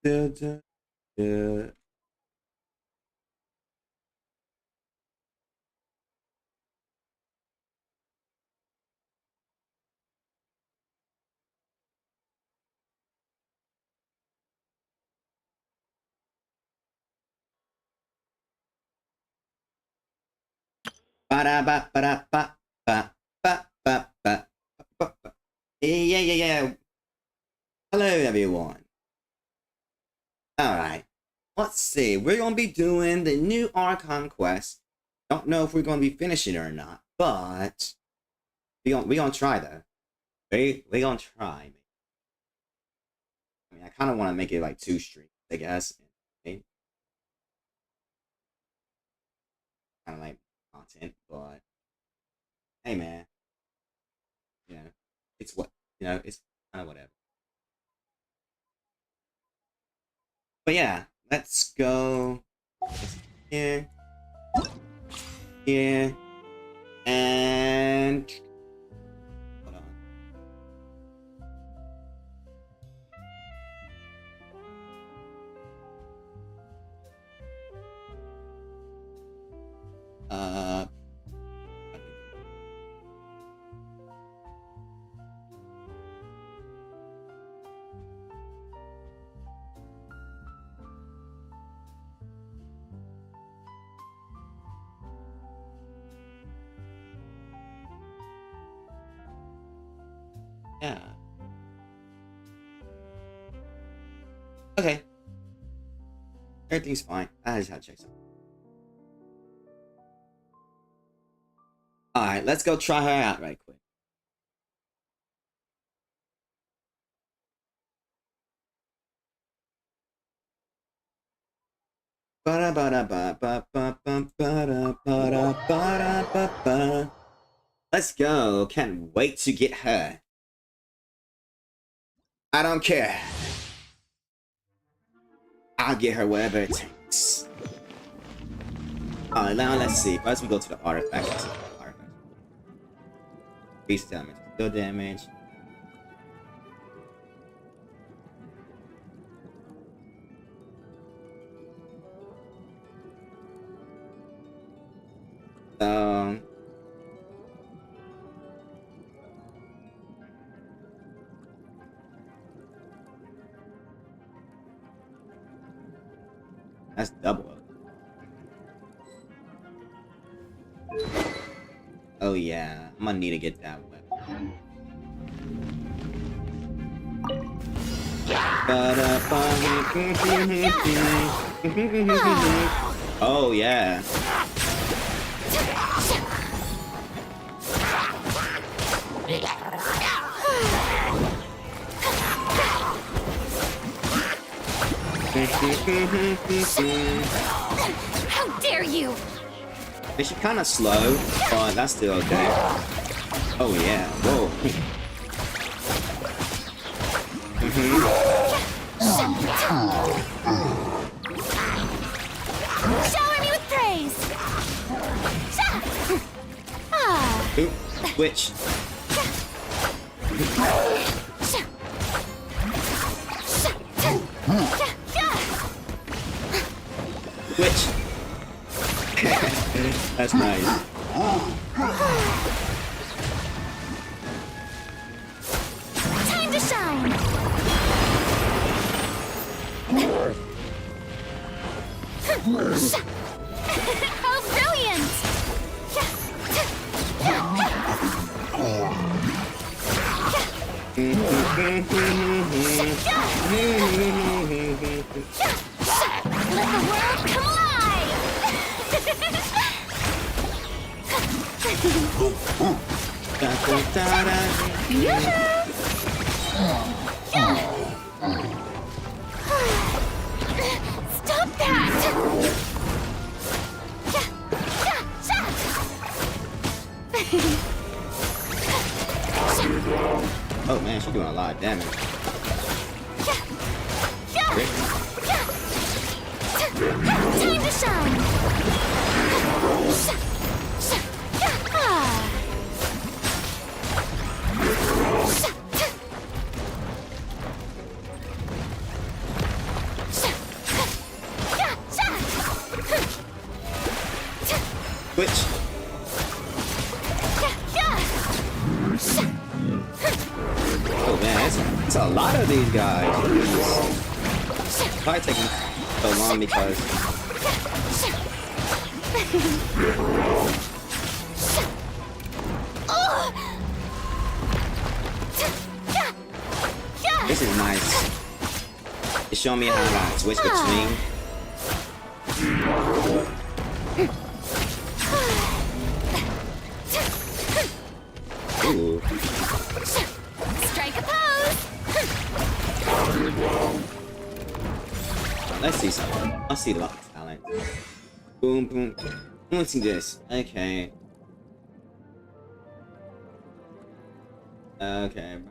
Da, da, da. Ba-da-ba, ba-da-ba, ba, ba, ba, ba, ba, ba. Yeah, yeah, yeah. Hello, everyone. All right. Let's see. We're gonna be doing the new Archon quest. Don't know if we're gonna be finishing it or not, but we gonna try though. We gonna try. I mean, I kind of want to make it like 2 streams, I guess. Kind of like content, but hey, man, you know, it's what it's kind of whatever. But yeah, let's go here, here, and hold on. Uh, yeah. Okay. Everything's fine. I just had to check something. Alright, let's go try her out right quick. Let's go. Can't wait to get her. I don't care. I'll get her whatever it takes. Alright, now let's see. First we go to the artifacts. Beast damage. Still damage. That's double. Oh yeah, I'm gonna need to get that weapon. Oh yeah. How dare you! Is she kind of slow, but that's still okay. Oh yeah, whoa. Shower me with praise! Oop, switch. Switch. That's nice. Time to shine! How brilliant! Let the world come alive! Stop that! Oh man, she's doing a lot of damage. Time to shine! Switch. Oh man, it's a lot of these guys. It's probably taking so long because this is nice. It's showing me how to switch between. Ooh. Strike a pose. Let's see something. Let's see the talent. Boom, boom. Let's see this. Okay. Okay.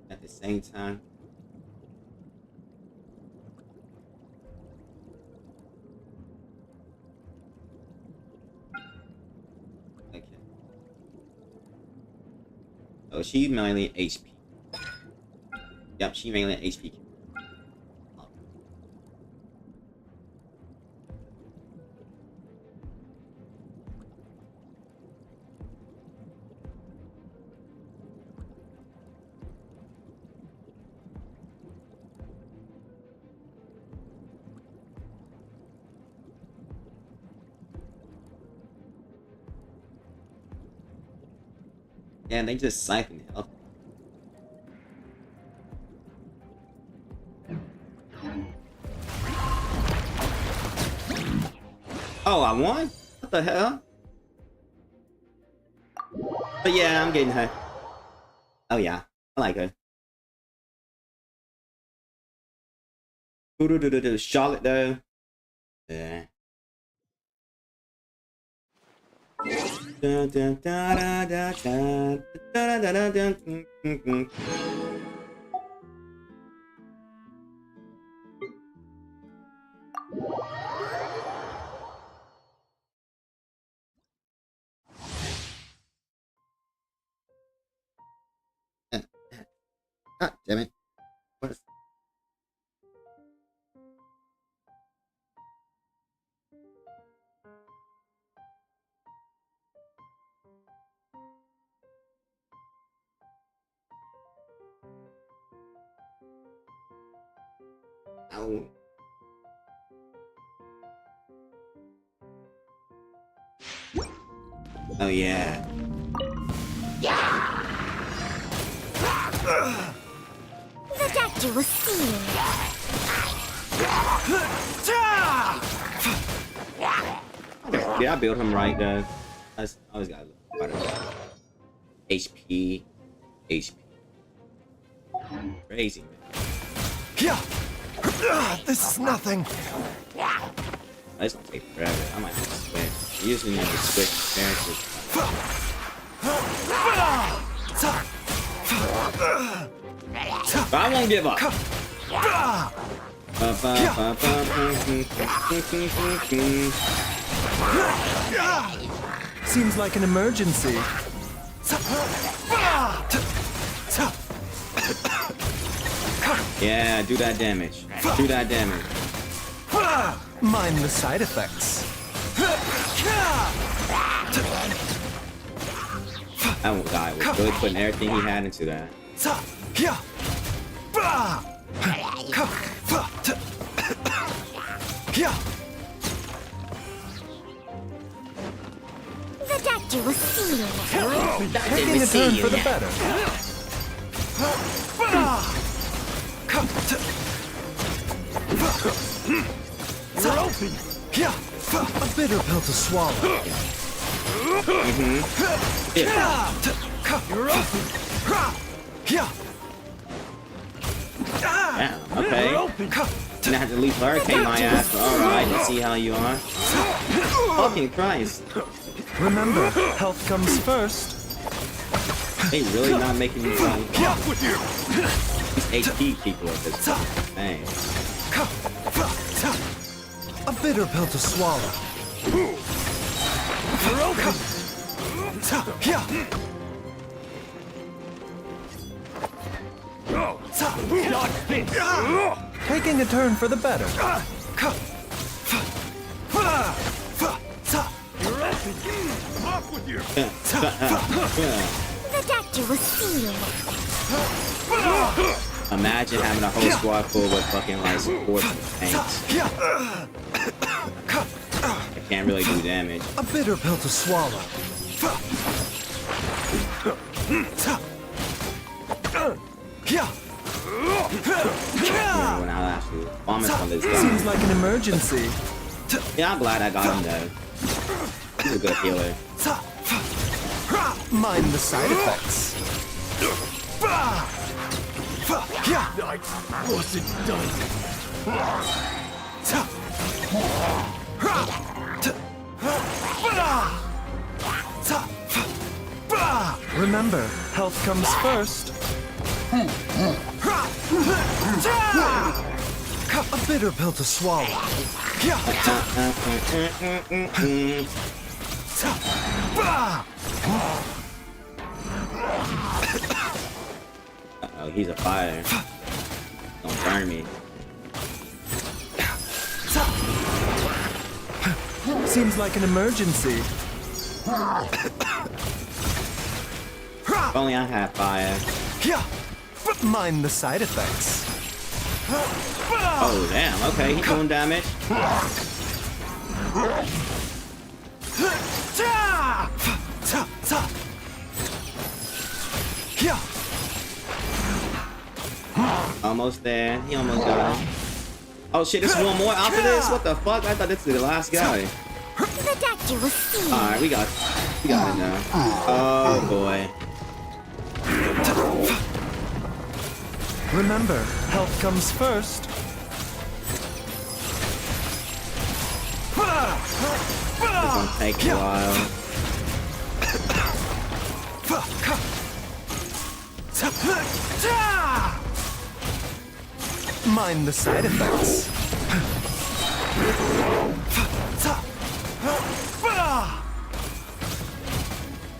At the same time. Okay. Oh, she mainly HP. Yep, she mainly HP. Yeah, they just siphon health. Oh, I won? What the hell? But yeah, I'm getting her. Oh yeah, I like her. Charlotte though. Yeah. God damn it. What is... Ow. Oh yeah. The doctor will see you. Yeah, I built him right though. I always gotta look better. HP. HP. Crazy, man. This is nothing. It's gonna take forever. I might have to switch. I usually need to switch characters. But I won't give up. Seems like an emergency. Yeah, do that damage. Do that damage. Mind the side effects. That guy was really putting everything he had into that. The doctor will see you. Taking a turn for the better. A bitter pill to swallow. Yeah, okay. Gonna have to leave hurricane my ass, but alright, let's see how you are. Fucking Christ. Remember, health comes first. They really not making me fight. These HP people at this point. Dang. A bitter pill to swallow. Taking a turn for the better. Off with you! The doctor was seeing. Imagine having a whole squad full with fucking like sports tanks. I can't really do damage. A bitter pill to swallow. When I'll actually vomit on this guy. Seems like an emergency. Yeah, I'm glad I got him though. He's a good healer. Mind the side effects. I wasn't done. Remember, health comes first. A bitter pill to swallow. Uh-oh, he's a fire. Don't burn me. Seems like an emergency. If only I had fire. Mind the side effects. Oh damn, okay, he's doing damage. Almost there, he almost got him. Oh shit, there's one more after this? What the fuck? I thought this was the last guy. The doctor was seeing. Alright, we got it now. Oh boy. Remember, health comes first. It's gonna take a while. Mind the side effects.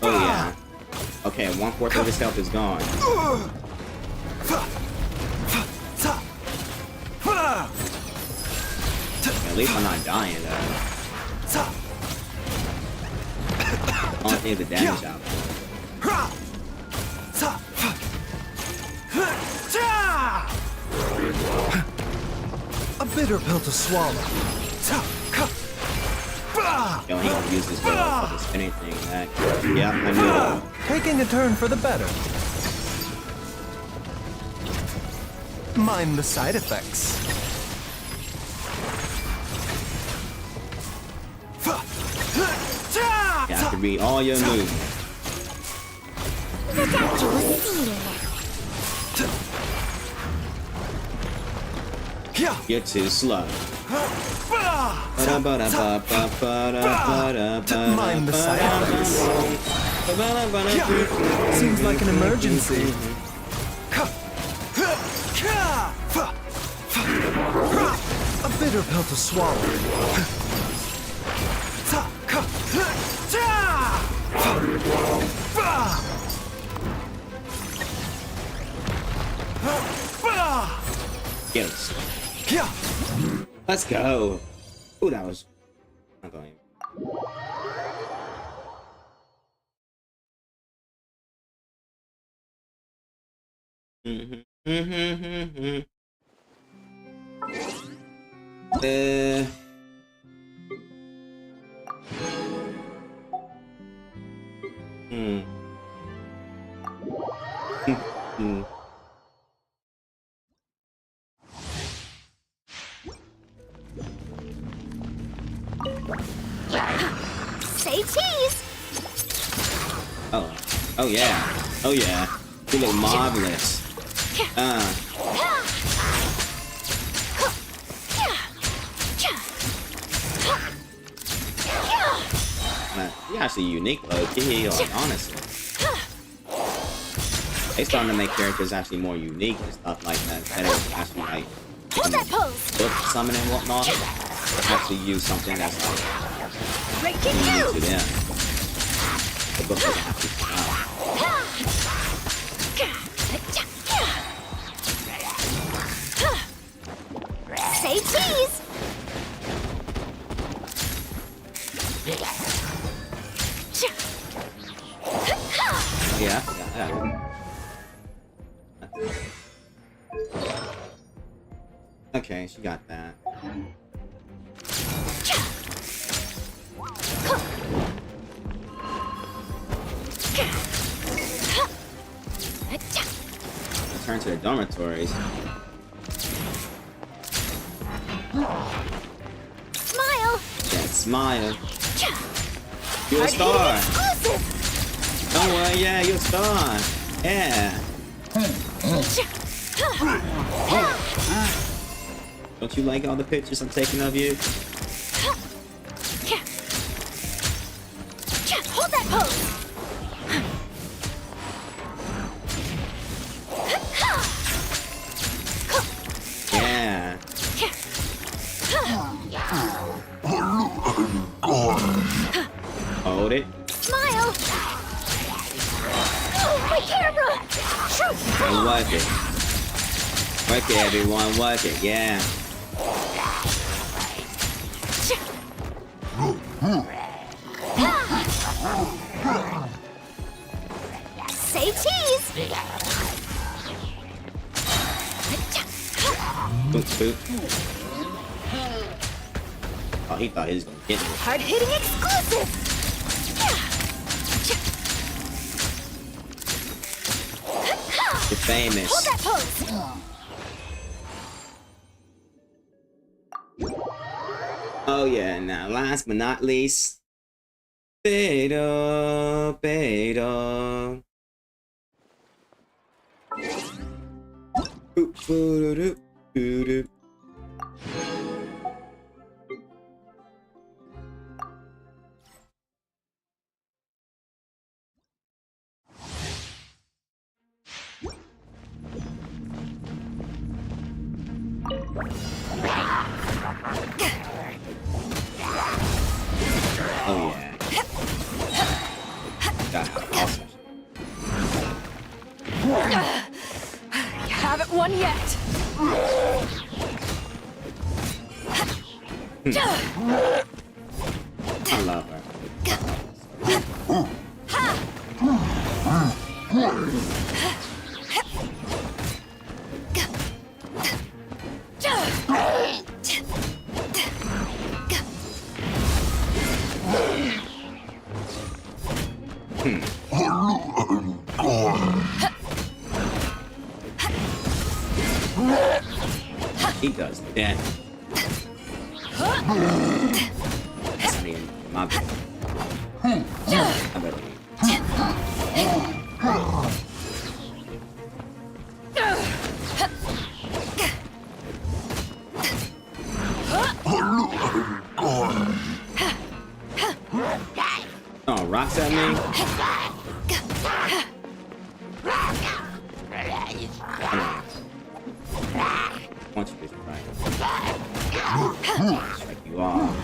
Oh yeah. Okay, 1/4 of his health is gone. At least I'm not dying though. I don't think the damage out. A bitter pill to swallow. Yo, he gonna use this fucking spinning thing. Yeah, I knew that. Taking a turn for the better. Mind the side effects. You have to read all your moves. The doctor was seeing. Yeah. You're too slow. Mind the side effects. Seems like an emergency. A bitter pill to swallow. Yes. Let's go. Ooh, that was. I'm going. Say cheese. Oh yeah. Oh yeah. You look marvelous. You're actually unique, though. Like, honestly. They starting to make characters actually more unique and stuff like that. Instead of actually like Hold that pose. book summon and whatnot. Actually use something that's like Breaking unique to you. them. The book doesn't have to come out. Yeah. Okay, she got that. Return to the dormitories. Smile. Yeah, smile. You're a star. Exclusive. Don't worry, yeah, you're a star. Yeah. Don't you like all the pictures I'm taking of you? Hold that pose. Yeah. Hold it. Smile. Oh, my camera. And work it. Work it, everyone. Work it. Yeah. Say cheese. Boop, boop. Oh, he thought he was gonna get me. Hard-hitting exclusive. You're famous. Hold that pose. Oh yeah, now last but not least, Beta, Beta. Boop, boo-doo-doo, doo-doo. Oh yeah. That's awesome. You haven't won yet. I love her. He does that. That's me and my bad. I better leave. Oh, rocks at me? Come on. Once you get right. Strike you off.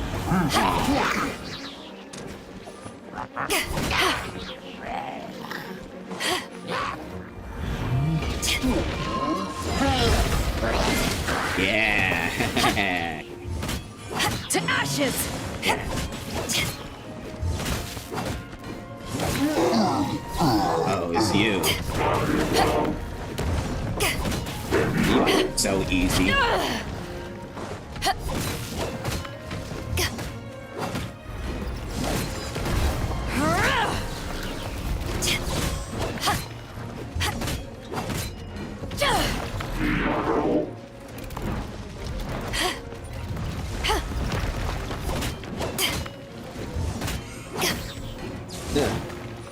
Yeah. To ashes. Oh, it's you. So easy.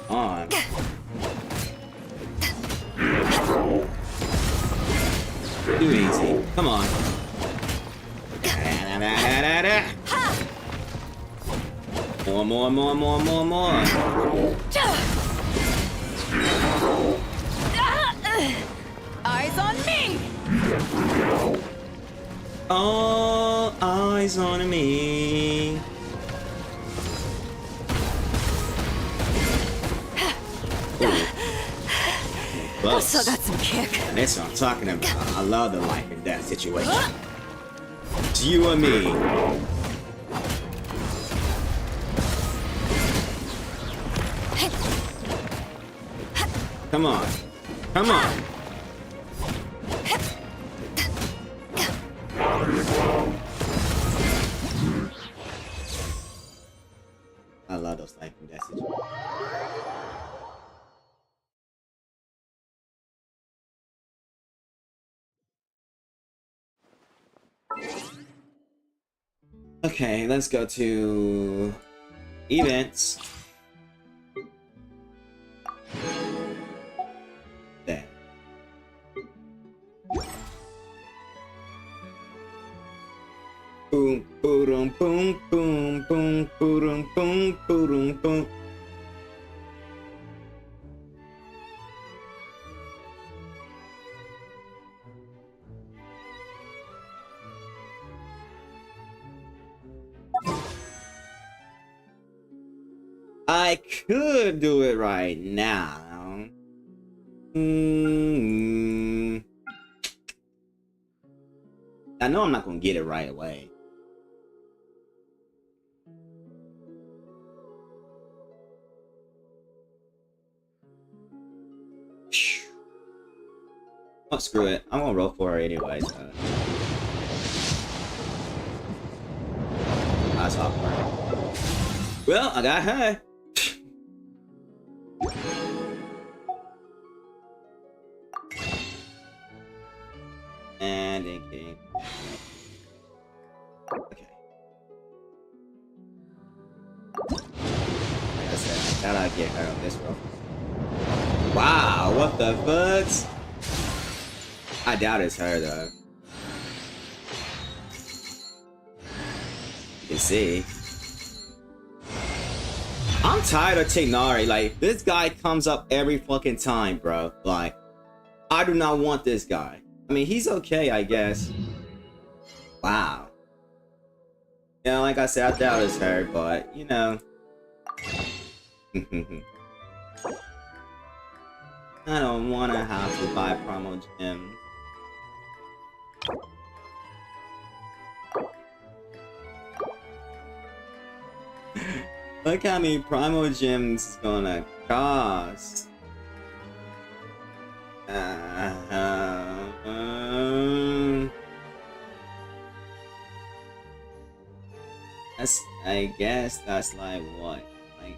On. Too easy. Come on. More. Eyes on me. All eyes on me. Still got some kick. That's what I'm talking about. I love the life and death situation. It's you and me. Come on. Come on. I love those life messages. Okay, let's go to events. There. Boom, boom, boom, boom, boom, boom, boom, boom, boom. I could do it right now. I know I'm not gonna get it right away. Oh, screw it. I'm gonna roll for it anyway, so. That's awkward. Well, I got her. And it came. Okay. Like I said, I gotta get her on this roll. Wow, what the fuck? I doubt it's her though. You can see. I'm tired of Tignari. Like, this guy comes up every fucking time, bro. Like, I do not want this guy. I mean, he's okay, I guess. Wow. You know, like I said, I doubt it's her, but, you know. I don't want to have to buy promo gems. Look how many Primo Gems is gonna cost. That's, I guess that's like what? Like,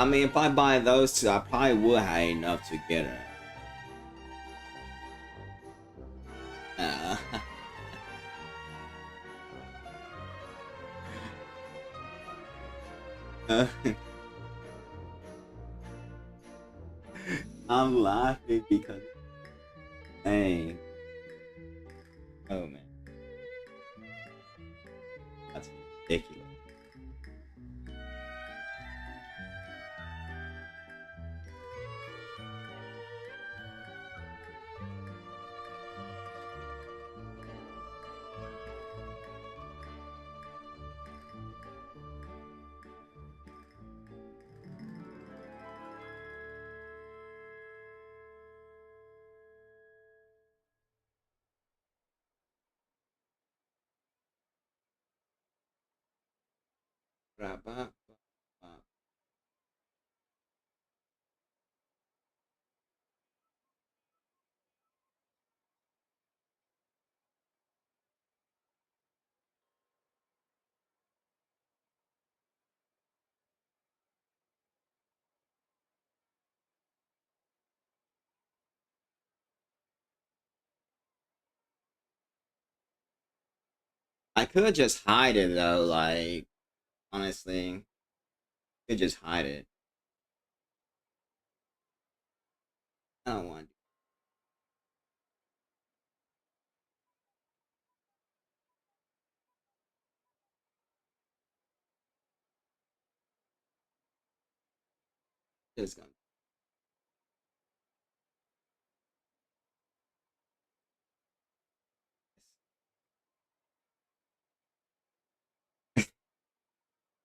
I mean, if I buy those two, I probably would have enough to get her. I'm laughing because, dang. Oh man, that's ridiculous. I could just hide it though, like, honestly. Could just hide it. I don't want to. Just gonna.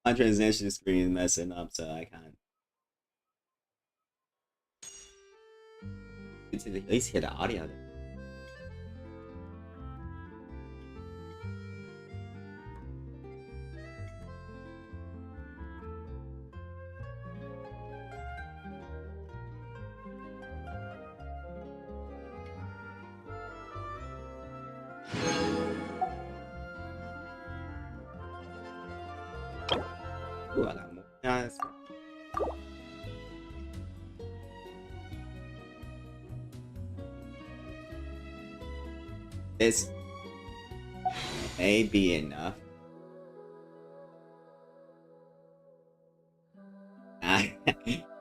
My transition screen is messing up, so I can't. to at least hear the audio. Ooh, I got more. Nice. This may be enough.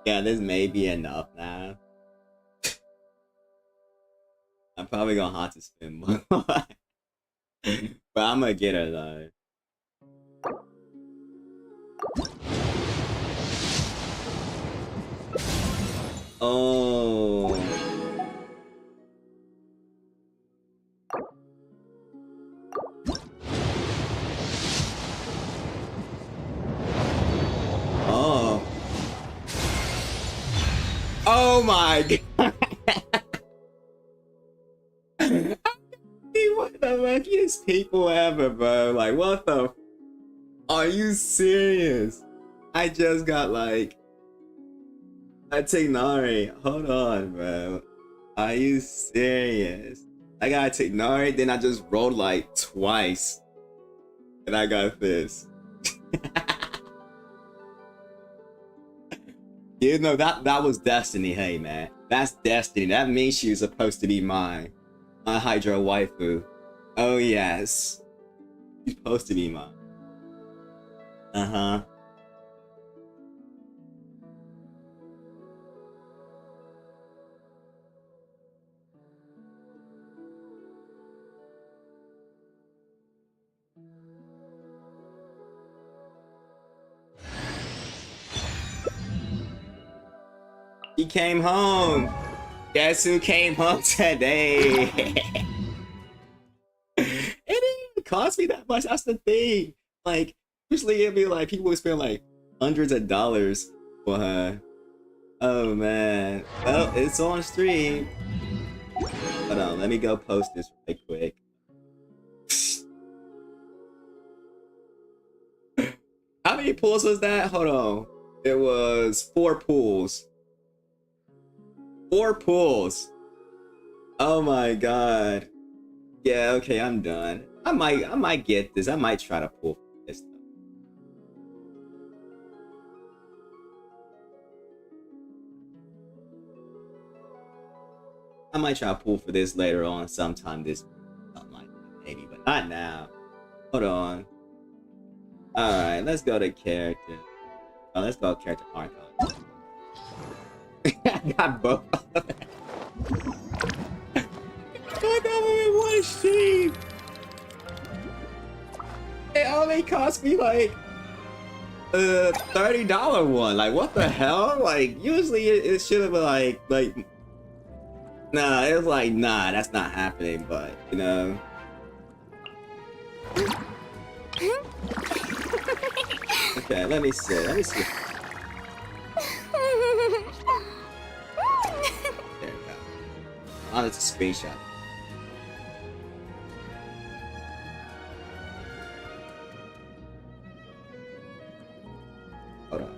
Yeah, this may be enough now. I'm probably gonna have to spend more. But I'm gonna get her though. Oh. Oh. Oh my god. What the luckiest people ever, bro. Like, what the? Are you serious? I just got like a Tignari. Hold on, bro. Are you serious? I got a Tignari, then I just rolled like twice. And I got this. You know, that was destiny, hey man. That's destiny. That means she was supposed to be mine. My Hydro waifu. Oh yes. She's supposed to be mine. Uh-huh. He came home. Guess who came home today? It didn't cost me that much. That's the thing. Like, usually it'd be like people would spend like hundreds of dollars for her. Oh man. Well, it's on stream. Hold on, let me go post this right quick. How many pulls was that? Hold on. It was 4 pulls. 4 pulls. Oh my god. Yeah, okay, I'm done. I might get this. I might try to pull this stuff. I might try to pull for this later on sometime this something like that, maybe, but not now. Hold on. Alright, let's go to character. Oh, let's go to character Archon. I got both of them. I got them in one stream. It only cost me like $30 one. Like what the hell? Like usually it should have been like nah, it was like nah, that's not happening, but you know. Okay, let me see. There we go. Oh, it's a screenshot. Hold on.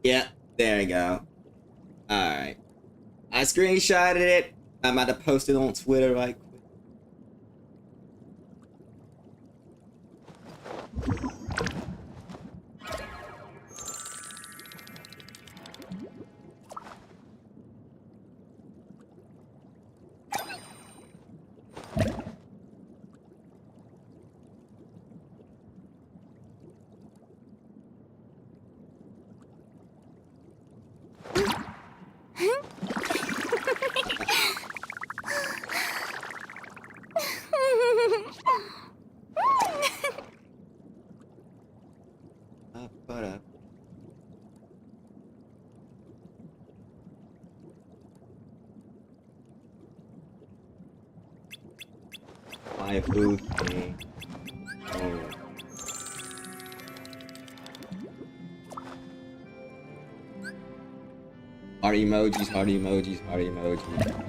Yeah, there you go. Alright. I screenshotted it. I'm about to post it on Twitter right quick. waifu thing. Oh. Heart emojis, heart emojis, heart emojis.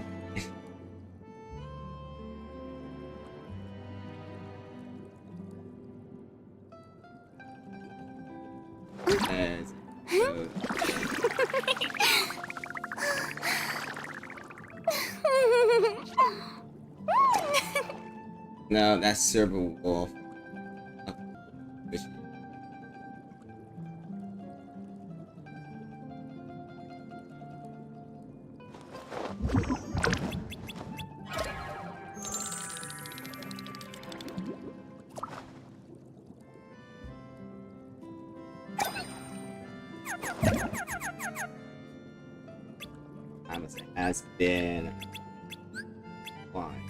Yes. No, that's Silver Wolf. Has been fine.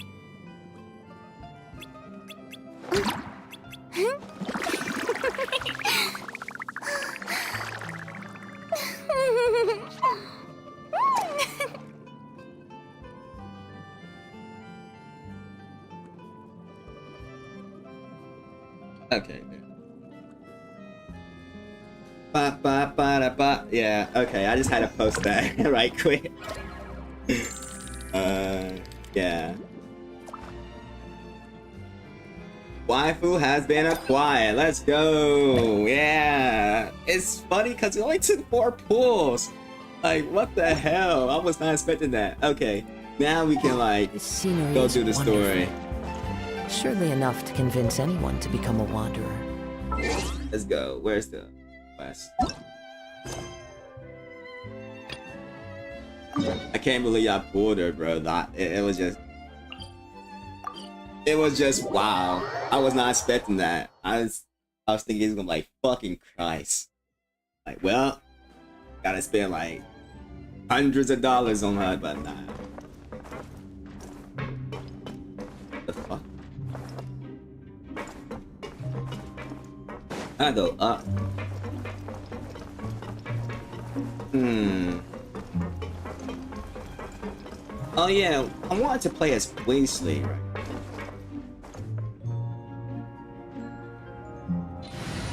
Okay. Ba, ba, ba, da, ba. Yeah, okay, I just had to post that right quick. Yeah. Waifu has been acquired. Let's go. Yeah. It's funny because it only took 4 pulls. Like, what the hell? I was not expecting that. Okay. Now we can, like, go through the story. Surely enough to convince anyone to become a wanderer. Let's go. Where's the quest? I can't believe I pulled her, bro. It was just... It was just wow. I was not expecting that. I was thinking he's gonna be like, fucking Christ. Like, well, gotta spend like hundreds of dollars on her, but nah. What the fuck? I go up. Oh yeah, I wanted to play as Weasley, right?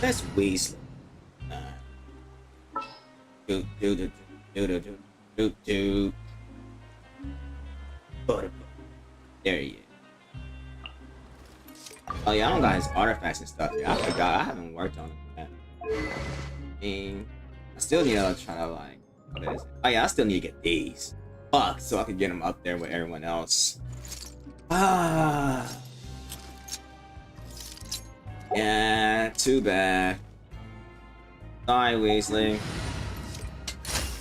That's Weasley. There he is. Oh yeah, I don't got his artifacts and stuff yet. I forgot. I haven't worked on it yet. I still need to try to like. What is it? Oh yeah, I still need to get these. Fuck, so I can get him up there with everyone else. Ah. Yeah, too bad. Sorry, Weasley.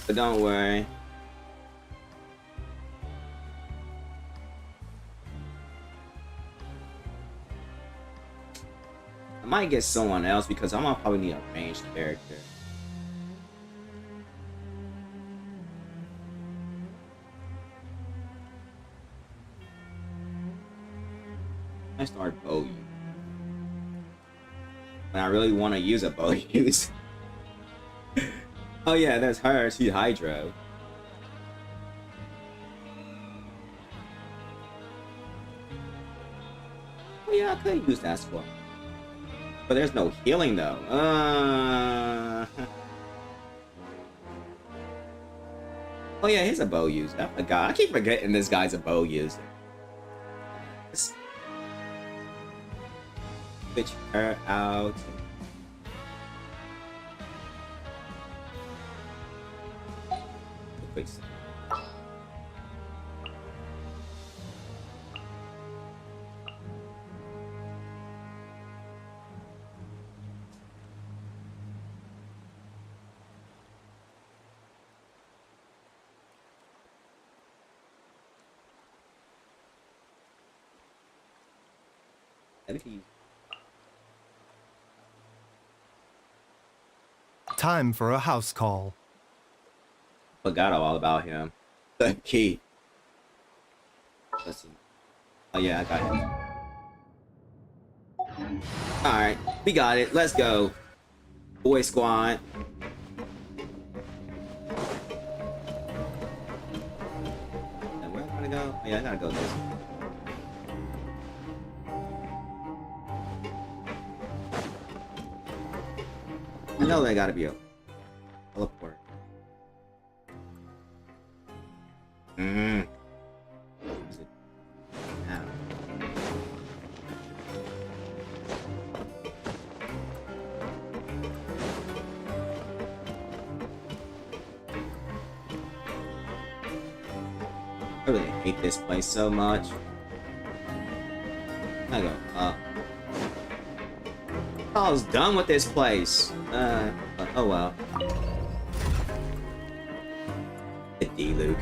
But don't worry. I might get someone else because I'm gonna probably need a ranged character. I start bow use. When I really want to use a bow use. Oh yeah, there's her. She's Hydro. Oh yeah, I could use that squad. But there's no healing though. Oh yeah, he's a bow user. I forgot. I keep forgetting this guy's a bow user. Switch her out. Please. Time for a house call. Forgot all about him. The key. Let's see. Oh yeah, I got him. Alright, we got it. Let's go. Boy squad. And where am I gonna go? Oh, yeah, I gotta go this way. I know they gotta be a teleport. Is it now? I really hate this place so much. I go up. I was done with this place. But oh well. The D, Luke.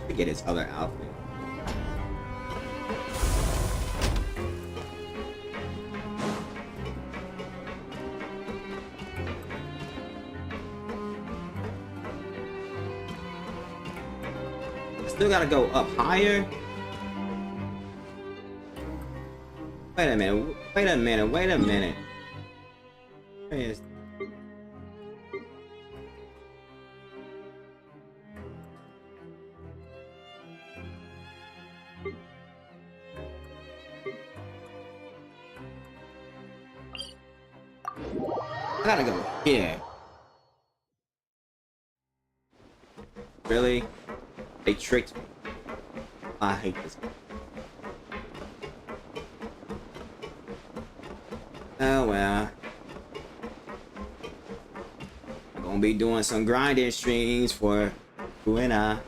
Should get his other outfit. Still gotta go up higher. Wait a minute, wait a minute, wait a minute. Where is... I gotta go here. Really? They tricked me. I hate this. Oh well. I'm gonna be doing some grinding streams for you and I.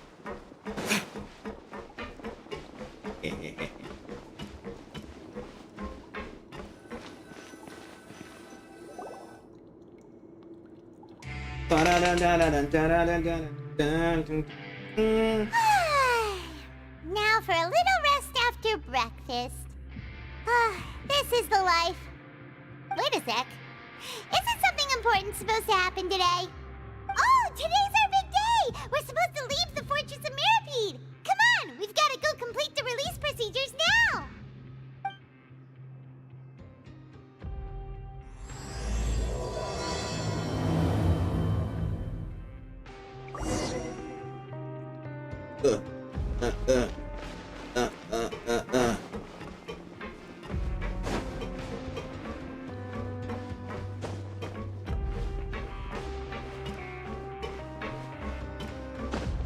Now for a little rest after breakfast. This is the life. Wait a sec. Isn't something important supposed to happen today? Oh, today's our big day! We're supposed to leave the Fortress of Mirapede! Come on, we've got to go complete the release procedures now!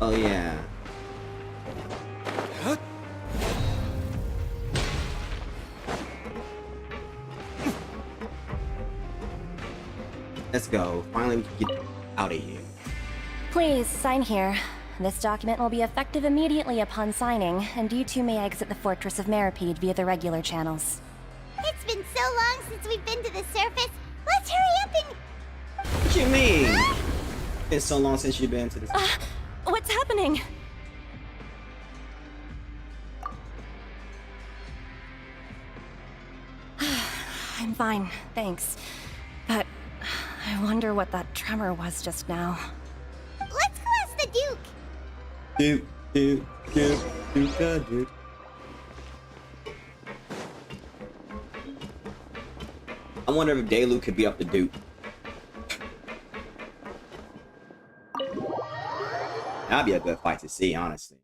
Oh yeah. Let's go. Finally we can get out of here. Please, sign here. This document will be effective immediately upon signing, and you two may exit the Fortress of Mirapede via the regular channels. It's been so long since we've been to the surface. Let's hurry up and... What you mean? It's so long since you've been to this. What's happening? I'm fine, thanks. But I wonder what that tremor was just now. Let's go ask the Duke. Dude. I wonder if Dalu could be up to Duke. That'd be a good fight to see, honestly.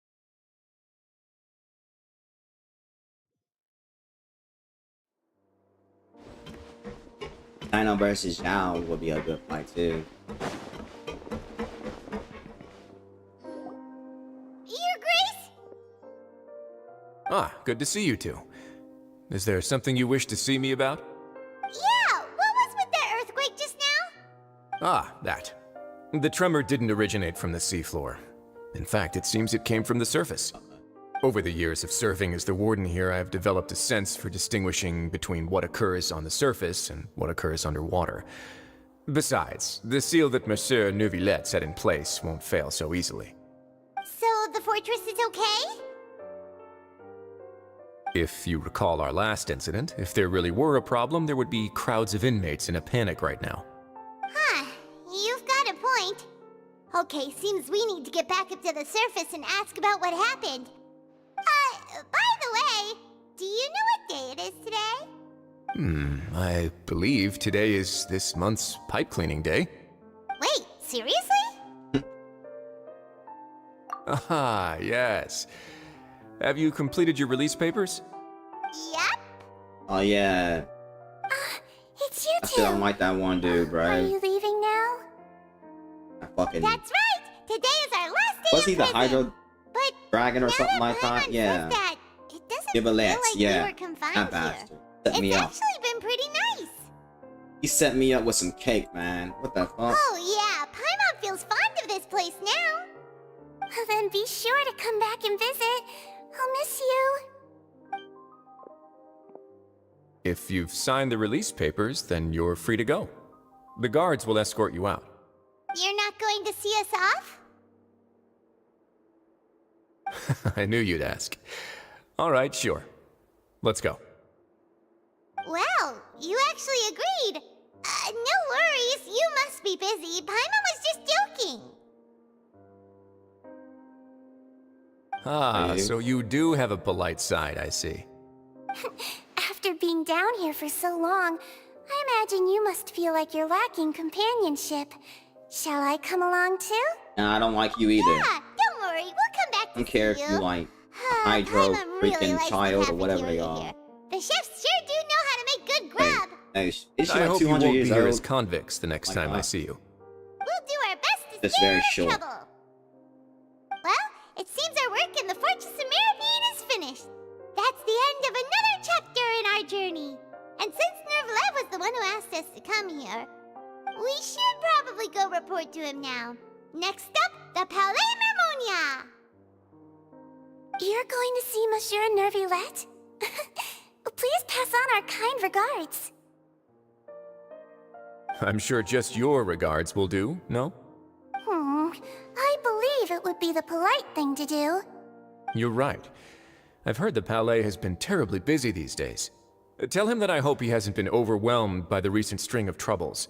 Dino versus Zhao would be a good fight too. Your Grace? Ah, good to see you two. Is there something you wish to see me about? Yeah, what was with that earthquake just now? Ah, that. The tremor didn't originate from the seafloor. In fact, it seems it came from the surface. Over the years of serving as the warden here, I have developed a sense for distinguishing between what occurs on the surface and what occurs underwater. Besides, the seal that Monsieur Neuvillette set in place won't fail so easily. So the fortress is okay? If you recall our last incident, if there really were a problem, there would be crowds of inmates in a panic right now. Huh, you've got a point. Okay, seems we need to get back up to the surface and ask about what happened. By the way, do you know what day it is today? I believe today is this month's pipe cleaning day. Wait, seriously? Aha, yes. Have you completed your release papers? Yep. Oh yeah, It's you I two. still don't like that one dude, Are bro. you leaving now? I fucking That's right. Today is our last day was in he the prison. Hydro But Dragon or now something that like that? Paimon Yeah, says that, it doesn't give a feel let's. like Yeah, we were confined that here. bastard set me It's up. actually been pretty nice. He set me up with some cake, man. What the fuck? Oh yeah, Paimon feels fond of this place now. Well, then be sure to come back and visit. I'll miss you. If you've signed the release papers, then you're free to go. The guards will escort you out. You're not going to see us off? I knew you'd ask. All right, sure. Let's go. Well, you actually agreed. No worries, you must be busy. Paimon was just joking. Ah, Are you? so you do have a polite side, I see. After being down here for so long, I imagine you must feel like you're lacking companionship. Shall I come along too? Nah, I don't like you either. Yeah, don't worry, we'll come back to I don't care if see you like a Hydro Paimon really freaking likes the child or whatever they cafeteria are. here. The chefs sure do know how to make good Hey, grub. hey, is she I like hope you 200 won't be years here as old? convicts the next My time I God. see you. We'll do our best to That's stay very out of short. trouble. Well, it seems our work in the Fortress of Mirapede is finished. That's the end of another chapter in our journey. And since Nervlev was the one who asked us to come here, we should probably go report to him now. Next up, the Palais Mermonia. You're going to see Monsieur Nervillette? Please pass on our kind regards. I'm sure just your regards will do, no? I believe it would be the polite thing to do. You're right. I've heard the Palais has been terribly busy these days. Tell him that I hope he hasn't been overwhelmed by the recent string of troubles.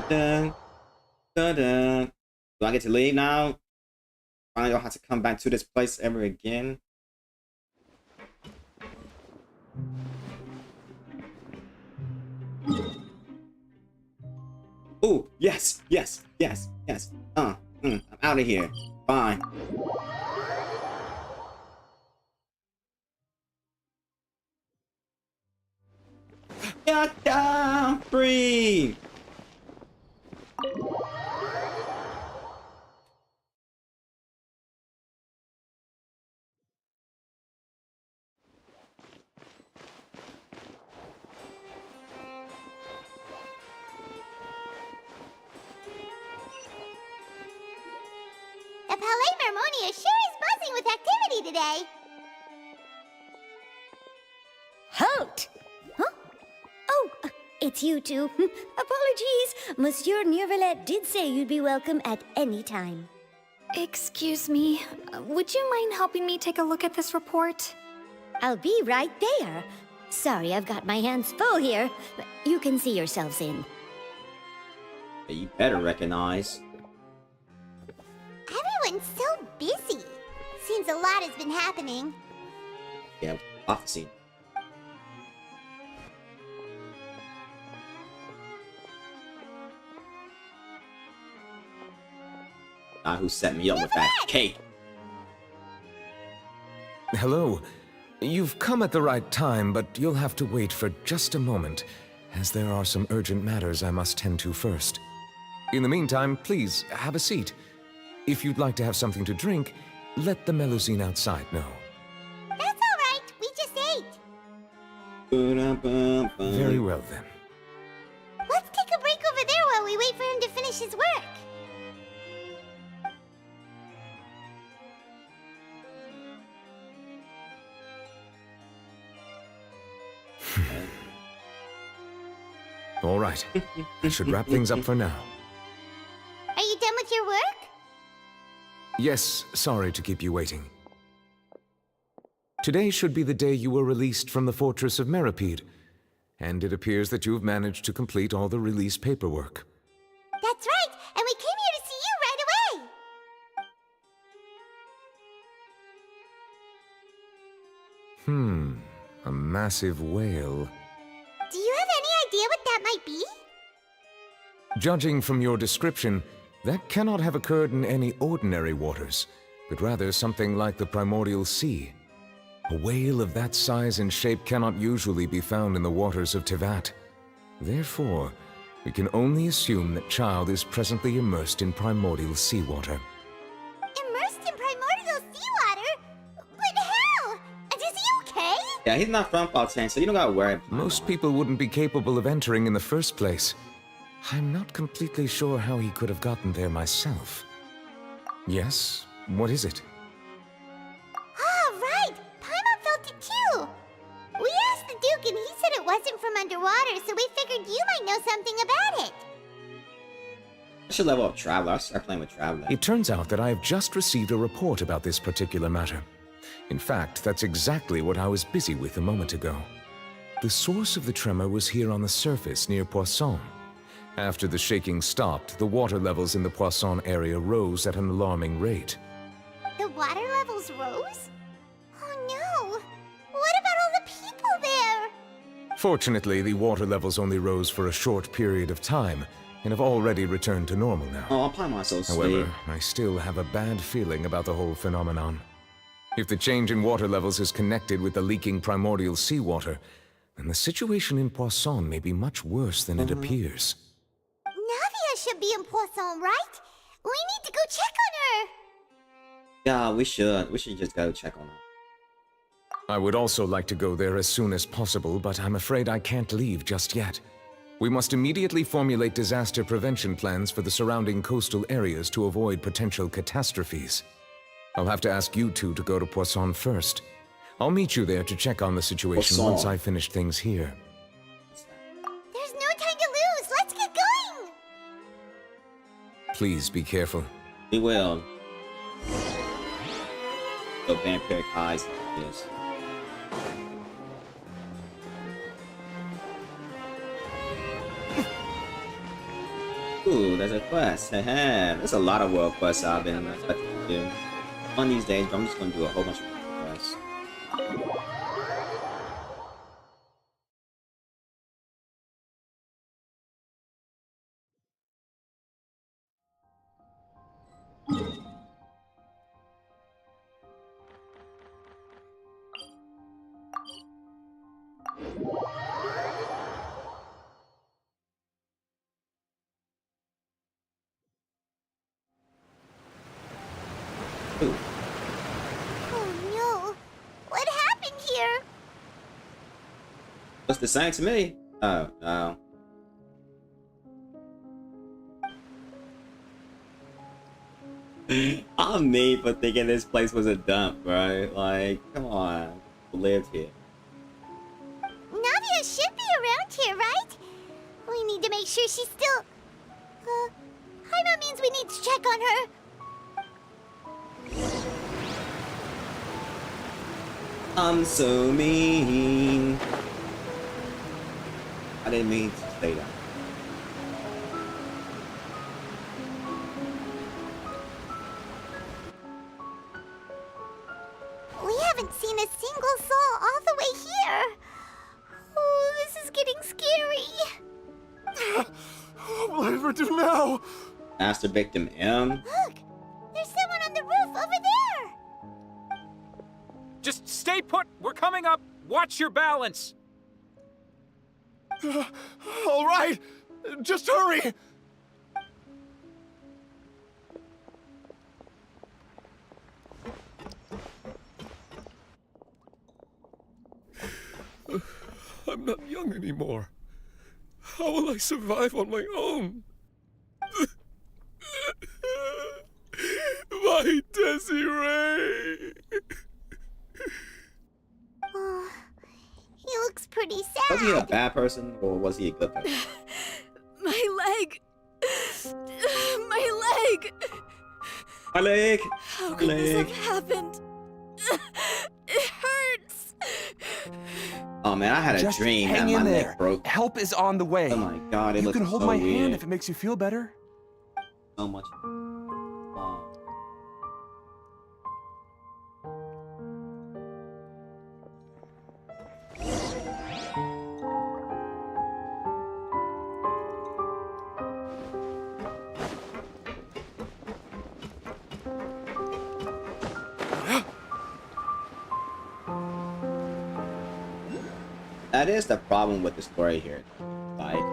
Dun, dun, dun. Do I get to leave now? I don't have to come back to this place ever again. Oh, yes, yes, yes, yes. I'm out of here. Bye. Yeah, free. The Palais Mermonia sure is buzzing with activity today. Halt! Huh? Oh, it's you two. Apologies. Monsieur Nervillette did say you'd be welcome at any time. Excuse me, would you mind helping me take a look at this report? I'll be right there. Sorry, I've got my hands full here. You can see yourselves in. You better recognize. Everyone's so busy. Seems a lot has been happening. Yeah, prophecy. Guy who set me up with that cake. Hello. You've come at the right time, but you'll have to wait for just a moment, as there are some urgent matters I must tend to first. In the meantime, please, have a seat. If you'd like to have something to drink, let the Melusine outside know. That's all right. We just ate. Very well, then. Let's take a break over there while we wait for him to finish his work. All right. I should wrap things up for now. Are you done with your work? Yes, sorry to keep you waiting. Today should be the day you were released from the Fortress of Mirapede, and it appears that you've managed to complete all the release paperwork. That's right, and we came here to see you right away. A massive whale. Judging from your description, that cannot have occurred in any ordinary waters, but rather something like the primordial sea. A whale of that size and shape cannot usually be found in the waters of Tevat. Therefore, we can only assume that child is presently immersed in primordial seawater. Immersed in primordial seawater? But how? Is he okay? Yeah, he's not from Fontaine, so you don't gotta worry. Most people wouldn't be capable of entering in the first place. I'm not completely sure how he could have gotten there myself. Yes, what is it? Ah, right! Paimon felt it too! We asked the Duke and he said it wasn't from underwater, so we figured you might know something about it. I should level up Traveler. I start playing with Traveler. It turns out that I have just received a report about this particular matter. In fact, that's exactly what I was busy with a moment ago. The source of the tremor was here on the surface near Poisson. After the shaking stopped, the water levels in the Poisson area rose at an alarming rate. The water levels rose? Oh no! What about all the people there? Fortunately, the water levels only rose for a short period of time, and have already returned to normal now. Oh, Paimon's so sweet. However, I still have a bad feeling about the whole phenomenon. If the change in water levels is connected with the leaking primordial seawater, then the situation in Poisson may be much worse than it appears. Navia should be in Poisson, right? We need to go check on her! Yeah, we should. We should just go check on her. I would also like to go there as soon as possible, but I'm afraid I can't leave just yet. We must immediately formulate disaster prevention plans for the surrounding coastal areas to avoid potential catastrophes. I'll have to ask you two to go to Poisson first. I'll meet you there to check on the situation Poisson. once I finish things here. There's no time to lose! Let's get going! Please be careful. We will. The vampiric eyes. Yes. Ooh, there's a quest. There's a lot of world quests I've been expecting to do. One of these days, I'm just gonna do a whole bunch of quests. Ooh. Oh no! What happened here? Looks the same to me. Oh, no. I'm me for thinking this place was a dump, bro. Like, come on. Who lived here? Navia should be around here, right? We need to make sure she's still... Paimon means we need to check on her. I'm so mean. I didn't mean to say that. We haven't seen a single soul all the way here. Oh, this is getting scary. What will I ever do now? Master victim M. Look, there's someone on the roof over there. Just stay put. We're coming up. Watch your balance. All right, just hurry. I'm not young anymore. How will I survive on my own? My Desiree! Oh, he looks pretty sad. Was he a bad person or was he a good person? My leg! My leg! My leg! How My could this leg! have happened? It hurts! Oh man, I had a Just dream that hang my in leg there. broke. Help is on the way. Oh my god, it You looks can hold so my weird. hand if it makes you feel better. So much. Oh. that is the problem with the story here. Like,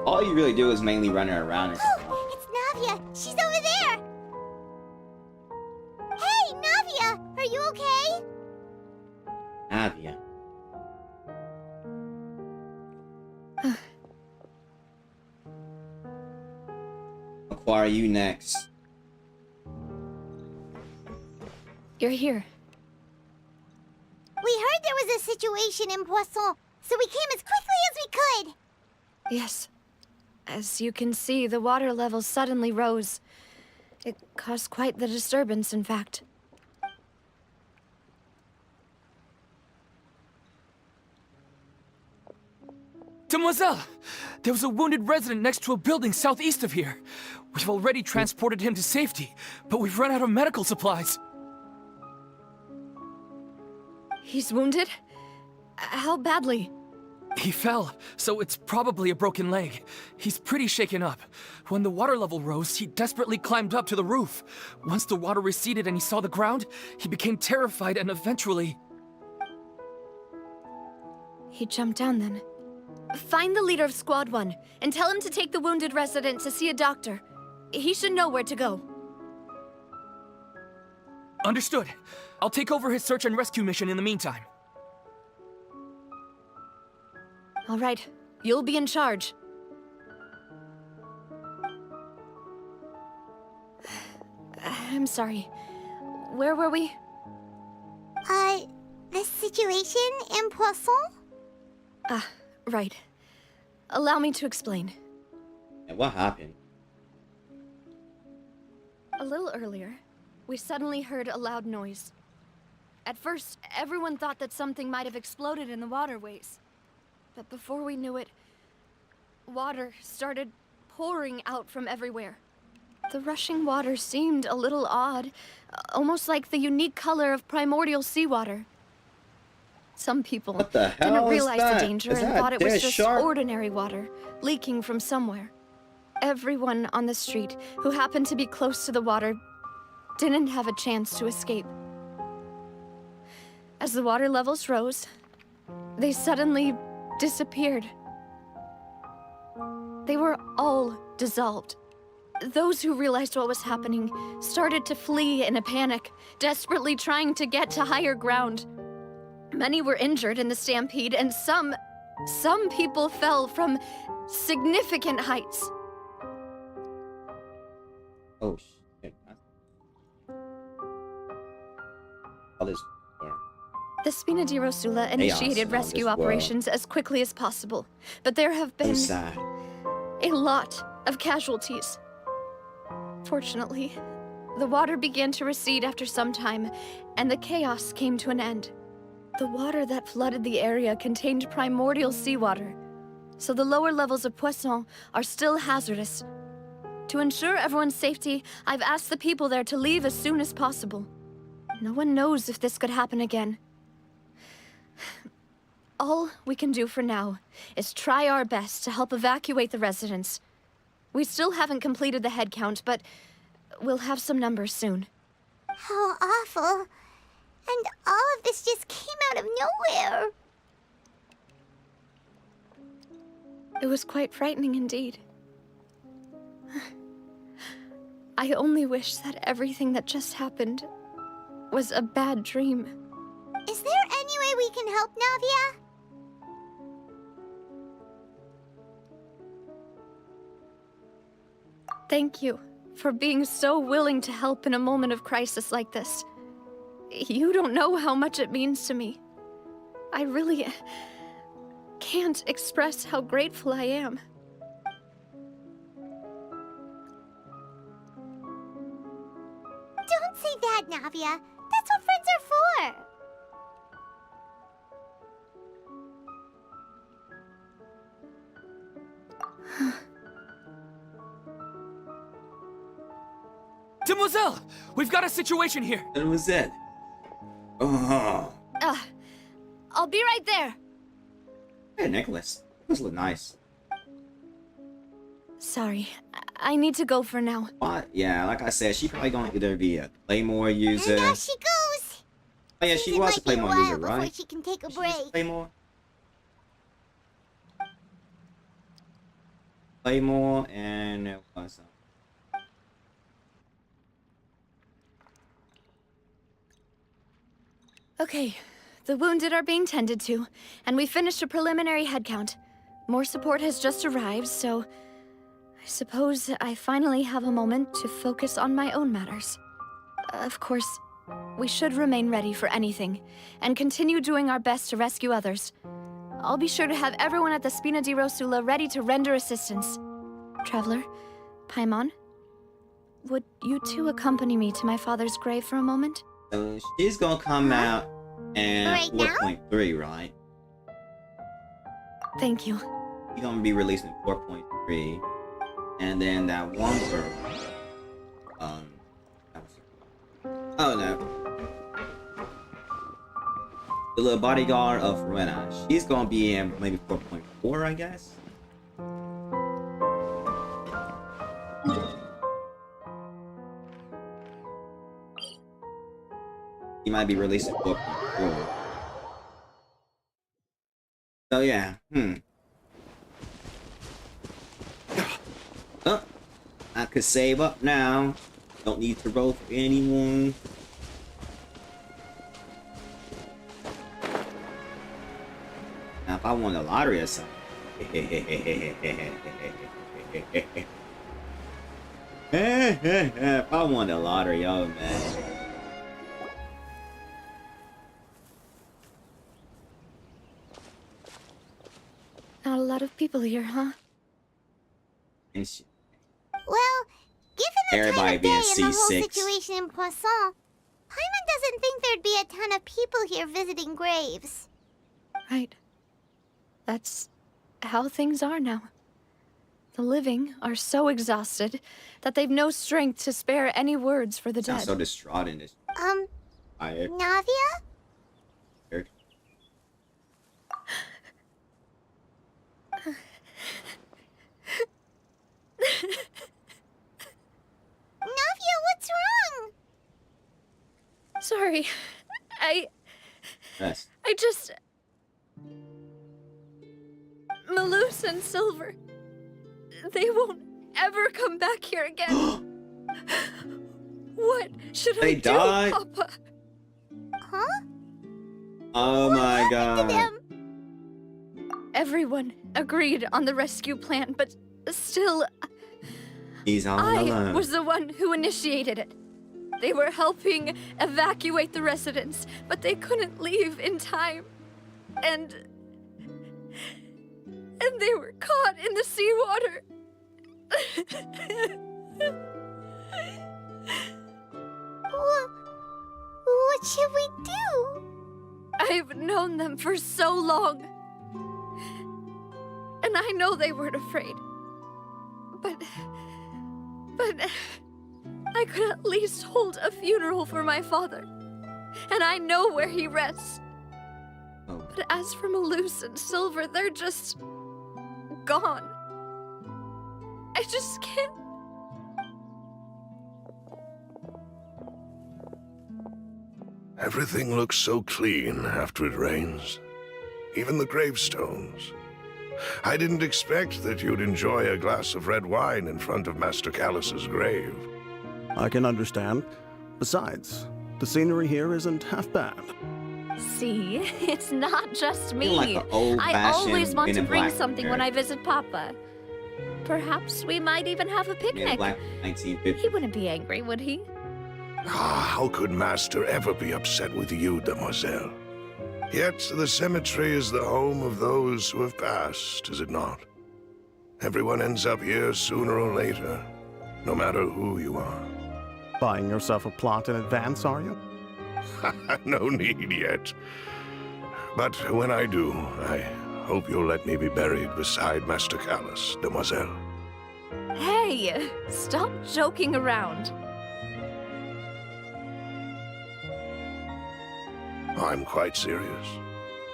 all you really do is mainly run her around and stuff. Oh, it's Navia. She's over there. Hey, Navia, are you okay? Navia. Acquire you next. You're here. We heard there was a situation in Poisson, so we came as quickly as we could. Yes. As you can see, the water level suddenly rose. It caused quite the disturbance, in fact. Demoiselle! There was a wounded resident next to a building southeast of here. We've already transported him to safety, but we've run out of medical supplies. He's wounded? How badly? He fell, so it's probably a broken leg. He's pretty shaken up. When the water level rose, he desperately climbed up to the roof. Once the water receded and he saw the ground, he became terrified and eventually... He jumped down then. Find the leader of Squad 1 and tell him to take the wounded resident to see a doctor. He should know where to go. Understood. I'll take over his search and rescue mission in the meantime. All right, you'll be in charge. I'm sorry. Where were we? The situation in Poisson? Right. Allow me to explain. And what happened? A little earlier, we suddenly heard a loud noise. At first, everyone thought that something might have exploded in the waterways. But before we knew it, water started pouring out from everywhere. The rushing water seemed a little odd, almost like the unique color of primordial seawater. Some people What the hell didn't is realize that? the danger Is and that thought it was dead just shark? ordinary water leaking from somewhere. Everyone on the street who happened to be close to the water didn't have a chance to escape. As the water levels rose, they suddenly disappeared. They were all dissolved. Those who realized what was happening started to flee in a panic, desperately trying to get to higher ground. Many were injured in the stampede, and some people fell from significant heights. Oh shit. All this. The Spina di Rosula initiated around rescue this world. operations as quickly as possible, but there have been Sad. a lot of casualties. Fortunately, the water began to recede after some time, and the chaos came to an end. The water that flooded the area contained primordial seawater, so the lower levels of Poisson are still hazardous. To ensure everyone's safety, I've asked the people there to leave as soon as possible. No one knows if this could happen again. All we can do for now is try our best to help evacuate the residents. We still haven't completed the head count, but we'll have some numbers soon. How awful. And all of this just came out of nowhere. It was quite frightening indeed. I only wish that everything that just happened was a bad dream. Is there any way we can help, Navia? Thank you for being so willing to help in a moment of crisis like this. You don't know how much it means to me. I really can't express how grateful I am. Don't say that, Navia. That's what friends are for. Demoiselle! We've got a situation here! That was it. Oh. I'll be right there. Hey, Nicholas. Those look nice. Sorry, I need to go for now. What? Yeah, like I said, she probably gonna either be a Claymore user. And off she goes. Oh yeah, she It was might a be Claymore while user, before right? she can take a She used break. Claymore. play more, and it was. Okay, the wounded are being tended to, and we finished a preliminary head count. More support has just arrived, so I suppose I finally have a moment to focus on my own matters. Of course, we should remain ready for anything, and continue doing our best to rescue others. I'll be sure to have everyone at the Spina di Rosula ready to render assistance. Traveler, Paimon, would you two accompany me to my father's grave for a moment? So she's gonna come out and Right now? 4.3, right? Thank you. She's gonna be released in 4.3, and then that one girl. Oh no. The little bodyguard of Rena. She's gonna be in maybe 4.4, I guess. He might be released in 4.4. So yeah, Oh, I could save up now. Don't need to roll for anyone. Now if I won the lottery or something. If I won the lottery, oh man. Not a lot of people here, huh? And she, Well, given the everybody time of being day and the whole C6. situation in Poisson, Paimon doesn't think there'd be a ton of people here visiting graves. Right. That's how things are now. The living are so exhausted that they've no strength to spare any words for the I'm dead. so distraught in this. Navia? Navia, what's wrong? Sorry. Yes. I just... Malus and Silver. They won't ever come back here again. What should They I do, died? Papa? Huh? Oh my god. Everyone agreed on the rescue plan, but still, He's all I alone. was the one who initiated it. They were helping evacuate the residents, but they couldn't leave in time. And they were caught in the seawater. What should we do? I've known them for so long. And I know they weren't afraid. But I could at least hold a funeral for my father. And I know where he rests. Oh. But as for Malus and Silver, they're just gone. I just can't. Everything looks so clean after it rains. Even the gravestones. I didn't expect that you'd enjoy a glass of red wine in front of Master Callus's grave. I can understand. Besides, the scenery here isn't half bad. See, it's not just me. You're like an I old-fashioned always want Men to in bring Black something when character. I visit Papa. Perhaps we might even have a Men in picnic. Black 1950. He wouldn't be angry, would he? How could Master ever be upset with you, Demoiselle? Yet the cemetery is the home of those who have passed, is it not? Everyone ends up here sooner or later, no matter who you are. Buying yourself a plot in advance, are you? No need yet. But when I do, I hope you'll let me be buried beside Master Callus, Demoiselle. Hey, stop joking around. I'm quite serious.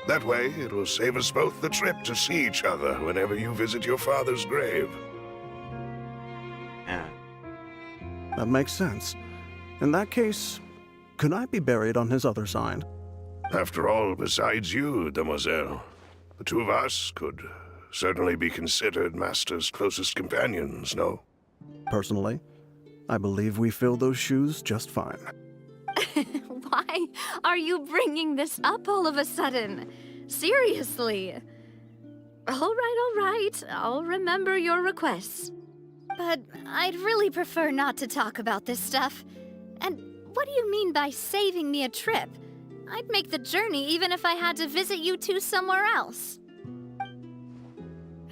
That way, it'll save us both the trip to see each other whenever you visit your father's grave. Yeah. That makes sense. In that case, could I be buried on his other side? After all, besides you, Demoiselle, the two of us could certainly be considered Master's closest companions, no? Personally, I believe we fill those shoes just fine. Why are you bringing this up all of a sudden? Seriously. All right. I'll remember your requests. But I'd really prefer not to talk about this stuff. And what do you mean by saving me a trip? I'd make the journey even if I had to visit you two somewhere else.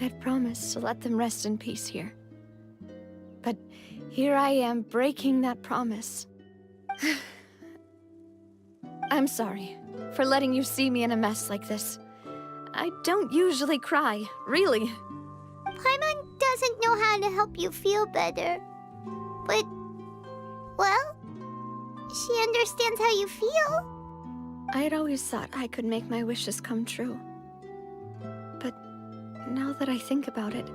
I'd promised to let them rest in peace here. But here I am breaking that promise. I'm sorry for letting you see me in a mess like this. I don't usually cry, really. Paimon doesn't know how to help you feel better. But, well, she understands how you feel. I had always thought I could make my wishes come true. But now that I think about it,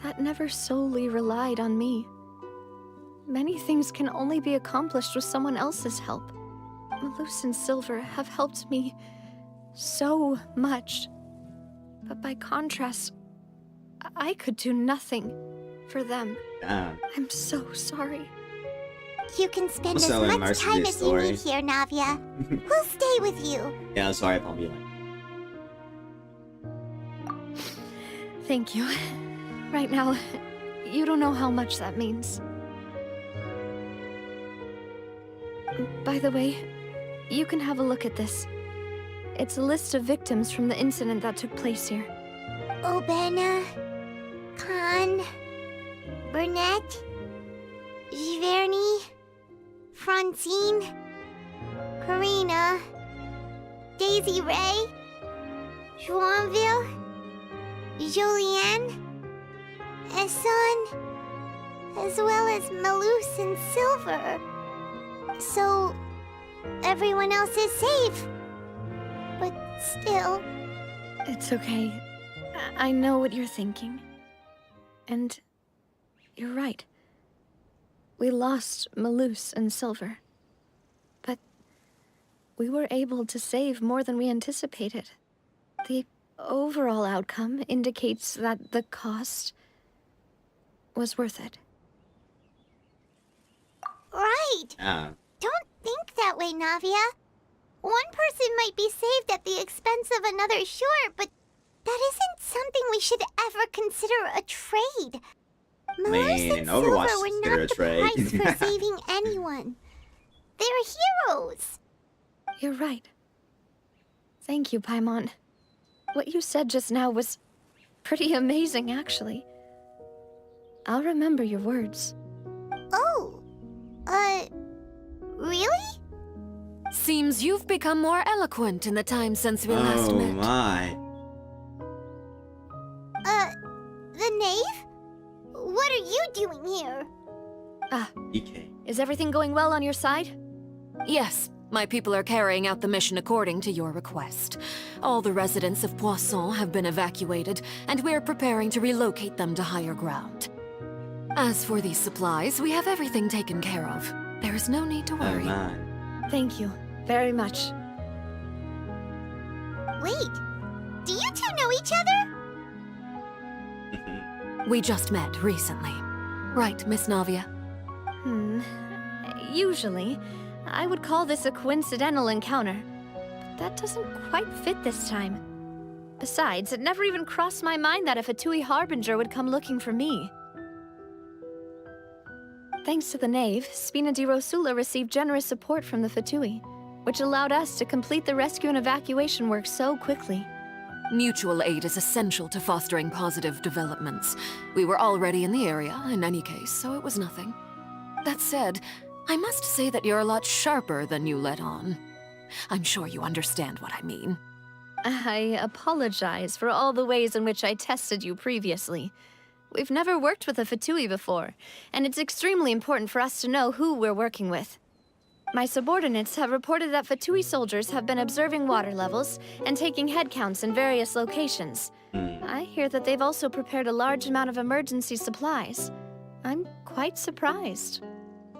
that never solely relied on me. Many things can only be accomplished with someone else's help. Malus and Silver have helped me so much. But by contrast, I could do nothing for them. Damn. I'm so sorry. You can spend Also, as in much Mercy's time as you story. need here, Navia. We'll stay with you. Yeah, I'm sorry, Palmila. Thank you. Right now, you don't know how much that means. By the way, you can have a look at this. It's a list of victims from the incident that took place here. Obena, Khan, Burnett, Giverny, Francine, Karina, Daisy Ray, Joinville, Julianne, Esson, as well as Malus and Silver. So, everyone else is safe. But still... It's okay. I know what you're thinking. And you're right. We lost Malus and Silver. But we were able to save more than we anticipated. The overall outcome indicates that the cost was worth it. Right! Don't think that way, Navia. One person might be saved at the expense of another, sure, but that isn't something we should ever consider a trade. Malus in and Overwatch, Silver were it's not a the trade. price for saving anyone. They're heroes. You're right. Thank you, Paimon. What you said just now was pretty amazing, actually. I'll remember your words. Oh, really? Seems you've become more eloquent in the time since we last Oh met. my. The knave? What are you doing here? EK. Is everything going well on your side? Yes, my people are carrying out the mission according to your request. All the residents of Poisson have been evacuated, and we're preparing to relocate them to higher ground. As for these supplies, we have everything taken care of. There is no need to Oh worry. my. Thank you very much. Wait, do you two know each other? We just met recently. Right, Miss Navia? Usually, I would call this a coincidental encounter. But that doesn't quite fit this time. Besides, it never even crossed my mind that a Fatui Harbinger would come looking for me. Thanks to the Knave, Spina di Rosula received generous support from the Fatui, which allowed us to complete the rescue and evacuation work so quickly. Mutual aid is essential to fostering positive developments. We were already in the area, in any case, so it was nothing. That said, I must say that you're a lot sharper than you let on. I'm sure you understand what I mean. I apologize for all the ways in which I tested you previously. We've never worked with a Fatui before, and it's extremely important for us to know who we're working with. My subordinates have reported that Fatui soldiers have been observing water levels and taking head counts in various locations. I hear that they've also prepared a large amount of emergency supplies. I'm quite surprised.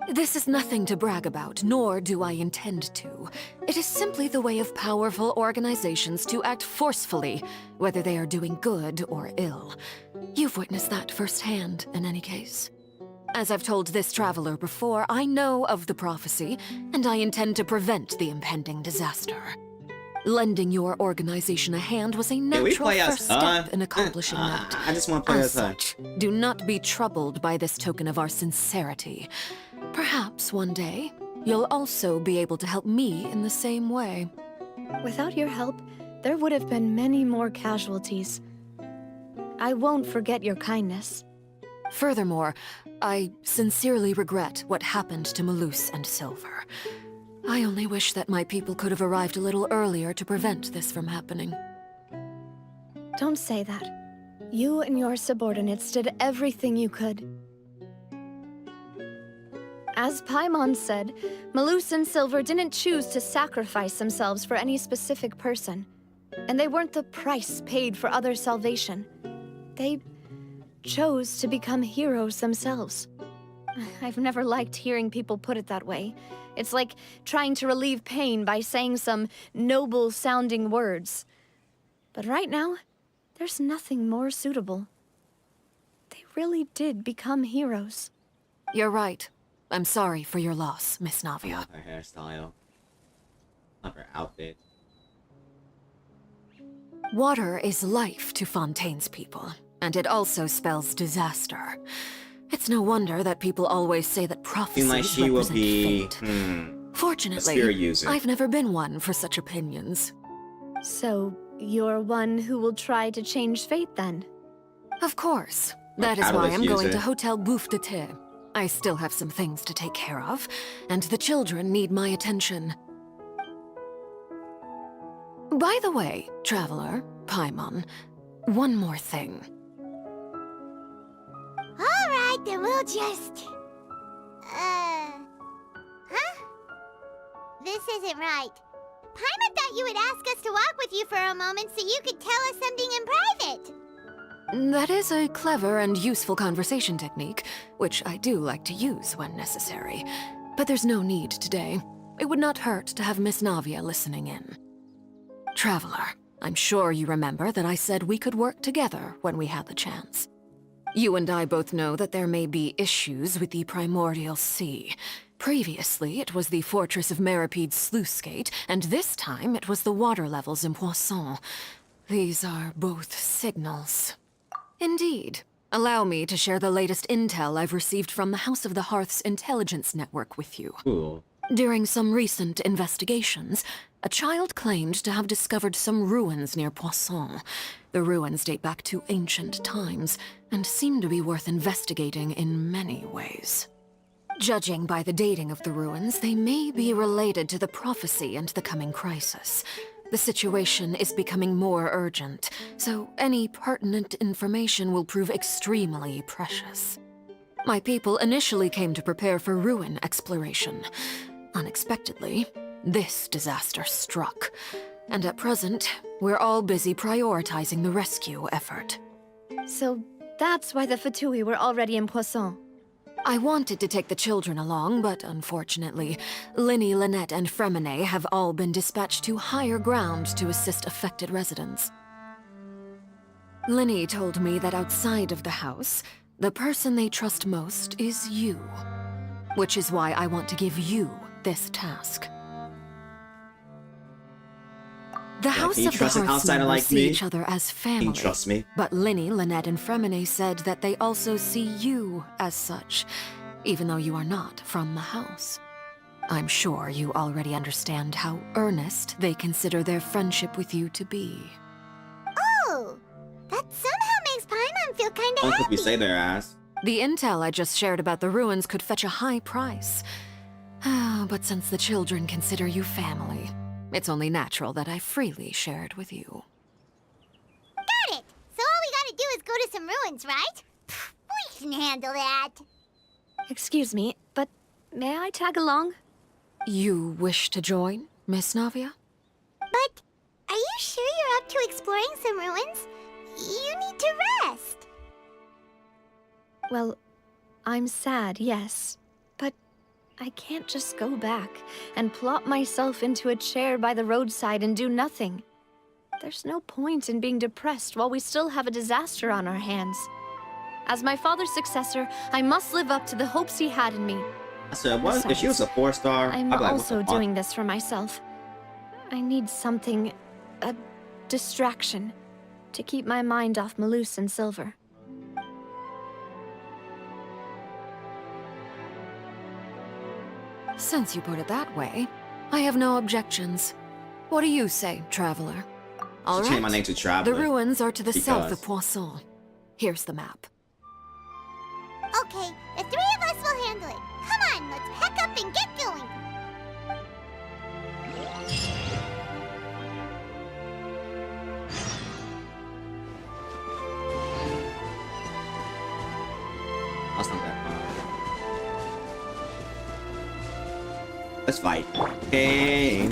This is nothing to brag about, nor do I intend to. It is simply the way of powerful organizations to act forcefully, whether they are doing good or ill. You've witnessed that firsthand, in any case. As I've told this traveler before, I know of the prophecy, and I intend to prevent the impending disaster. Lending your organization a hand was a natural first step in accomplishing that. I just want to play as as her. such, do not be troubled by this token of our sincerity. Perhaps one day, you'll also be able to help me in the same way. Without your help, there would have been many more casualties. I won't forget your kindness. Furthermore, I sincerely regret what happened to Malus and Silver. I only wish that my people could have arrived a little earlier to prevent this from happening. Don't say that. You and your subordinates did everything you could. As Paimon said, Malus and Silver didn't choose to sacrifice themselves for any specific person. And they weren't the price paid for other salvation. They chose to become heroes themselves. I've never liked hearing people put it that way. It's like trying to relieve pain by saying some noble-sounding words. But right now, there's nothing more suitable. They really did become heroes. You're right. I'm sorry for your loss, Miss Navia. Her hairstyle. Not her outfit. Water is life to Fontaine's people, and it also spells disaster. It's no wonder that people always say that prophecies Seems like she will represent be fate. a Fortunately, spirit user. I've never been one for such opinions. So, you're one who will try to change fate then? Of course. That is why Catalyst I'm going user. to Hotel Bouffe de Thé. I still have some things to take care of, and the children need my attention. By the way, Traveler, Paimon, one more thing. Alright, then we'll just... Huh? This isn't right. Paimon thought you would ask us to walk with you for a moment so you could tell us something in private. That is a clever and useful conversation technique, which I do like to use when necessary. But there's no need today. It would not hurt to have Miss Navia listening in. Traveler, I'm sure you remember that I said we could work together when we had the chance. You and I both know that there may be issues with the Primordial Sea. Previously, it was the fortress of Maripede's sluice gate, and this time it was the water levels in Poisson. These are both signals. Indeed. Allow me to share the latest intel I've received from the House of the Hearth's intelligence network with you. Cool. During some recent investigations, a child claimed to have discovered some ruins near Poisson. The ruins date back to ancient times, and seem to be worth investigating in many ways. Judging by the dating of the ruins, they may be related to the prophecy and the coming crisis. The situation is becoming more urgent, so any pertinent information will prove extremely precious. My people initially came to prepare for ruin exploration. Unexpectedly, this disaster struck, and at present, we're all busy prioritizing the rescue effort. So that's why the Fatui were already in Poisson. I wanted to take the children along, but unfortunately, Linny, Lynette, and Fremine have all been dispatched to higher ground to assist affected residents. Linny told me that outside of the house, the person they trust most is you. Which is why I want to give you this task. The House can you of the trust an Hearths outsider members like see me? each other as Can you family. trust me? But Linny, Lynette, and Fremine said that they also see you as such, even though you are not from the house. I'm sure you already understand how earnest they consider their friendship with you to be. Oh, that somehow makes Paimon feel kinda Don't happy. you say their ass. The intel I just shared about the ruins could fetch a high price. But since the children consider you family, it's only natural that I freely share it with you. Got it! So all we gotta do is go to some ruins, right? Pfft, we can handle that. Excuse me, but may I tag along? You wish to join, Miss Navia? But are you sure you're up to exploring some ruins? You need to rest. Well, I'm sad, yes. But I can't just go back and plop myself into a chair by the roadside and do nothing. There's no point in being depressed while we still have a disaster on our hands. As my father's successor, I must live up to the hopes he had in me. So what if she was a 4-star? I'm I'd be like, what also the fuck? doing this for myself. I need something, a distraction, to keep my mind off Malus and Silver. Since you put it that way, I have no objections. What do you say, traveler? All Should change my right. name to The Traveler. ruins are to the south because- of Poisson. Here's the map. Okay, the three of us will handle it. Come on, let's pack up and get going. That's not that fun. Let's fight. Okay.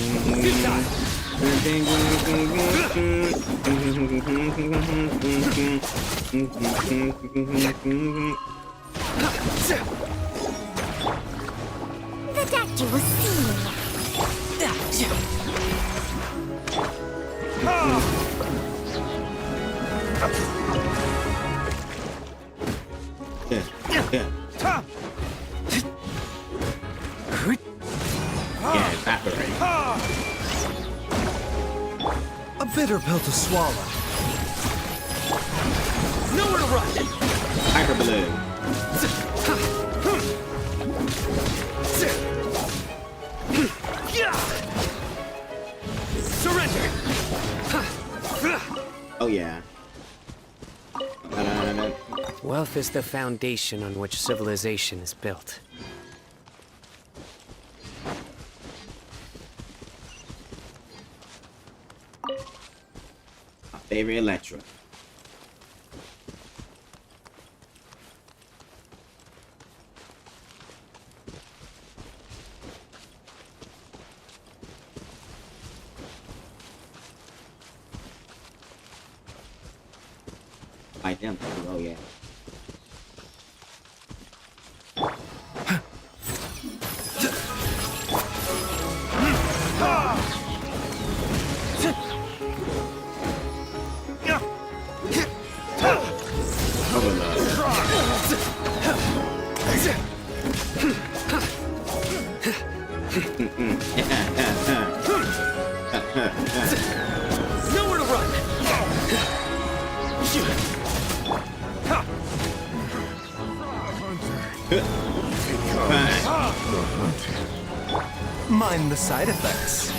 The doctor was singing. Yeah, yeah. Yeah, evaporate. A bitter pill to swallow. Nowhere to run! Hyper balloon. Surrender! Oh yeah. Wealth is the foundation on which civilization is built. My favorite Electra. Fight them. Oh yeah. Nowhere to run! Mind the side effects.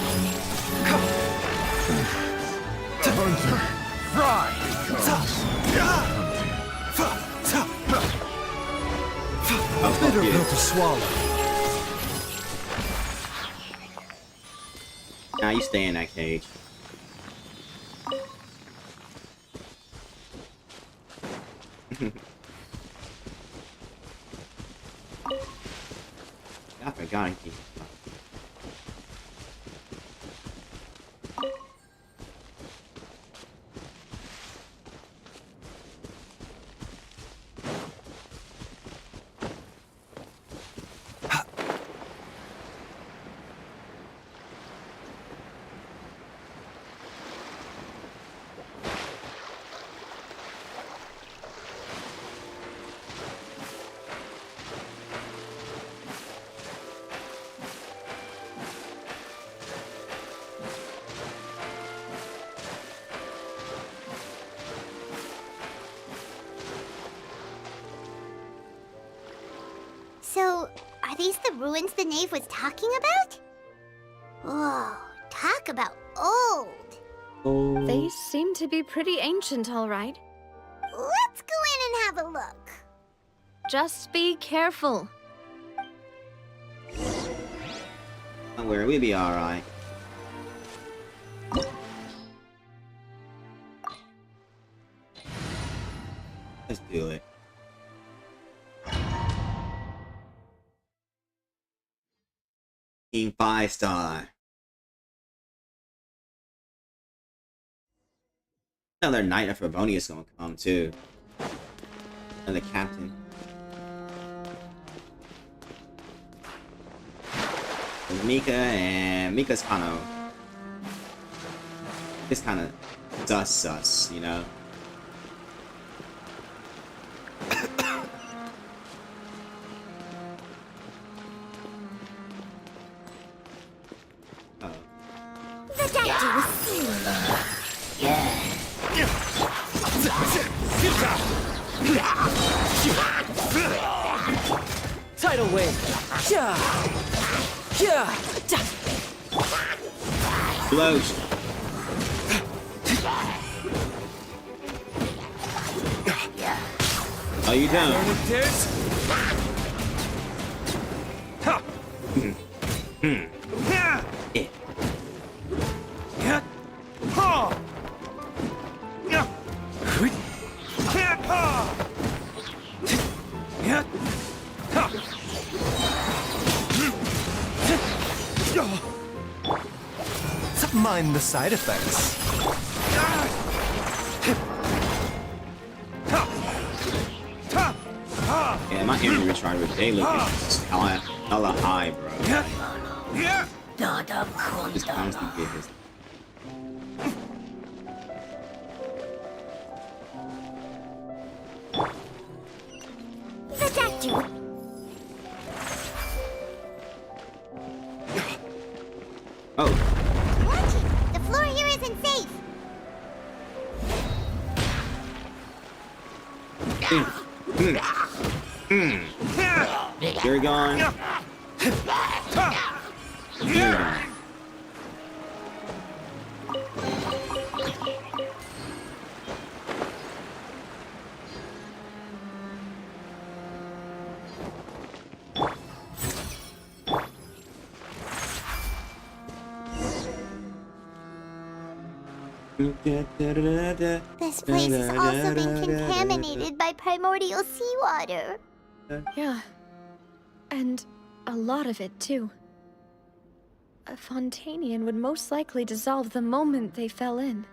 A bitter pill to swallow. Nah, you stay in that cage. I forgot to keep. So, are these the ruins the knave was talking about? Whoa, talk about old. They seem to be pretty ancient, all right. Let's go in and have a look. Just be careful. Don't worry, we'll be alright. Let's do it. Team 5-star. Another Knight of Favonius gonna come too. And the captain. Mika, and Mika's kind of sus, you know. The doctor was Tidal wave. Yeah. Yeah. Blows. How you doing? Mind the side effects. Yeah, my enemy recharge, they look hella high, bro. Just constantly get his. The doctor. Oh. The floor here isn't safe. You're gone. You're gone. This place has also been contaminated by primordial seawater. Yeah. And a lot of it, too. A Fontanian would most likely dissolve the moment they fell in.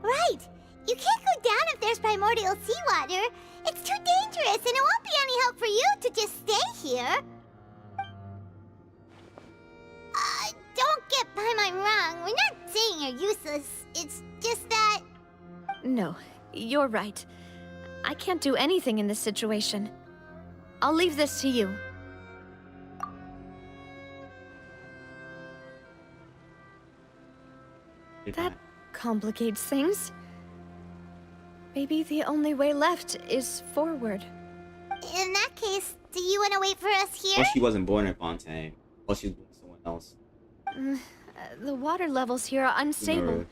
Right! You can't go down if there's primordial seawater. It's too dangerous, and it won't be any help for you to just stay here. Don't get Paimon wrong. We're not saying you're useless. It's just that... No, you're right. I can't do anything in this situation. I'll leave this to you. That complicates things. Maybe the only way left is forward. In that case, do you want to wait for us here? Well, she wasn't born in Fontaine. Well, she was born someone else. The water levels here are unstable, Married.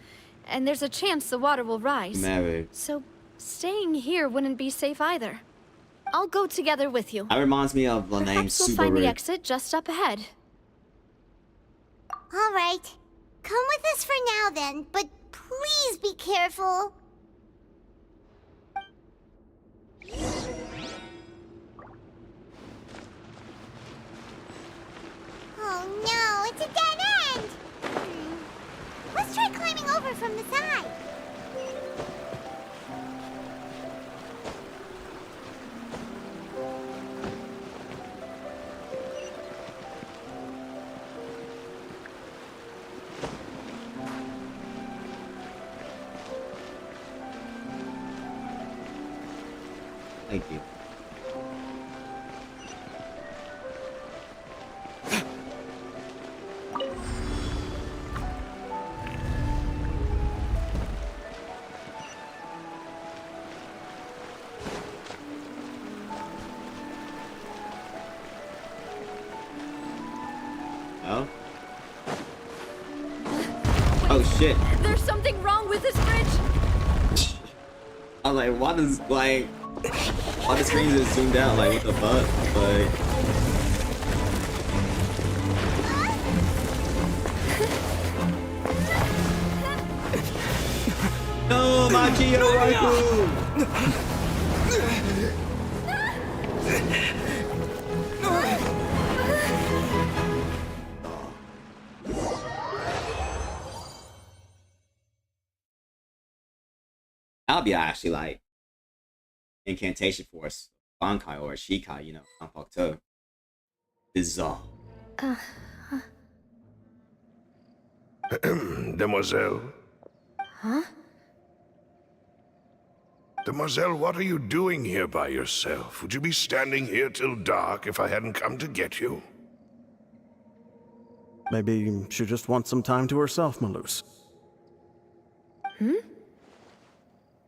and there's a chance the water will rise. Married. So, staying here wouldn't be safe either. I'll go together with you. That reminds me of the name Perhaps we'll find the Subaru. exit just up ahead. All right. Come with us for now then, but please be careful. Oh no, it's a dead end! Let's try climbing over from the side. Thank you. Oh? Oh shit. There's something wrong with this bridge! I was like, why does, like, why the screen just zoomed out? Like, what the fuck? Like... No, my Geo waifu! That'll be actually like incantation for us, Bankai or a Shikai, you know, Banpak too. bizarre. Demoiselle? Huh? Demoiselle, what are you doing here by yourself? Would you be standing here till dark if I hadn't come to get you? Maybe she just wants some time to herself, Malus. Hmm?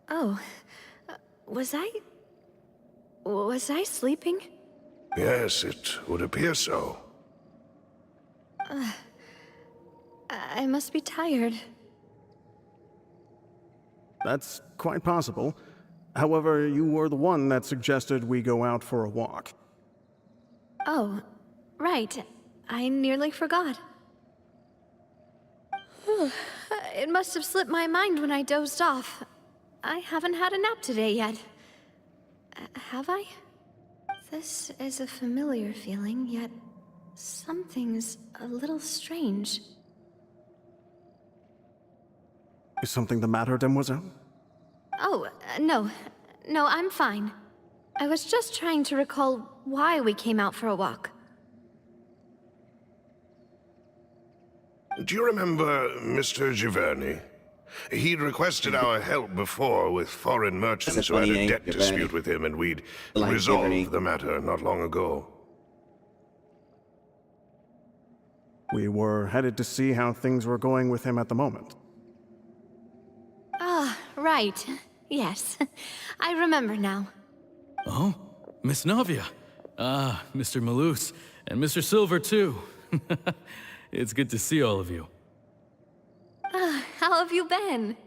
Oh. Was I sleeping? Yes, it would appear so. I must be tired. That's quite possible. However, you were the one that suggested we go out for a walk. Oh, right. I nearly forgot. It must have slipped my mind when I dozed off. I haven't had a nap today yet. Have I? This is a familiar feeling, yet something's a little strange. Is something the matter, Demoiselle? Oh, no. No, I'm fine. I was just trying to recall why we came out for a walk. Do you remember Mr. Giverny? He'd requested our help before with foreign merchants who had a debt dispute with him, and we'd resolved the matter not long ago. We were headed to see how things were going with him at the moment. Ah, right. Yes. I remember now. Oh, Miss Navia. Ah, Mr. Malus. And Mr. Silver, too. It's good to see all of you. How have you been?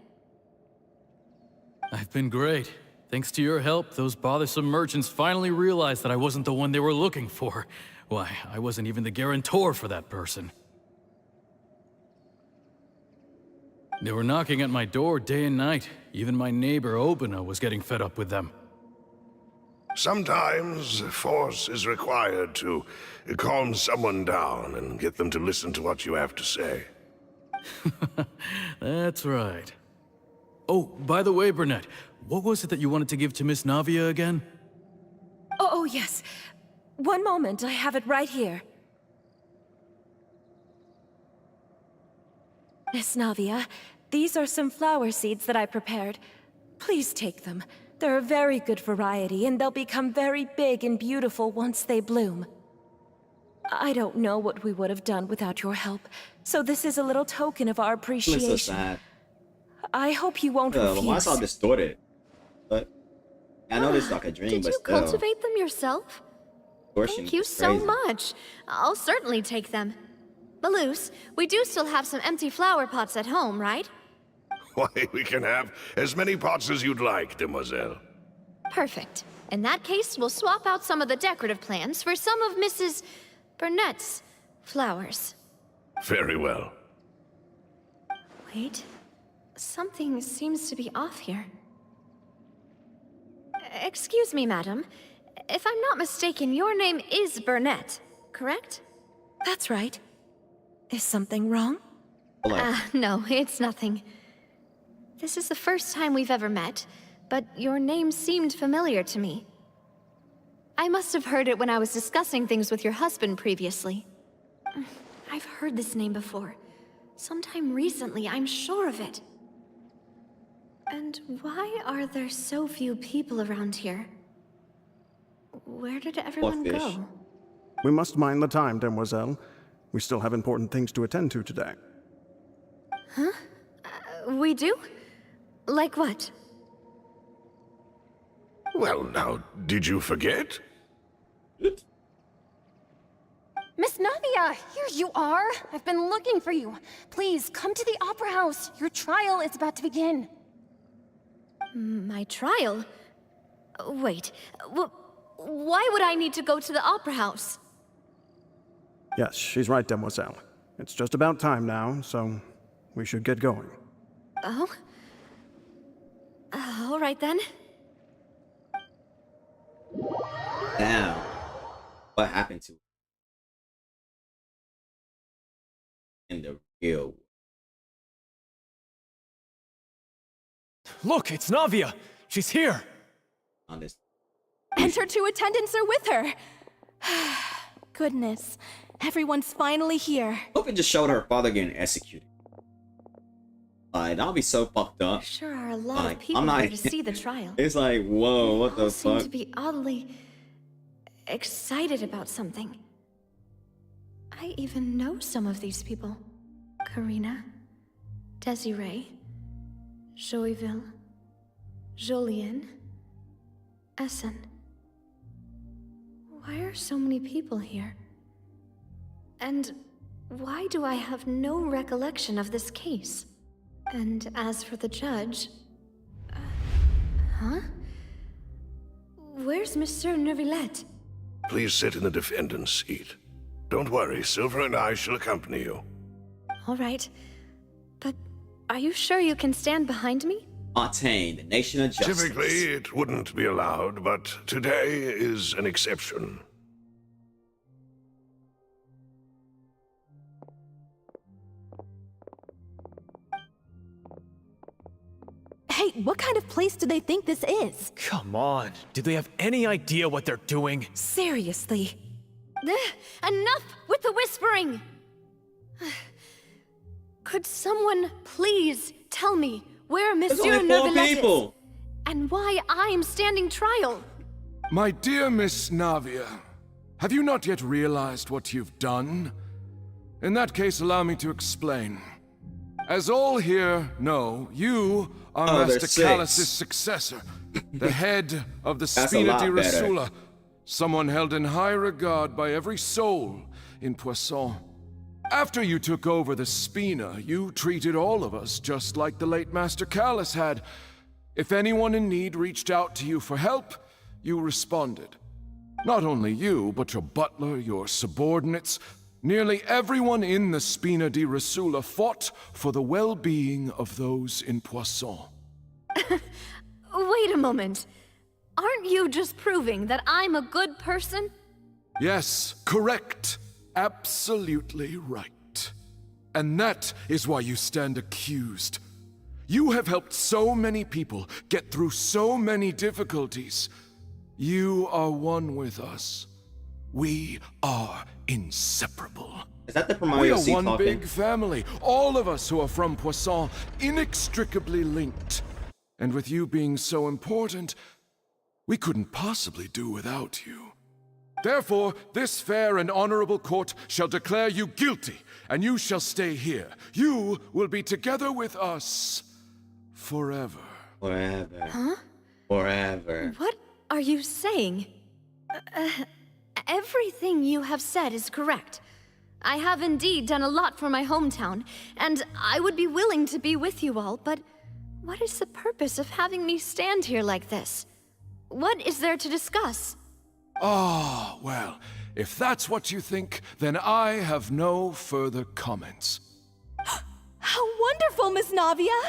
I've been great. Thanks to your help, those bothersome merchants finally realized that I wasn't the one they were looking for. Why, I wasn't even the guarantor for that person. They were knocking at my door day and night. Even my neighbor, Obina, was getting fed up with them. Sometimes force is required to calm someone down and get them to listen to what you have to say. That's right. Oh, by the way, Burnett, what was it that you wanted to give to Miss Navia again? Oh, yes. One moment, I have it right here. Miss Navia, these are some flower seeds that I prepared. Please take them. They're a very good variety, and they'll become very big and beautiful once they bloom. I don't know what we would have done without your help, so this is a little token of our appreciation. So sad. I hope you won't refuse. Why is all distorted? But I know this is like a dream, Did but you still. cultivate them yourself? Distortion Thank you is so crazy. much. I'll certainly take them. Malus, we do still have some empty flower pots at home, right? Why, we can have as many pots as you'd like, Demoiselle. Perfect. In that case, we'll swap out some of the decorative plants for some of Mrs. Burnett's flowers. Very well. Wait. Something seems to be off here. Excuse me, madam. If I'm not mistaken, your name is Burnett, correct? That's right. Is something wrong? No, it's nothing. This is the first time we've ever met, but your name seemed familiar to me. I must have heard it when I was discussing things with your husband previously. I've heard this name before. Sometime recently, I'm sure of it. And why are there so few people around here? Where did everyone go? We must mind the time, Demoiselle. We still have important things to attend to today. Huh? We do? Like what? Well, now, did you forget? Miss Navia, here you are. I've been looking for you. Please, come to the Opera House. Your trial is about to begin. My trial? Wait, why would I need to go to the Opera House? Yes, she's right, Demoiselle. It's just about time now, so we should get going. Oh? All right then. Damn. What happened to her? In the real world? Look, it's Navia. She's here. On this. And her two attendants are with her. goodness. Everyone's finally here. Hope it just showed her father getting executed. That'll be so fucked up. Sure are a lot Like, of people I'm not- here to see the trial. It's like, whoa, what the All seem fuck? to be oddly excited about something. I even know some of these people. Karina, Desiree, Joyville, Jolien, Essen. Why are so many people here? And why do I have no recollection of this case? And as for the judge... huh? Where's Monsieur Neuvillette? Please sit in the defendant's seat. Don't worry, Silver and I shall accompany you. All right. But are you sure you can stand behind me? Arcane, the nation of justice. Typically, it wouldn't be allowed, but today is an exception. Hey, what kind of place do they think this is? Come on. Do they have any idea what they're doing? Seriously. Enough with the whispering! Could someone please tell me where Monsieur only 4 Neuvillette people. is? And why I'm standing trial? My dear Miss Navia, have you not yet realized what you've done? In that case, allow me to explain. As all here know, you are Master Callus's successor, the head of the Spina di Rasula, someone held in high regard by every soul in Poisson. After you took over the Spina, you treated all of us just like the late Master Callus had. If anyone in need reached out to you for help, you responded. Not only you, but your butler, your subordinates, nearly everyone in the Spina di Rasula fought for the well-being of those in Poisson. Wait a moment. Aren't you just proving that I'm a good person? Yes, correct. Absolutely right. And that is why you stand accused. You have helped so many people get through so many difficulties. You are one with us. We are inseparable. Is that the We are Promoter one talking? big family. All of us who are from Poisson, inextricably linked. And with you being so important, we couldn't possibly do without you. Therefore, this fair and honorable court shall declare you guilty, and you shall stay here. You will be together with us forever. Forever. Huh? Forever. What are you saying? Everything you have said is correct. I have indeed done a lot for my hometown, and I would be willing to be with you all, but what is the purpose of having me stand here like this? What is there to discuss? Ah, well, if that's what you think, then I have no further comments. How wonderful, Miss Navia!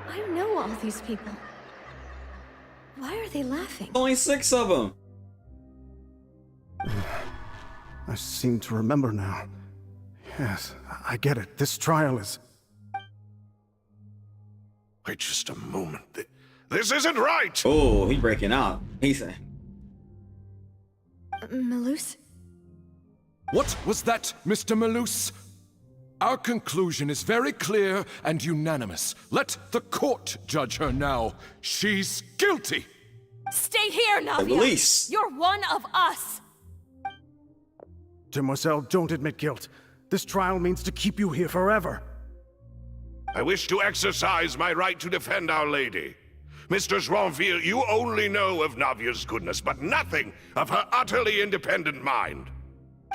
I know all these people. Why are they laughing? Only 6 of them. I seem to remember now. Yes, I get it. This trial is... Wait just a moment. This isn't right! Oh, he's breaking out. He's saying... Malus? What was that, Mr. Malus? Our conclusion is very clear and unanimous. Let the court judge her now. She's guilty! Stay here, Navia! Release! You're one of us! Demoiselle, don't admit guilt. This trial means to keep you here forever. I wish to exercise my right to defend Our Lady. Mr. Joinville, you only know of Navia's goodness, but nothing of her utterly independent mind.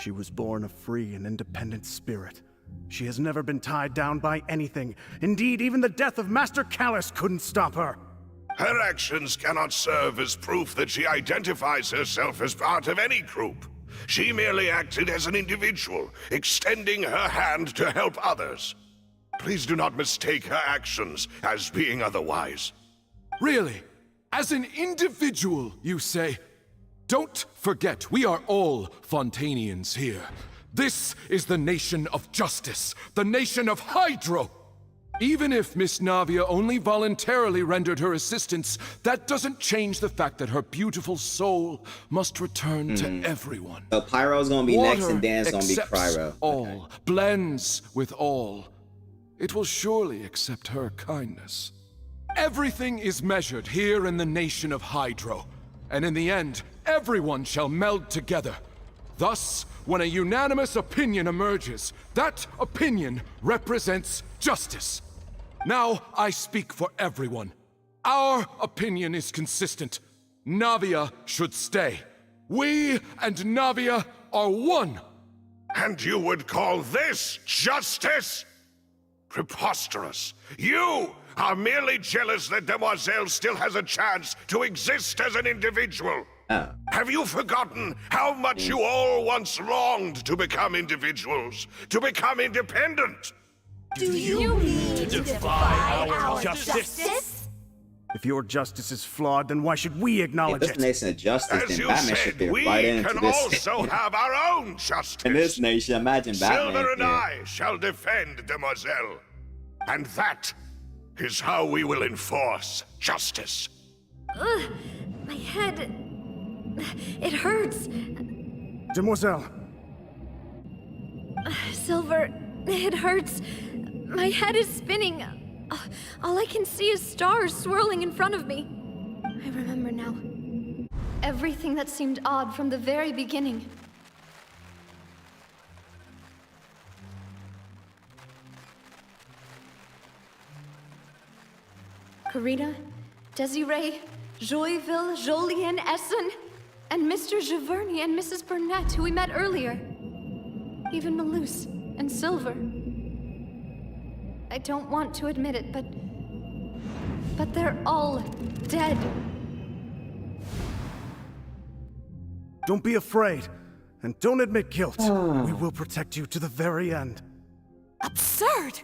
She was born a free and independent spirit. She has never been tied down by anything. Indeed, even the death of Master Callus couldn't stop her. Her actions cannot serve as proof that she identifies herself as part of any group. She merely acted as an individual, extending her hand to help others. Please do not mistake her actions as being otherwise. Really? As an individual, you say? Don't forget, we are all Fontanians here. This is the nation of justice, the nation of Hydro. Even if Miss Navia only voluntarily rendered her assistance, that doesn't change the fact that her beautiful soul must return to everyone. So Pyro's gonna be Water next and Dan's gonna be accepts Cryo. all, blends with all. It will surely accept her kindness. Everything is measured here in the nation of Hydro, and in the end, everyone shall meld together. Thus, when a unanimous opinion emerges, that opinion represents justice. Now I speak for everyone. Our opinion is consistent. Navia should stay. We and Navia are one. And you would call this justice? Preposterous. You are merely jealous that Demoiselle still has a chance to exist as an individual. Oh. Have you forgotten how much you all once longed to become individuals, to become independent? Do you mean to defy our justice? If your justice is flawed, then why should we acknowledge If this nation of justice, As then you Batman should said, fit we right into can this. also have our own justice. In this nation, imagine Batman. Silver and here. I shall defend Demoiselle. And that is how we will enforce justice. Ugh, my head. It hurts. Demoiselle. Silver, it hurts. My head is spinning. All I can see is stars swirling in front of me. I remember now. Everything that seemed odd from the very beginning. Karina, Desiree, Joyville, Jolien, Essen, and Mr. Giverny and Mrs. Burnett, who we met earlier. Even Malus and Silver. I don't want to admit it, but they're all dead. Don't be afraid, and don't admit guilt. We will protect you to the very end. Absurd!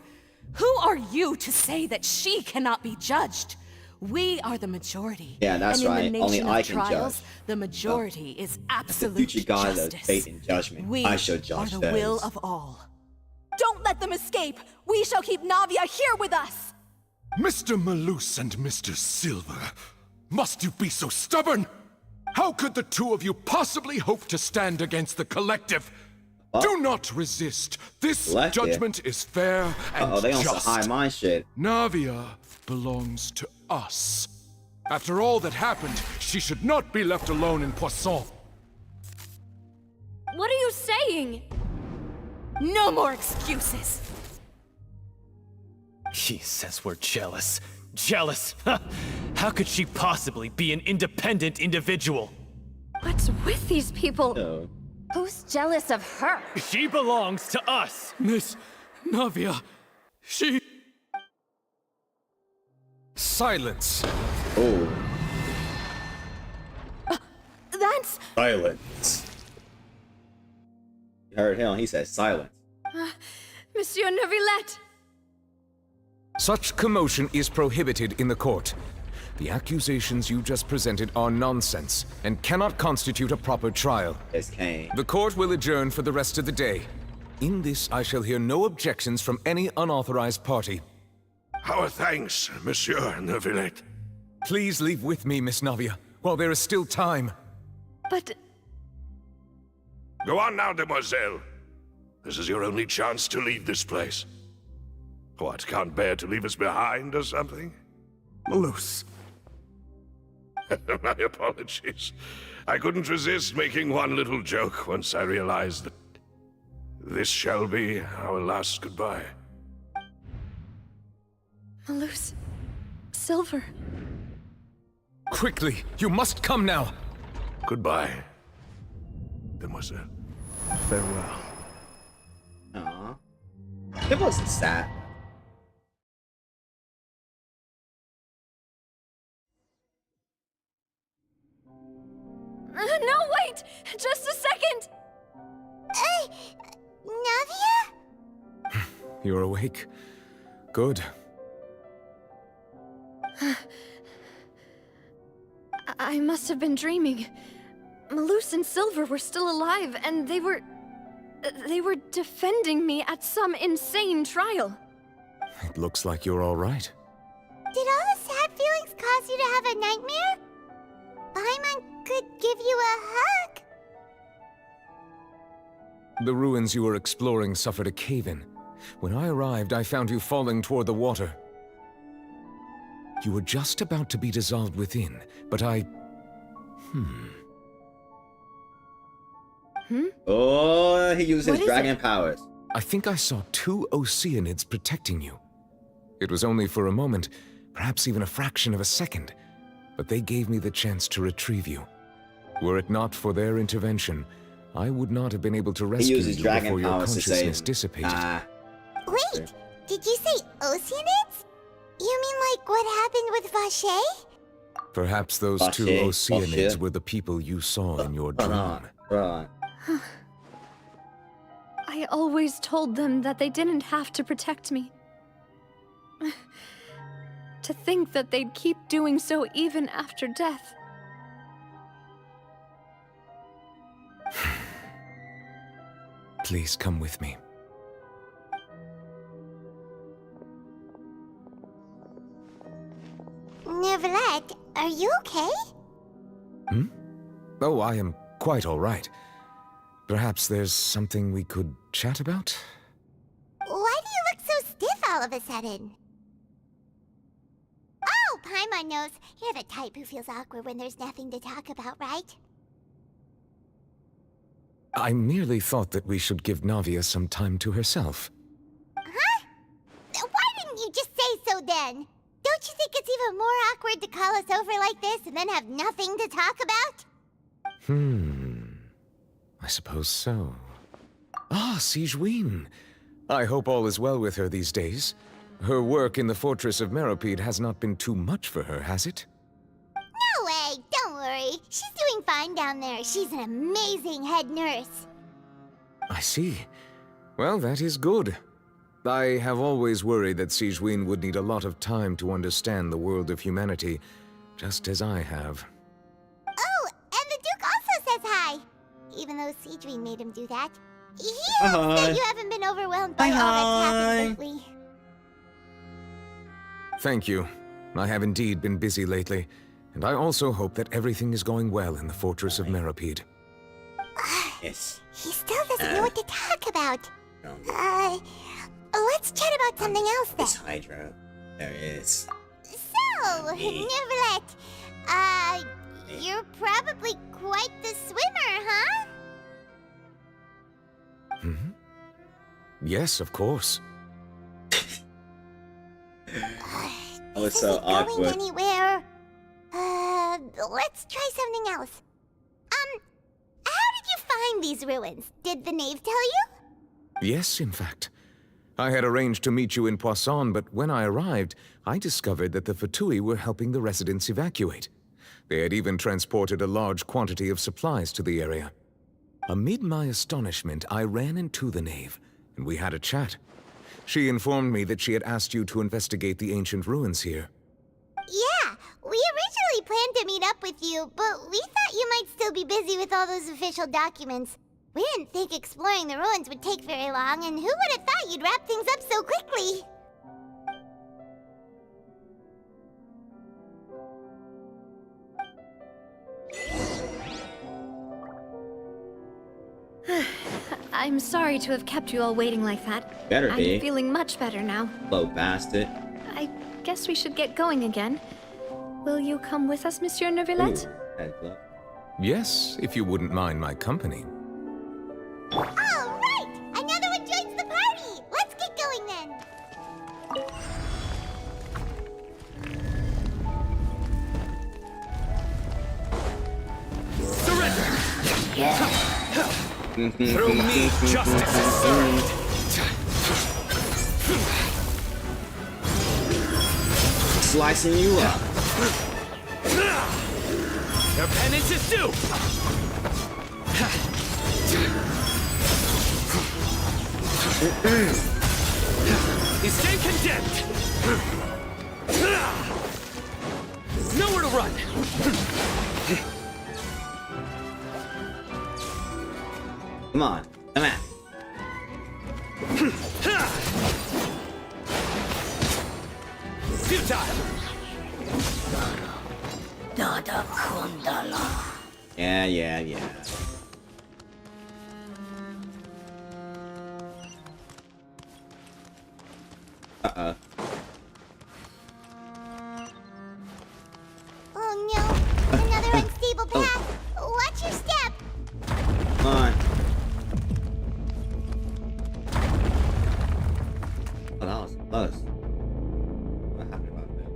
Who are you to say that she cannot be judged? We are the majority. Yeah, that's and right. In the Only nation I of can trials, judge. the majority is The absolute future God of justice. fate and judgment. We I shall judge are the will those. of all. Don't let them escape! We shall keep Navia here with us! Mr. Malus and Mr. Silver, must you be so stubborn? How could the two of you possibly hope to stand against the collective? Do not resist. This Collective? judgment is fair and they on some just. high mind shit. Navia belongs to us. After all that happened, she should not be left alone in Poisson. What are you saying? No more excuses! She says we're jealous. Jealous? How could she possibly be an independent individual? What's with these people? Who's jealous of her? She belongs to us. Miss Navia, she... Silence. Oh. That's... Silence. You heard him. He said silence. Monsieur Neuvillette! Such commotion is prohibited in the court. The accusations you just presented are nonsense and cannot constitute a proper trial. Yes, Kane. The court will adjourn for the rest of the day. In this, I shall hear no objections from any unauthorized party. Our thanks, Monsieur Neuvillette. Please leave with me, Miss Navia, while there is still time. But... Go on now, Demoiselle. This is your only chance to leave this place. What, can't bear to leave us behind or something? Malus. My apologies. I couldn't resist making one little joke once I realized that this shall be our last goodbye. Malus... Silver... Quickly, you must come now. Goodbye, Demoiselle. Farewell. Aww. It wasn't sad. No, wait! Just a second! Navia? You're awake. Good. I must have been dreaming. Malus and Silver were still alive, and they were defending me at some insane trial. It looks like you're all right. Did all the sad feelings cause you to have a nightmare? Paimon could give you a hug. The ruins you were exploring suffered a cave-in. When I arrived, I found you falling toward the water. You were just about to be dissolved within, but I... Oh, he used his dragon powers. I think I saw 2 Oceanids protecting you. It was only for a moment, perhaps even a fraction of a second, but they gave me the chance to retrieve you. Were it not for their intervention, I would not have been able to rescue you before your consciousness dissipated. Wait, did you say Oceanids? You mean like what happened with Vache? Perhaps those 2 Oceanids were the people you saw in your dream. I always told them that they didn't have to protect me. To think that they'd keep doing so even after death. Please come with me. Neuvillette, are you okay? Oh, I am quite all right. Perhaps there's something we could chat about? Why do you look so stiff all of a sudden? Oh, Paimon knows. You're the type who feels awkward when there's nothing to talk about, right? I merely thought that we should give Navia some time to herself. Huh? Why didn't you just say so then? Don't you think it's even more awkward to call us over like this and then have nothing to talk about? I suppose so. Ah, Sigewinne. I hope all is well with her these days. Her work in the fortress of Meropide has not been too much for her, has it? No way! Don't worry. She's doing fine down there. She's an amazing head nurse. I see. Well, that is good. I have always worried that Sigewinne would need a lot of time to understand the world of humanity, just as I have. Oh, and the Duke also says hi! Even though Sigewinne made him do that. He hopes that you haven't been overwhelmed by all that's happened lately. Thank you. I have indeed been busy lately, and I also hope that everything is going well in the fortress of Meropide. Yes. He still doesn't know what to talk about. Let's chat about something else then. It's Hydra. There it is. So, Neuvillette, you're probably quite the swimmer, huh? Yes, of course. I was so awkward. Going anywhere? Let's try something else. How did you find these ruins? Did the knave tell you? Yes, in fact. I had arranged to meet you in Poisson, but when I arrived, I discovered that the Fatui were helping the residents evacuate. They had even transported a large quantity of supplies to the area. Amid my astonishment, I ran into the knave, and we had a chat. She informed me that she had asked you to investigate the ancient ruins here. Yeah, we originally planned to meet up with you, but we thought you might still be busy with all those official documents. We didn't think exploring the ruins would take very long, and who would have thought you'd wrap things up so quickly? I'm sorry to have kept you all waiting like that. Better be. I'm feeling much better now. Slow bastard. I guess we should get going again. Will you come with us, Monsieur Neuvillette? Yes, if you wouldn't mind my company. All right! Another one joins the party! Let's get going then! Through me, justice is served. Slicing you up. Your penance is due. You stand condemned. Nowhere to run. Come on. Come on. Futile! Yeah. Uh-oh. Oh no, another unstable path. Watch your step. Come on. Oh, that was close. What happened about that?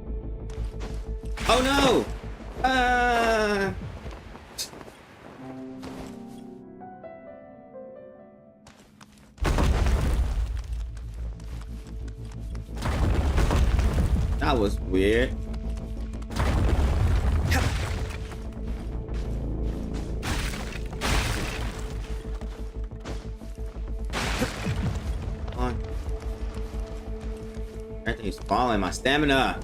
Oh no! That was weird. Come on. Everything's falling. My stamina.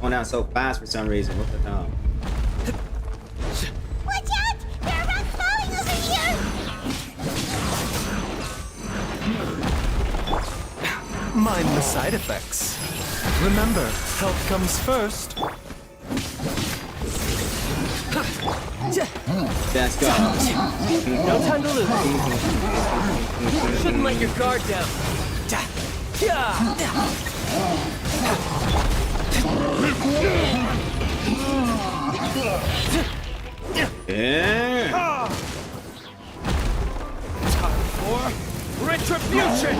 Going down so fast for some reason. What the hell? Watch out! There are rocks falling over here! Mind the side effects. Remember, health comes first. Let's go. No time to lose. Shouldn't let your guard down. Yeah. Time for retribution!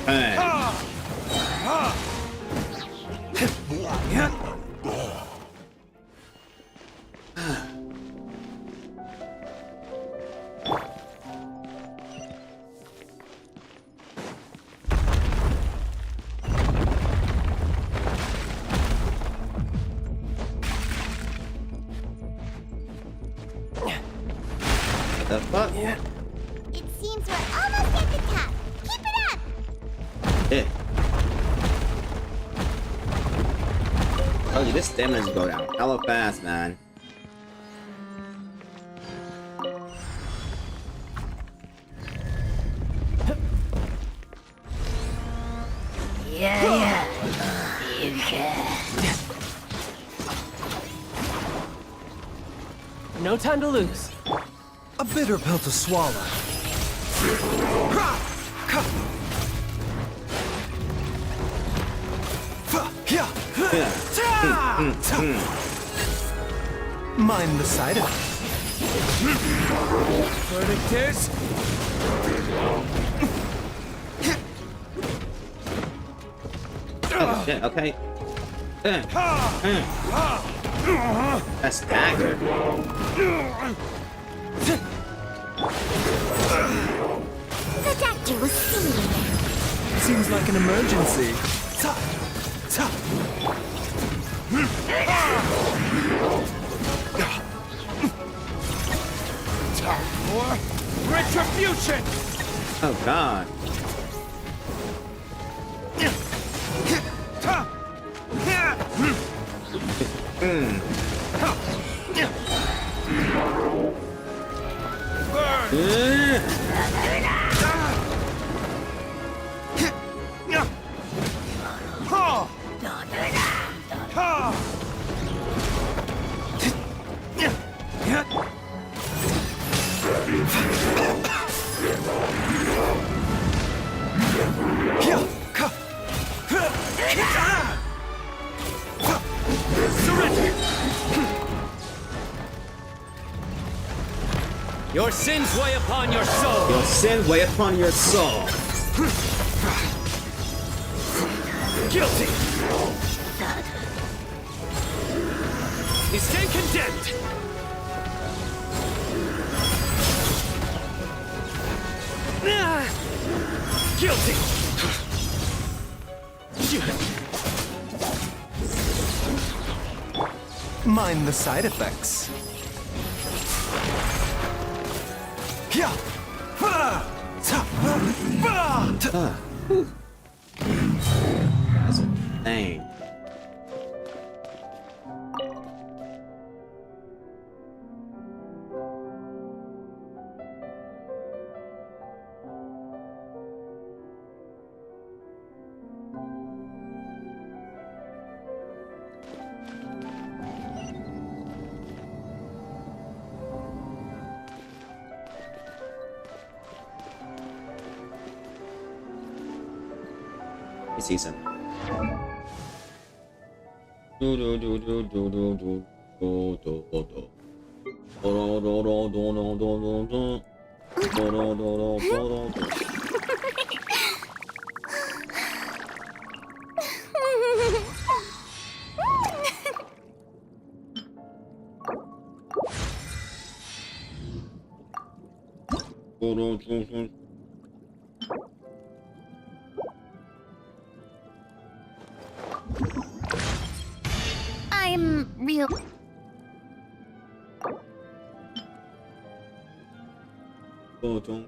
Hey. The fuck? It seems we're almost at the top. Keep it up! Yeah. Oh, this stamina's go down hella fast, man. Yeah, you can. No time to lose. A bitter pill to swallow. Mind the side effects. Verdict is... Oh shit, okay. That's dagger. The doctor will see you. Seems like an emergency. Time for retribution! Oh god. Your sins weigh upon your soul. Your sin weigh upon your soul. Guilty. You stand condemned. Guilty. Mind the side effects. That's a thing. You see some. Do do do do do do do do do do do. Do do do do do do do. Do do do do do do. I'm real. What a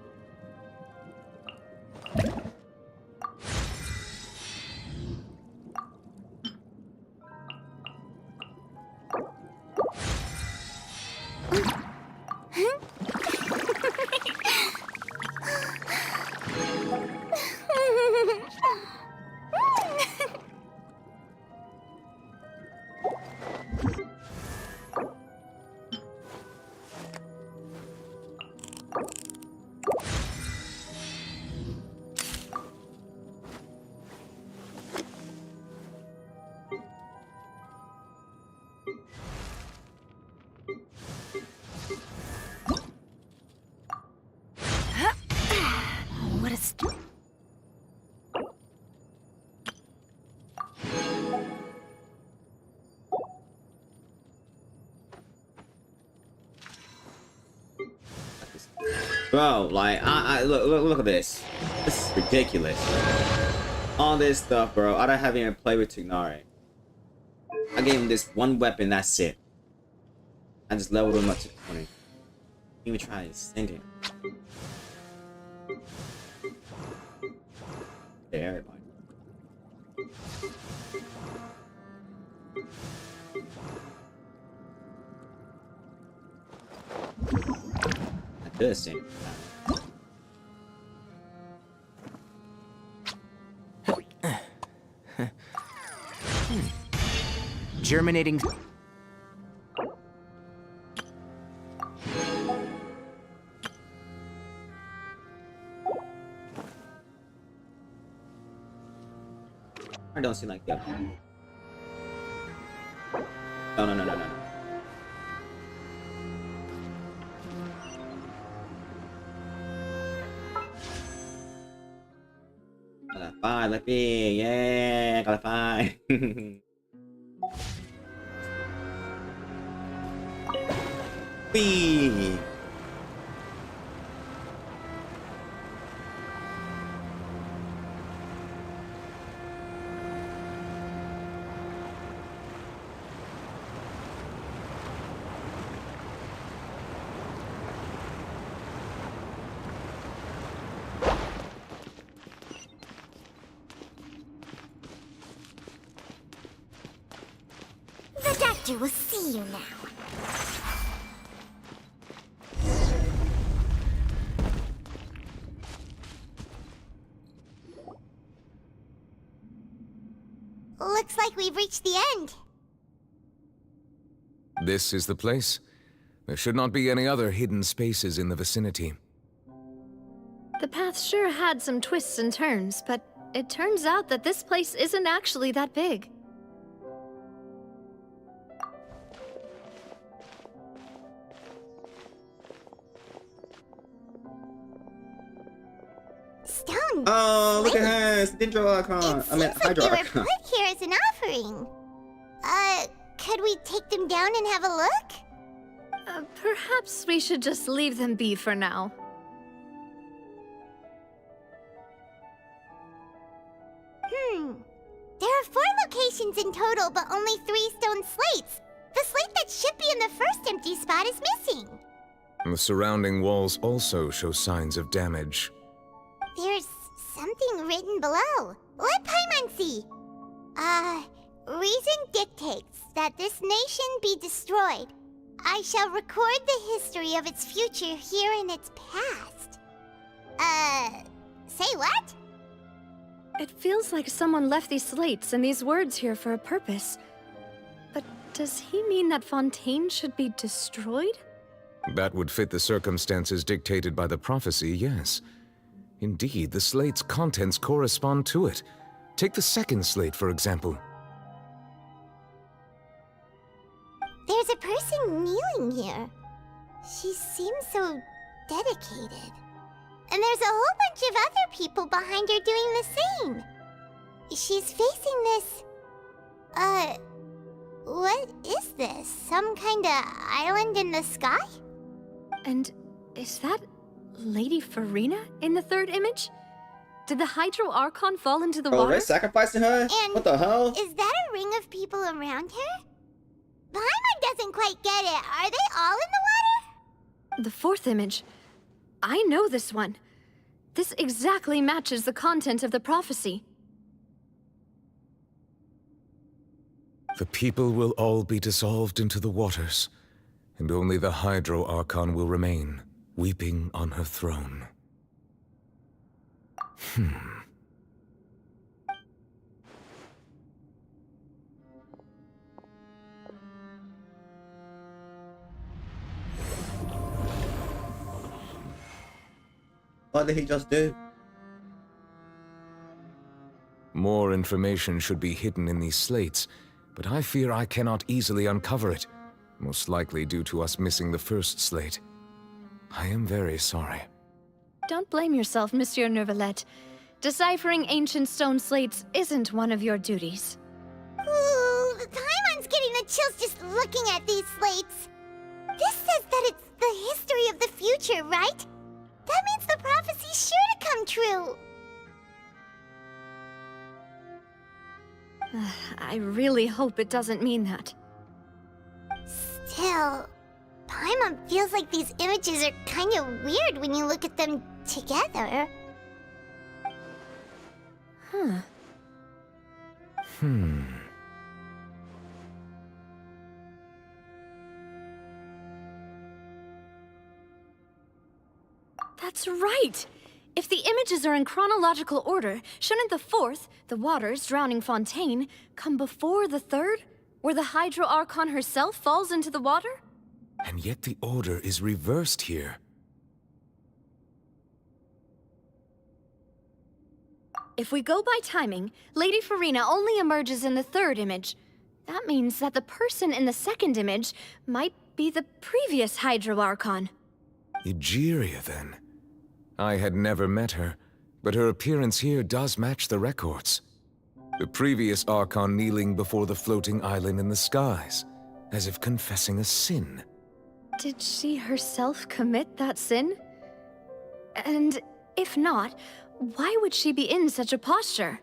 Bro, like, look at this. This is ridiculous. All this stuff, bro. I don't have even play with Tignari. I gave him this one weapon, that's it. I just leveled him up to 20. Even try to send him. There, everybody. I could have sent him. Germinating. I don't see like that. No, no, no, no, no. I got 5, let me. Yeah, I got a 5. Whee! The doctor will see you now. Looks like we've reached the end. This is the place. There should not be any other hidden spaces in the vicinity. The path sure had some twists and turns, but it turns out that this place isn't actually that big. Stone. Oh, look at her! It's Dendro Archon. It I mean, seems like Hydro they were Archon. put here as an offering. Could we take them down and have a look? Perhaps we should just leave them be for now. There are 4 locations in total, but only 3 stone slates. The slate that should be in the first empty spot is missing. The surrounding walls also show signs of damage. There's something written below. Let Paimon see. Reason dictates that this nation be destroyed. I shall record the history of its future here in its past. Say what? It feels like someone left these slates and these words here for a purpose. But does he mean that Fontaine should be destroyed? That would fit the circumstances dictated by the prophecy, yes. Indeed, the slate's contents correspond to it. Take the second slate, for example. There's a person kneeling here. She seems so dedicated. And there's a whole bunch of other people behind her doing the same. She's facing this... what is this? Some kind of island in the sky? And is that Lady Farina in the third image? Did the Hydro Archon fall into the Oh, water? they're sacrificing her? And What the hell? is that a ring of people around her? Paimon doesn't quite get it. Are they all in the water? The fourth image. I know this one. This exactly matches the content of the prophecy. The people will all be dissolved into the waters, and only the Hydro Archon will remain, weeping on her throne. What did he just do? More information should be hidden in these slates, but I fear I cannot easily uncover it, most likely due to us missing the first slate. I am very sorry. Don't blame yourself, Monsieur Neuvillette. Deciphering ancient stone slates isn't one of your duties. Ooh, Paimon's getting the chills just looking at these slates. This says that it's the history of the future, right? That means the prophecy's sure to come true. I really hope it doesn't mean that. Still, Paimon feels like these images are kind of weird when you look at them together. That's right! If the images are in chronological order, shouldn't the fourth, the waters drowning Fontaine, come before the third, where the Hydro Archon herself falls into the water? And yet the order is reversed here. If we go by timing, Lady Farina only emerges in the third image. That means that the person in the second image might be the previous Hydro Archon. Egeria, then. I had never met her, but her appearance here does match the records. The previous Archon kneeling before the floating island in the skies, as if confessing a sin. Did she herself commit that sin? And if not, why would she be in such a posture?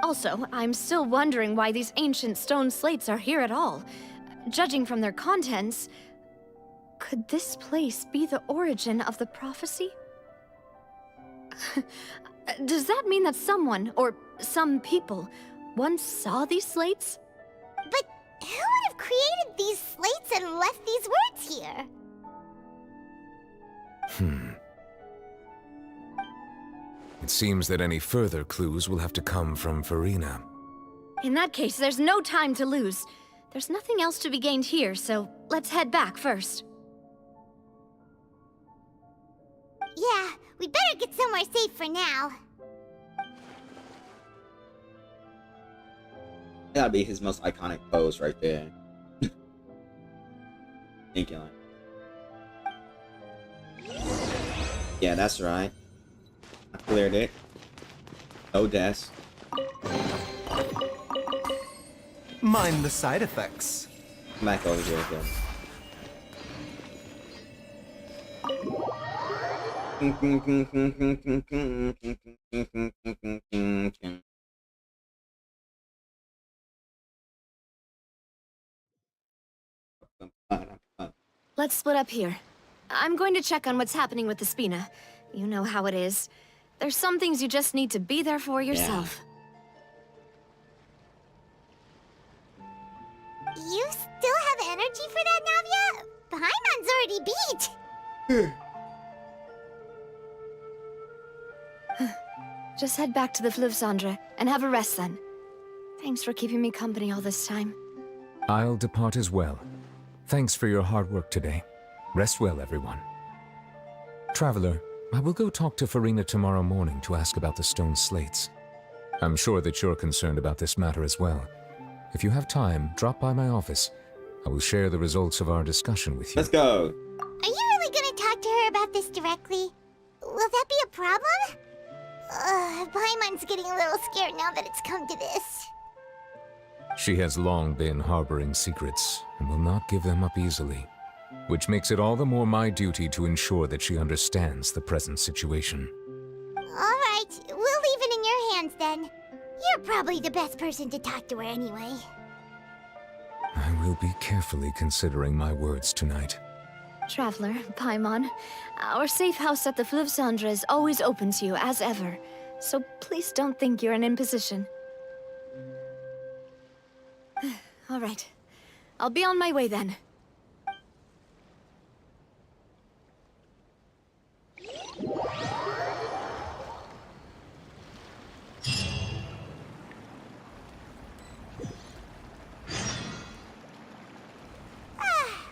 Also, I'm still wondering why these ancient stone slates are here at all. Judging from their contents, could this place be the origin of the prophecy? Does that mean that someone, or some people, once saw these slates? But who would have created these slates and left these words here? It seems that any further clues will have to come from Farina. In that case, there's no time to lose. There's nothing else to be gained here, so let's head back first. Yeah, we better get somewhere safe for now. That'll be his most iconic pose right there. Thank you. Yeah, that's right. I cleared it. No deaths. Mind the side effects. Come back over here again. Let's split up here. I'm going to check on what's happening with the Spina. You know how it is. There's some things you just need to be there for yourself. You still have energy for that, Navia? Paimon's already beat. Just head back to the Fleuve Cendre and have a rest then. Thanks for keeping me company all this time. I'll depart as well. Thanks for your hard work today. Rest well, everyone. Traveler, I will go talk to Farina tomorrow morning to ask about the stone slates. I'm sure that you're concerned about this matter as well. If you have time, drop by my office. I will share the results of our discussion with you. Let's go. Are you really gonna talk to her about this directly? Will that be a problem? Paimon's getting a little scared now that it's come to this. She has long been harboring secrets and will not give them up easily, which makes it all the more my duty to ensure that she understands the present situation. Alright, we'll leave it in your hands then. You're probably the best person to talk to her anyway. I will be carefully considering my words tonight. Traveler, Paimon, our safe house at the Fleuve Cendre is always open to you, as ever. So please don't think you're an imposition. All right. I'll be on my way then.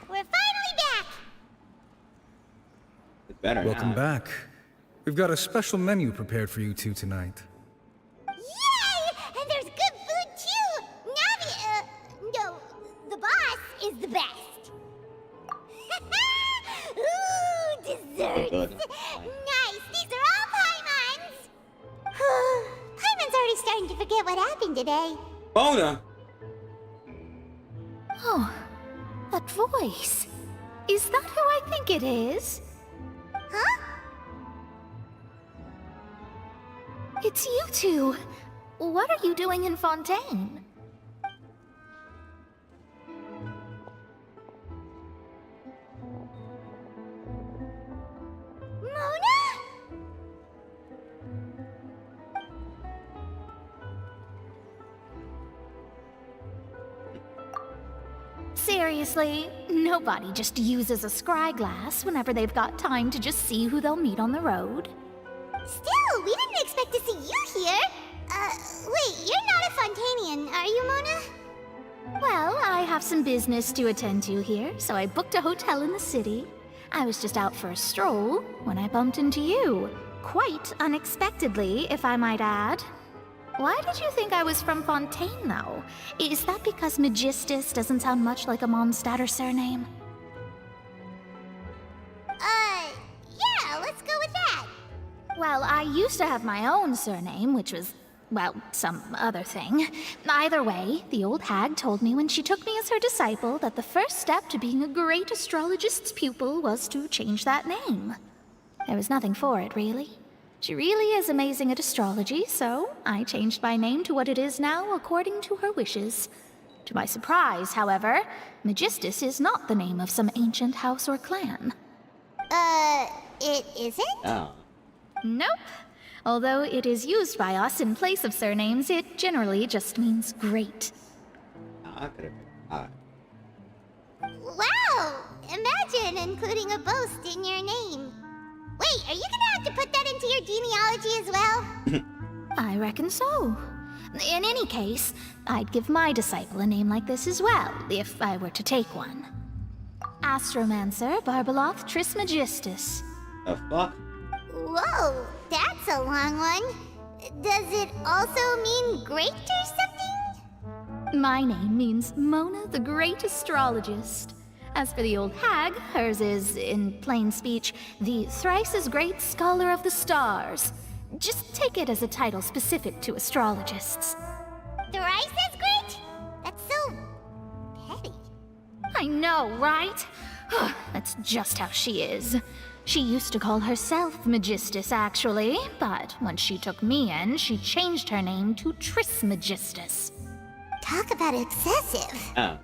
We're finally back! It's better Welcome now. back. We've got a special menu prepared for you two tonight. Yay! And there's good food too! Navi, no, the boss is the best. Ooh, desserts! Good. Nice! These are all Paimon's! Paimon's already starting to forget what happened today. Mona! Oh, that voice. Is that who I think it is? Huh? It's you two. What are you doing in Fontaine? Mona? Seriously, nobody just uses a scry glass whenever they've got time to just see who they'll meet on the road. Still, we didn't expect to see you here. Wait, you're not a Fontanian, are you, Mona? Well, I have some business to attend to here, so I booked a hotel in the city. I was just out for a stroll when I bumped into you. Quite unexpectedly, if I might add. Why did you think I was from Fontaine, though? Is that because Magistus doesn't sound much like a Mondstadter surname? Yeah, let's go with that. Well, I used to have my own surname, which was, well, some other thing. Either way, the old hag told me when she took me as her disciple that the first step to being a great astrologist's pupil was to change that name. There was nothing for it, really. She really is amazing at astrology, so I changed my name to what it is now according to her wishes. To my surprise, however, Magistus is not the name of some ancient house or clan. It isn't? Oh. Nope. Although it is used by us in place of surnames, it generally just means great. I could have. Alright. Wow! Imagine including a boast in your name. Wait, are you gonna have to put that into your genealogy as well? I reckon so. In any case, I'd give my disciple a name like this as well, if I were to take one. Astromancer Barbeloth Trismegistus. The fuck? Whoa, that's a long one. Does it also mean great or something? My name means Mona the Great Astrologist. As for the old hag, hers is, in plain speech, the thrice-as-great Scholar of the Stars. Just take it as a title specific to astrologists. Thrice as great? That's so petty. I know, right? That's just how she is. She used to call herself Magistus, actually, but when she took me in, she changed her name to Trismegistus. Talk about excessive. Oh.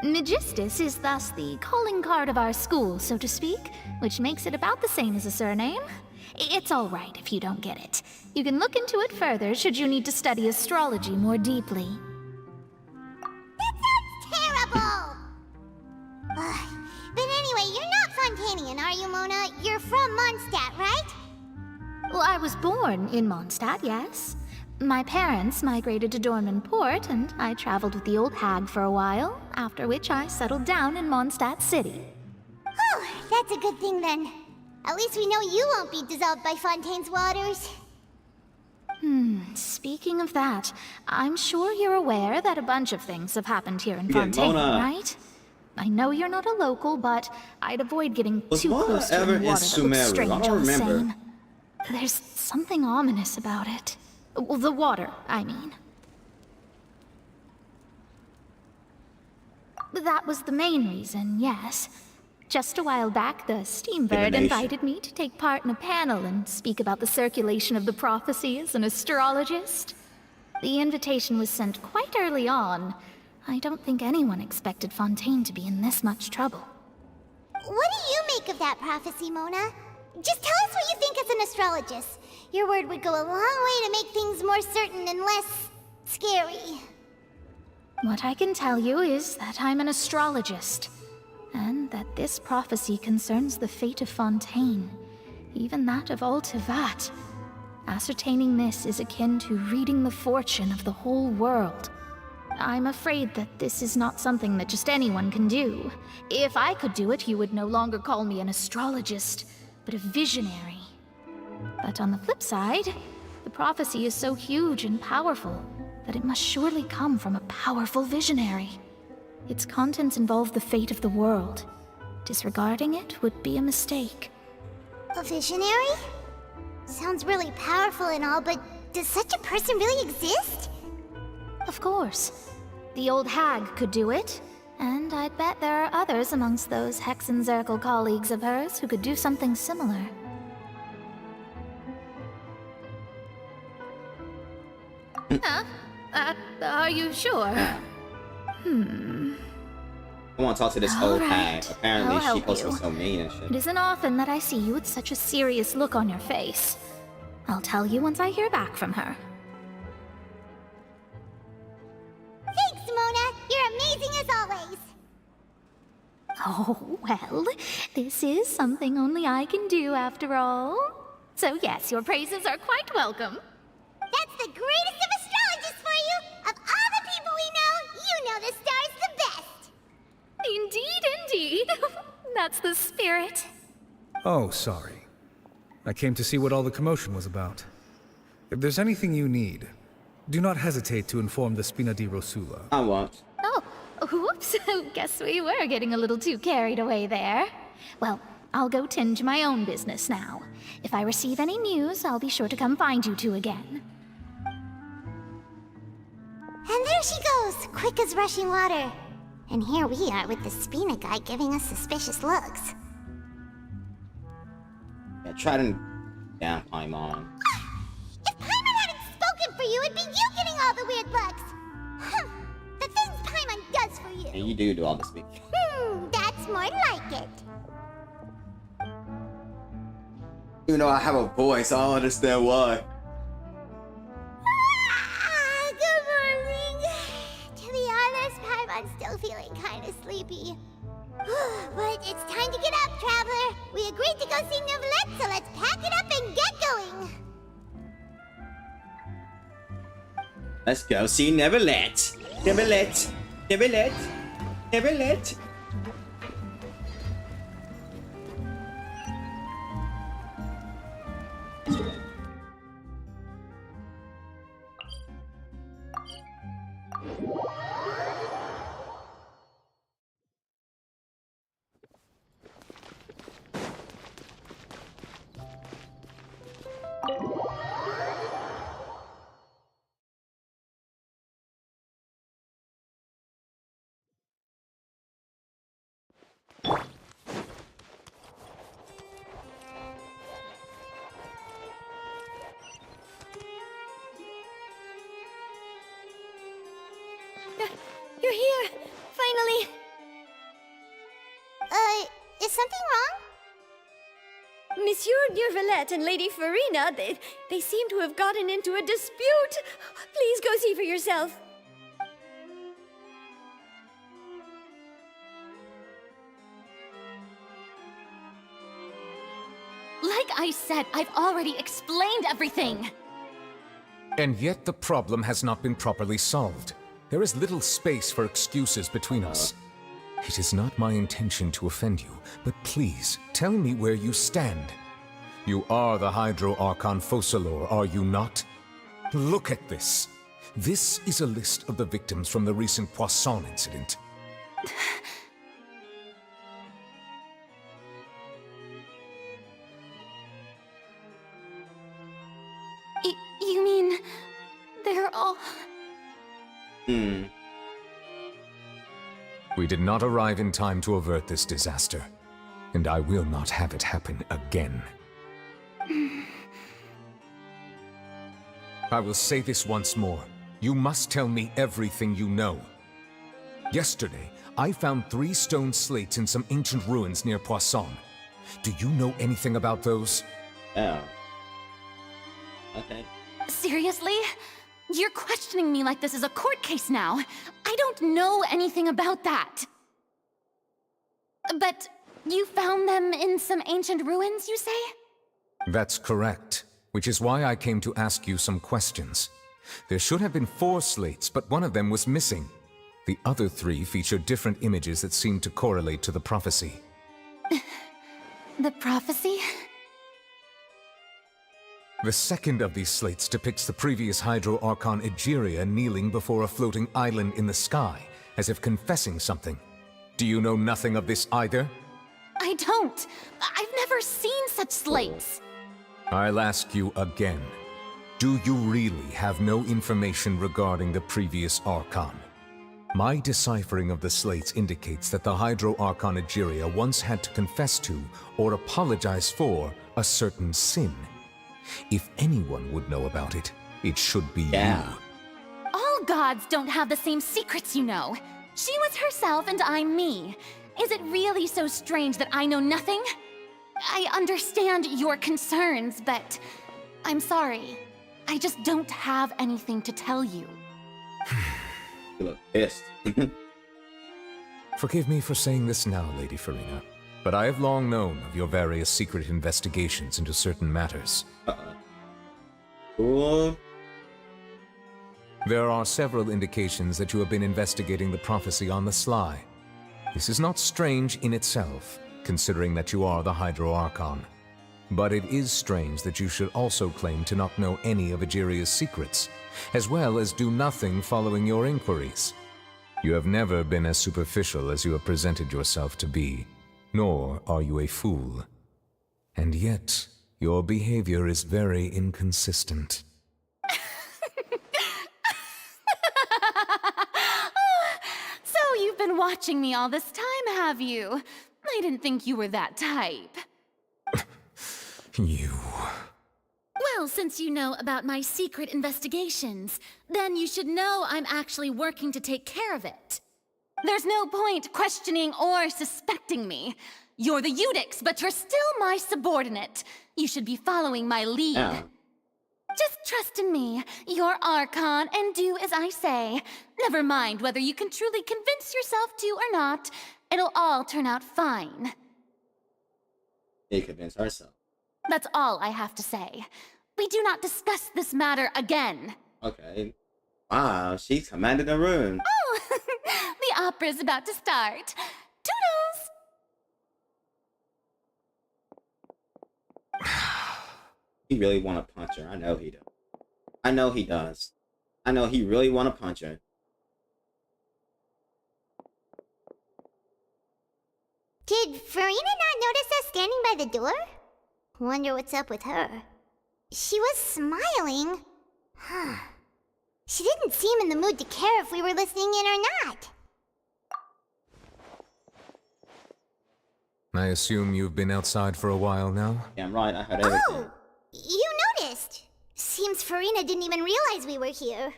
Magistus is thus the calling card of our school, so to speak, which makes it about the same as a surname. It's all right if you don't get it. You can look into it further should you need to study astrology more deeply. That sounds terrible! But anyway, you're not Fontanian, are you, Mona? You're from Mondstadt, right? Well, I was born in Mondstadt, yes. My parents migrated to Dornman Port, and I traveled with the old hag for a while, after which I settled down in Mondstadt City. Oh, that's a good thing then. At least we know you won't be dissolved by Fontaine's waters. Speaking of that, I'm sure you're aware that a bunch of things have happened here in Yeah, Fontaine, Mona. right? I know you're not a local, but I'd avoid getting Was too Mona close to ever any in water that looks Sumeru? I strange don't all the remember. same. There's something ominous about it. Well, the water, I mean. That was the main reason, yes. Just a while back, the Steambird Divination. invited me to take part in a panel and speak about the circulation of the prophecy as an astrologist. The invitation was sent quite early on. I don't think anyone expected Fontaine to be in this much trouble. What do you make of that prophecy, Mona? Just tell us what you think as an astrologist. Your word would go a long way to make things more certain and less scary. What I can tell you is that I'm an astrologist, and that this prophecy concerns the fate of Fontaine, even that of all Tevat. Ascertaining this is akin to reading the fortune of the whole world. I'm afraid that this is not something that just anyone can do. If I could do it, you would no longer call me an astrologist, but a visionary. But on the flip side, the prophecy is so huge and powerful that it must surely come from a powerful visionary. Its contents involve the fate of the world. Disregarding it would be a mistake. A visionary? Sounds really powerful and all, but does such a person really exist? Of course. The old hag could do it, and I'd bet there are others amongst those Hexenzirkel colleagues of hers who could do something similar. Huh? Are you sure? I want to talk to this All old right. hag. Apparently, I'll she help supposed to be you. so mean and shit. It isn't often that I see you with such a serious look on your face. I'll tell you once I hear back from her. Thanks, Mona! You're amazing as always! Oh, well, this is something only I can do after all. So yes, your praises are quite welcome. That's the greatest of astrologists for you! Of all the people we know, you know the stars the best! Indeed, indeed. That's the spirit. Oh, sorry. I came to see what all the commotion was about. If there's anything you need, do not hesitate to inform the Spina di Rosula. I won't. Oh, whoops. Guess we were getting a little too carried away there. Well, I'll go tend to my own business now. If I receive any news, I'll be sure to come find you two again. And there she goes, quick as rushing water. And here we are with the Spina guy giving us suspicious looks. Yeah, try to down Paimon. If Paimon hadn't spoken for you, it'd be you getting all the weird looks! The things Paimon does for you! And you do all the speaking. That's more like it. Even though I have a voice, I don't understand why. Good morning. To be honest, Paimon's still feeling kind of sleepy. But it's time to get up, traveler. We agreed to go see Neuvillette, so let's pack it up and get going. Let's go see Neuvillette. Neuvillette. Neuvillette. Neuvillette. You're here! Finally! Is something wrong? Monsieur Neuvillette and Lady Farina, they seem to have gotten into a dispute. Please go see for yourself. Like I said, I've already explained everything. And yet the problem has not been properly solved. There is little space for excuses between us. It is not my intention to offend you, but please, tell me where you stand. You are the Hydro Archon Focalor, are you not? Look at this. This is a list of the victims from the recent Poisson incident. You mean... they're all... We did not arrive in time to avert this disaster, and I will not have it happen again. I will say this once more. You must tell me everything you know. Yesterday, I found 3 stone slates in some ancient ruins near Poisson. Do you know anything about those? Oh. Okay. Seriously? You're questioning me like this is a court case now. I don't know anything about that. But you found them in some ancient ruins, you say? That's correct, which is why I came to ask you some questions. There should have been 4 slates, but one of them was missing. The other 3 featured different images that seemed to correlate to the prophecy. The prophecy? The second of these slates depicts the previous Hydro Archon Egeria kneeling before a floating island in the sky, as if confessing something. Do you know nothing of this either? I don't. I've never seen such slates. I'll ask you again. Do you really have no information regarding the previous Archon? My deciphering of the slates indicates that the Hydro Archon Egeria once had to confess to, or apologize for, a certain sin. If anyone would know about it, it should be you. All gods don't have the same secrets, you know. She was herself and I'm me. Is it really so strange that I know nothing? I understand your concerns, but I'm sorry. I just don't have anything to tell you. You look pissed. Forgive me for saying this now, Lady Farina, but I have long known of your various secret investigations into certain matters. Cool. There are several indications that you have been investigating the prophecy on the sly. This is not strange in itself, considering that you are the Hydro Archon. But it is strange that you should also claim to not know any of Egeria's secrets, as well as do nothing following your inquiries. You have never been as superficial as you have presented yourself to be, nor are you a fool. And yet, your behavior is very inconsistent. So you've been watching me all this time, have you? I didn't think you were that type. You... Well, since you know about my secret investigations, then you should know I'm actually working to take care of it. There's no point questioning or suspecting me. You're the Eudix, but you're still my subordinate. You should be following my lead. Oh. Just trust in me. You're Archon, and do as I say. Never mind whether you can truly convince yourself to or not. It'll all turn out fine. She convinced herself. That's all I have to say. We do not discuss this matter again. Okay. Wow, she commanded the room. Oh, the opera's about to start. Toodles! He really want to punch her. I know he does. I know he does. I know he really want to punch her. Did Farina not notice us standing by the door? Wonder what's up with her. She was smiling. Huh. She didn't seem in the mood to care if we were listening in or not. I assume you've been outside for a while now? Damn right, I heard everything. Oh, you noticed. Seems Farina didn't even realize we were here.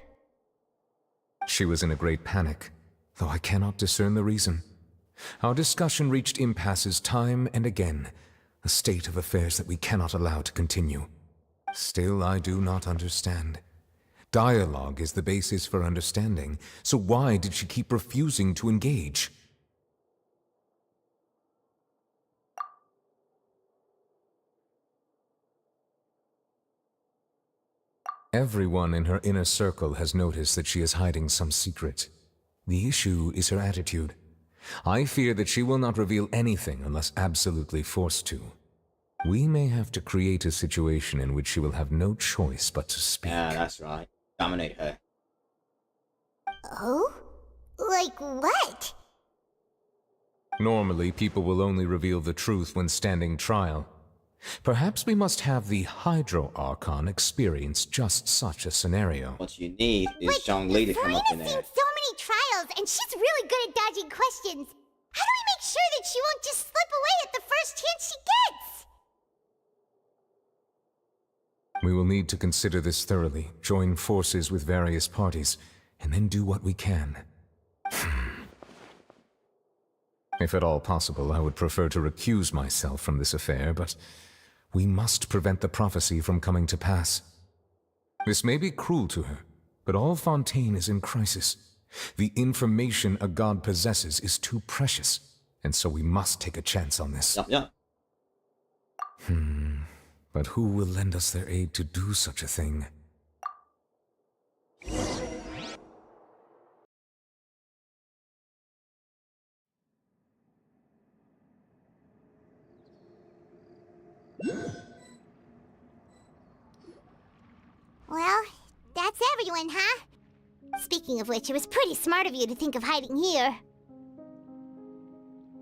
She was in a great panic, though I cannot discern the reason. Our discussion reached impasses time and again, a state of affairs that we cannot allow to continue. Still, I do not understand. Dialogue is the basis for understanding, so why did she keep refusing to engage? Everyone in her inner circle has noticed that she is hiding some secret. The issue is her attitude. I fear that she will not reveal anything unless absolutely forced to. We may have to create a situation in which she will have no choice but to speak. Yeah, that's right. Dominate her. Oh? Like what? Normally, people will only reveal the truth when standing trial. Perhaps we must have the Hydro Archon experience just such a scenario. What you need is Zhongli to come up in Serena's there. seen so many trials, and she's really good at dodging questions. How do we make sure that she won't just slip away at the first chance she gets? We will need to consider this thoroughly, join forces with various parties, and then do what we can. If at all possible, I would prefer to recuse myself from this affair, but we must prevent the prophecy from coming to pass. This may be cruel to her, but all Fontaine is in crisis. The information a god possesses is too precious, and so we must take a chance on this. Yep. But who will lend us their aid to do such a thing? Well, that's everyone, huh? Speaking of which, it was pretty smart of you to think of hiding here.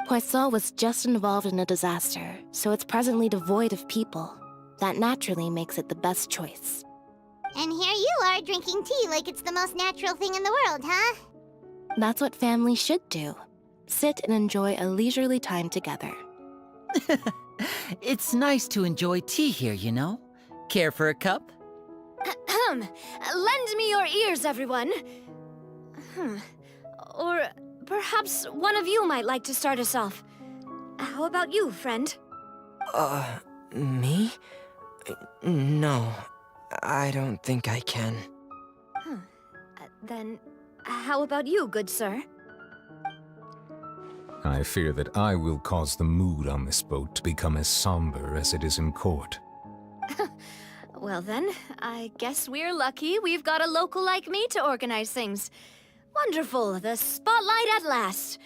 Poisson was just involved in a disaster, so it's presently devoid of people. That naturally makes it the best choice. And here you are drinking tea like it's the most natural thing in the world, huh? That's what families should do. Sit and enjoy a leisurely time together. It's nice to enjoy tea here, you know? Care for a cup? Lend me your ears, everyone. Or perhaps one of you might like to start us off. How about you, friend? Me? No, I don't think I can. Then, how about you, good sir? I fear that I will cause the mood on this boat to become as somber as it is in court. Well then, I guess we're lucky we've got a local like me to organize things. Wonderful, the spotlight at last.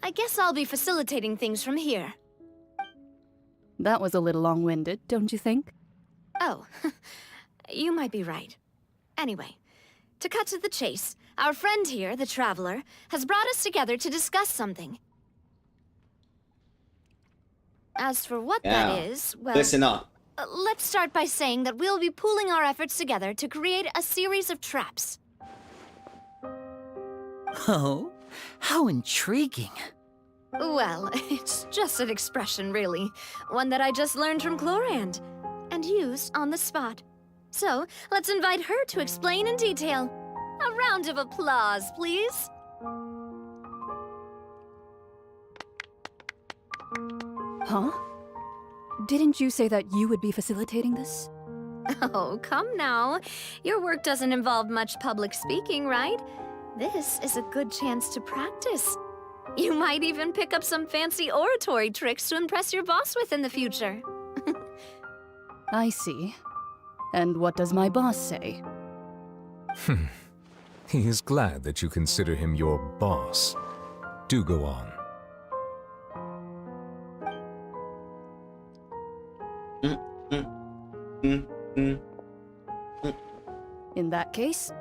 I guess I'll be facilitating things from here. That was a little long-winded, don't you think? Oh, you might be right. Anyway, to cut to the chase, our friend here, the Traveler, has brought us together to discuss something. As for what that is, well... Listen up. Let's start by saying that we'll be pooling our efforts together to create a series of traps. Oh, how intriguing. Well, it's just an expression, really. One that I just learned from Chlorand, and used on the spot. So, let's invite her to explain in detail. A round of applause, please. Huh? Didn't you say that you would be facilitating this? Oh, come now. Your work doesn't involve much public speaking, right? This is a good chance to practice. You might even pick up some fancy oratory tricks to impress your boss with in the future. I see. And what does my boss say? He is glad that you consider him your boss. Do go on. In that case,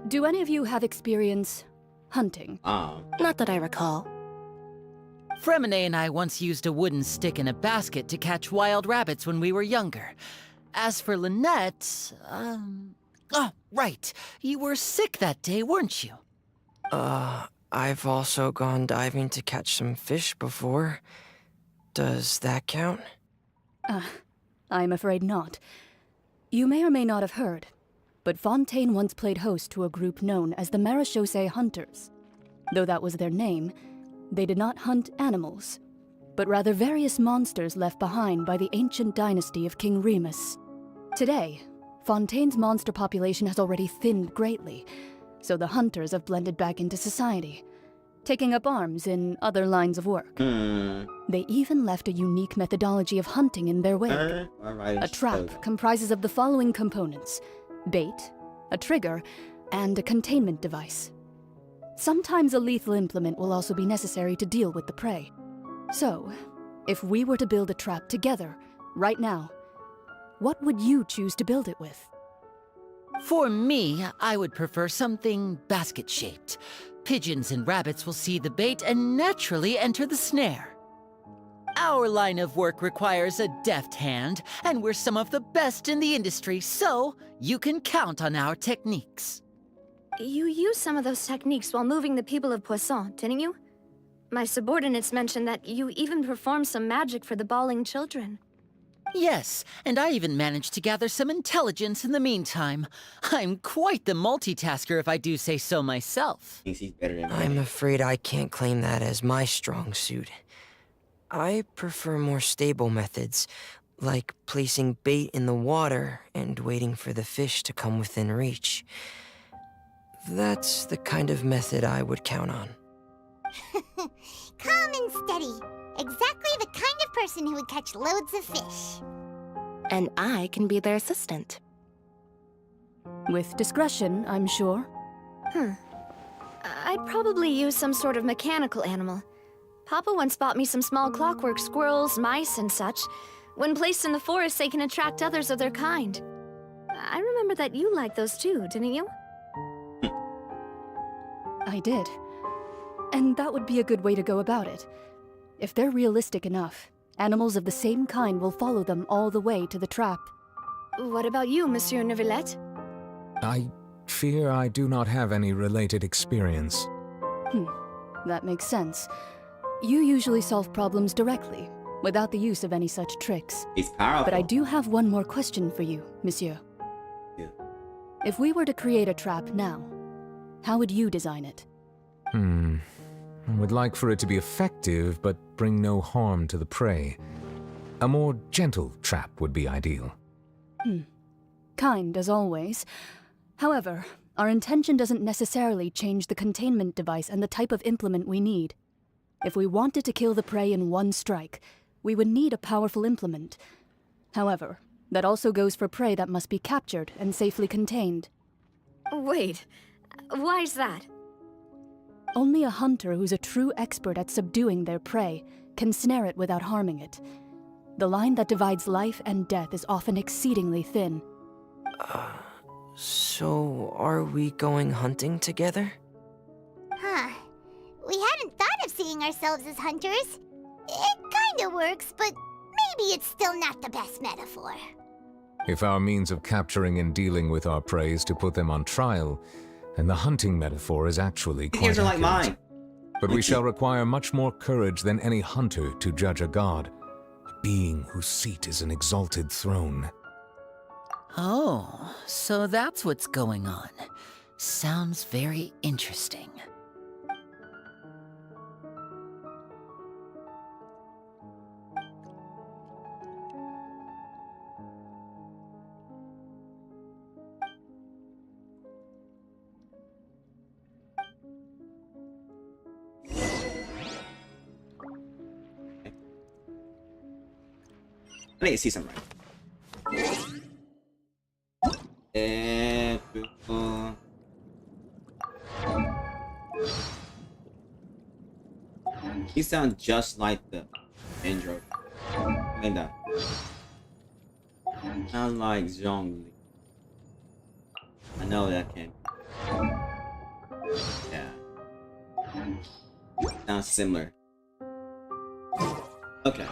do any of you have experience hunting? Not that I recall. Fremine and I once used a wooden stick in a basket to catch wild rabbits when we were younger. As for Lynette, oh, right. You were sick that day, weren't you? I've also gone diving to catch some fish before. Does that count? I'm afraid not. You may or may not have heard, but Fontaine once played host to a group known as the Marechaussee Hunters. Though that was their name, they did not hunt animals, but rather various monsters left behind by the ancient dynasty of King Remus. Today, Fontaine's monster population has already thinned greatly, so the hunters have blended back into society, taking up arms in other lines of work. They even left a unique methodology of hunting in their wake. A trap comprises of the following components: bait, a trigger, and a containment device. Sometimes a lethal implement will also be necessary to deal with the prey. So, If we were to build a trap together, right now, what would you choose to build it with? For me, I would prefer something basket-shaped. Pigeons and rabbits will see the bait and naturally enter the snare. Our line of work requires a deft hand, and we're some of the best in the industry, so you can count on our techniques. You used some of those techniques while moving the people of Poisson, didn't you? My subordinates mentioned that you even performed some magic for the bawling children. Yes, and I even managed to gather some intelligence in the meantime. I'm quite the multitasker if I do say so myself. Thinks he's better than me. I'm afraid I can't claim that as my strong suit. I prefer more stable methods, like placing bait in the water and waiting for the fish to come within reach. That's the kind of method I would count on. Calm and steady. Exactly the kind of person who would catch loads of fish. And I can be their assistant. With discretion, I'm sure. I'd probably use some sort of mechanical animal. Papa once bought me some small clockwork squirrels, mice, and such. When placed in the forest, they can attract others of their kind. I remember that you liked those too, didn't you? I did. And that would be a good way to go about it. If they're realistic enough, animals of the same kind will follow them all the way to the trap. What about you, Monsieur Neuvillette? I fear I do not have any related experience. That makes sense. You usually solve problems directly, without the use of any such tricks. He's powerful. But I do have one more question for you, Monsieur. Yeah. If we were to create a trap now, how would you design it? I would like for it to be effective, but bring no harm to the prey. A more gentle trap would be ideal. Kind, as always. However, our intention doesn't necessarily change the containment device and the type of implement we need. If we wanted to kill the prey in one strike, we would need a powerful implement. However, that also goes for prey that must be captured and safely contained. Wait, why's that? Only a hunter who's a true expert at subduing their prey can snare it without harming it. The line that divides life and death is often exceedingly thin. So are we going hunting together? We hadn't thought of seeing ourselves as hunters. It kinda works, but maybe it's still not the best metaphor. If our means of capturing and dealing with our prey is to put them on trial, then the hunting metaphor is actually quite These are like accurate. mine. But we shall require much more courage than any hunter to judge a god, a being whose seat is an exalted throne. Oh, so that's what's going on. Sounds very interesting. I need to see something. You sound just like the intro. Linda. Sound like Zhongli. I know that can. Yeah. Sounds similar. Okay.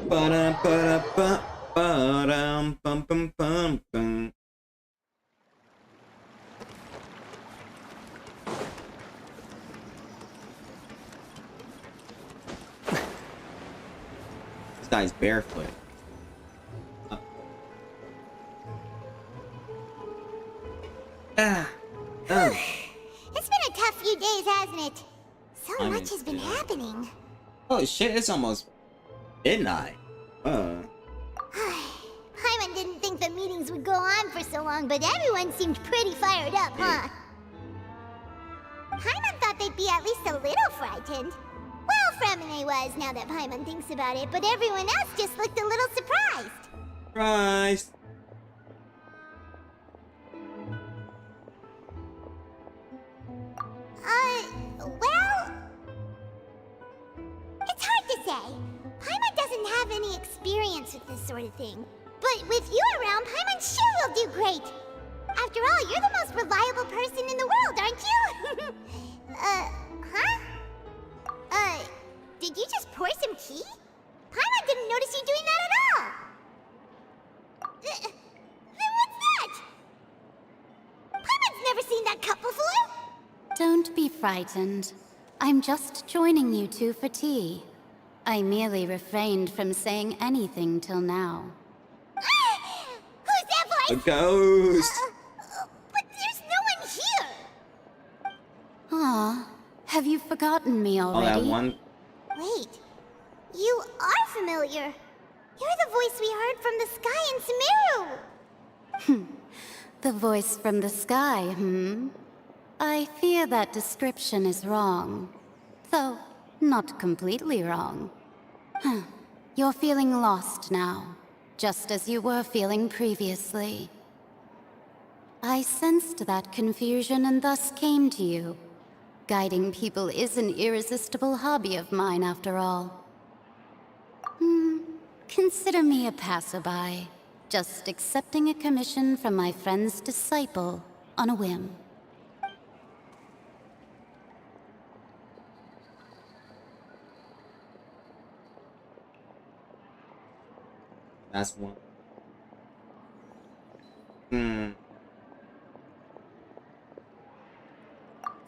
Ba-da-ba-da-ba-ba-dum-bum-bum-bum-bum. This guy's barefoot. It's been a tough few days, hasn't it? So much has been happening. Oh shit, it's almost midnight. Paimon didn't think the meetings would go on for so long, but everyone seemed pretty fired up, huh? Paimon thought they'd be at least a little frightened. Well, Fremine was, now that Paimon thinks about it, but everyone else just looked a little surprised. Surprise! have any experience with this sort of thing. But with you around, Paimon sure will do great. After all, you're the most reliable person in the world, aren't you? Did you just pour some tea? Paimon didn't notice you doing that at all. Then what's that? Paimon's never seen that cup before. Don't be frightened. I'm just joining you two for tea. I merely refrained from saying anything till now. Who's that voice? A ghost! But there's no one here. Aw, have you forgotten me Oh, already? that one. Wait, you are familiar. You're the voice we heard from the sky in Sumeru. The voice from the sky, hmm? I fear that description is wrong. Though, not completely wrong. You're feeling lost now, just as you were feeling previously. I sensed that confusion and thus came to you. Guiding people is an irresistible hobby of mine, after all. Consider me a passerby, just accepting a commission from my friend's disciple on a whim. That's one.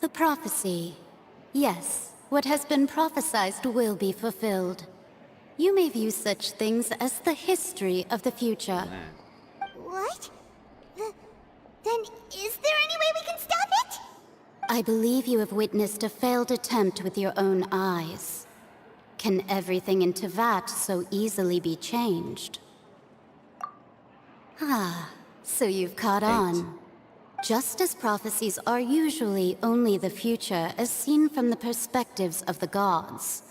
The prophecy. Yes, what has been prophesied will be fulfilled. You may view such things as the history of the future. What? Then is there any way we can stop it? I believe you have witnessed a failed attempt with your own eyes. Can everything in Tevat so easily be changed? Ah, so you've caught on. Just as prophecies are usually only the future as seen from the perspectives of the gods,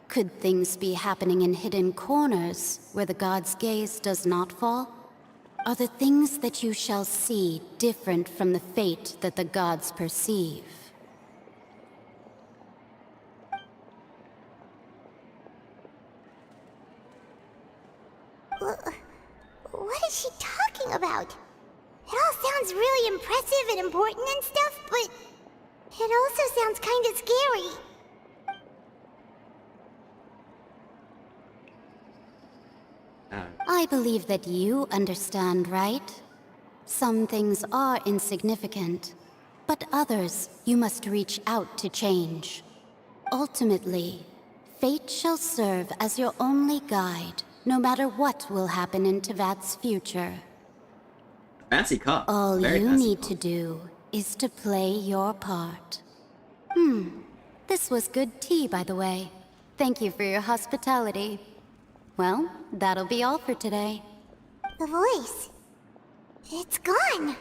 could things be happening in hidden corners where the gods' gaze does not fall? Are the things that you shall see different from the fate that the gods perceive? What is she talking about? It all sounds really impressive and important and stuff, but it also sounds kind of scary. I believe that you understand, right? Some things are insignificant, but others you must reach out to change. Ultimately, fate shall serve as your only guide, no matter what will happen in Tevat's future. Fancy cup. All Very you fancy need cup. to do is to play your part. This was good tea, by the way. Thank you for your hospitality. Well, that'll be all for today. The voice. It's gone.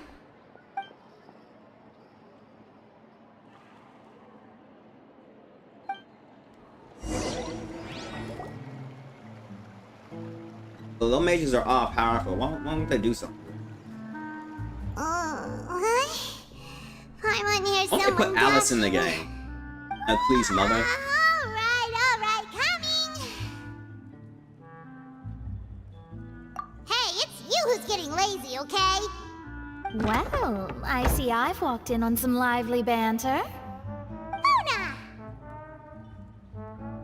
The little mages are all powerful. Why don't they do something? What? Paimon hears Why don't they someone put Alice in the talking. game? Please, mother. Alright, coming! Hey, it's you who's getting lazy, okay? Well, I see I've walked in on some lively banter. Luna!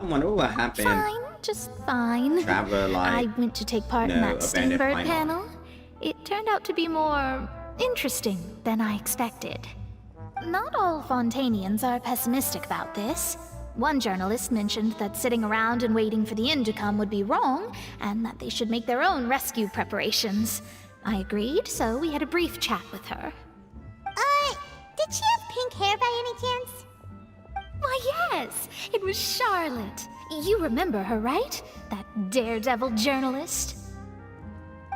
I wonder what happened. Fine, just fine. Traveler, like, I went to take part in no, that abandoned Stingbird Paimon. panel. It turned out to be more interesting than I expected. Not all Fontanians are pessimistic about this. One journalist mentioned that sitting around and waiting for the end to come would be wrong, and that they should make their own rescue preparations. I agreed, so we had a brief chat with her. Did she have pink hair by any chance? Why, yes! It was Charlotte. You remember her, right? That daredevil journalist?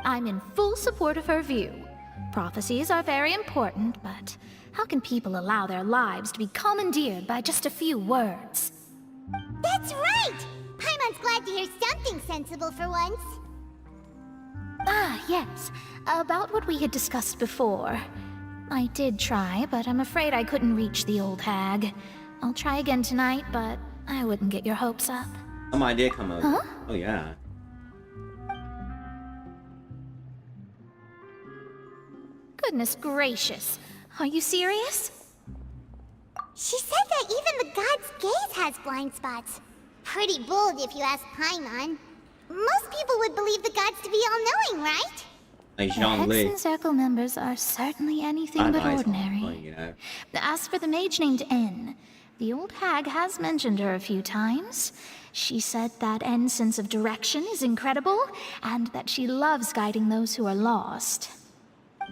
I'm in full support of her view. Prophecies are very important, but how can people allow their lives to be commandeered by just a few words? That's right! Paimon's glad to hear something sensible for once. Ah, yes. About what we had discussed before. I did try, but I'm afraid I couldn't reach the old hag. I'll try again tonight, but I wouldn't get your hopes up. Some idea come up. Huh? Oh yeah. Goodness gracious. Are you serious? She said that even the god's gaze has blind spots. Pretty bold if you ask Paimon. Most people would believe the gods to be all-knowing, right? Like The Jean Lee. Hexen Circle members are certainly anything but ordinary. You know. As for the mage named N, the old hag has mentioned her a few times. She said that N's sense of direction is incredible, and that she loves guiding those who are lost.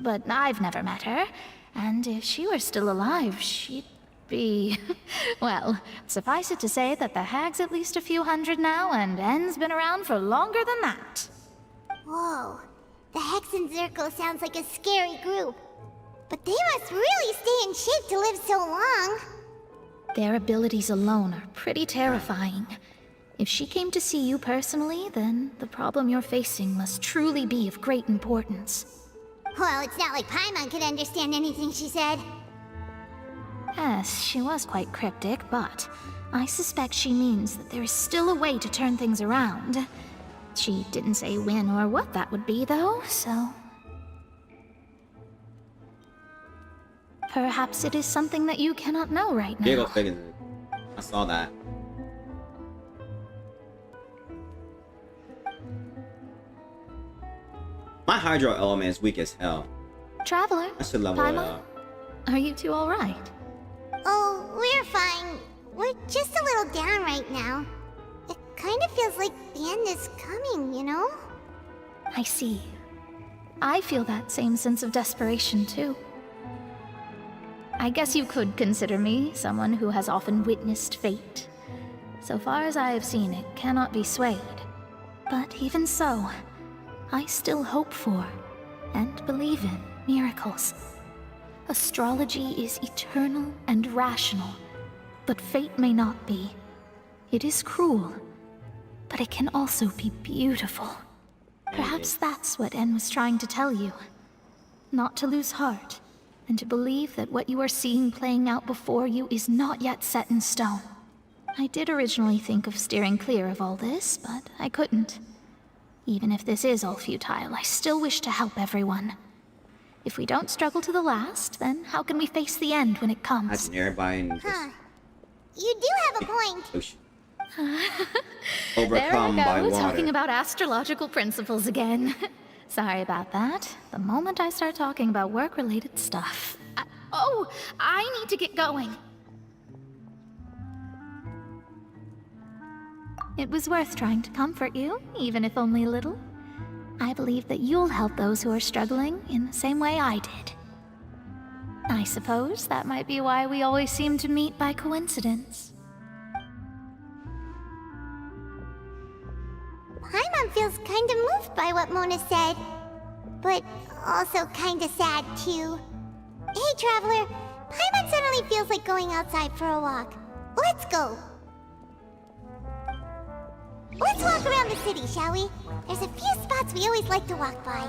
But I've never met her, and if she were still alive, she'd be... well, suffice it to say that the hag's at least a few hundred now, and N's been around for longer than that. Whoa. The Hexen Circle sounds like a scary group. But they must really stay in shape to live so long. Their abilities alone are pretty terrifying. If she came to see you personally, then the problem you're facing must truly be of great importance. Well, it's not like Paimon could understand anything she said. Yes, she was quite cryptic, but I suspect she means that there is still a way to turn things around. She didn't say when or what that would be, though, so... Perhaps it is something that you cannot know right now. Yeah, go figure. I saw that. My hydro element is weak as hell. Traveler, I should level it Paimon, up. are you two alright? Oh, we're fine. We're just a little down right now. It kind of feels like the end is coming, you know? I see. I feel that same sense of desperation, too. I guess you could consider me someone who has often witnessed fate. So far as I have seen, it cannot be swayed. But even so, I still hope for, and believe in, miracles. Astrology is eternal and rational, but fate may not be. It is cruel, but it can also be beautiful. Perhaps that's what En was trying to tell you. Not to lose heart, and to believe that what you are seeing playing out before you is not yet set in stone. I did originally think of steering clear of all this, but I couldn't. Even if this is all futile, I still wish to help everyone. If we don't struggle to the last, then how can we face the end when it comes? That's nearby and just You do have a point. overcome by there we go, water. talking about astrological principles again. Sorry about that. The moment I start talking about work-related stuff... I need to get going. It was worth trying to comfort you, even if only a little. I believe that you'll help those who are struggling in the same way I did. I suppose that might be why we always seem to meet by coincidence. Paimon feels kind of moved by what Mona said, but also kind of sad too. Hey, Traveler, Paimon suddenly feels like going outside for a walk. Let's go. Let's walk around the city, shall we? There's a few spots we always like to walk by.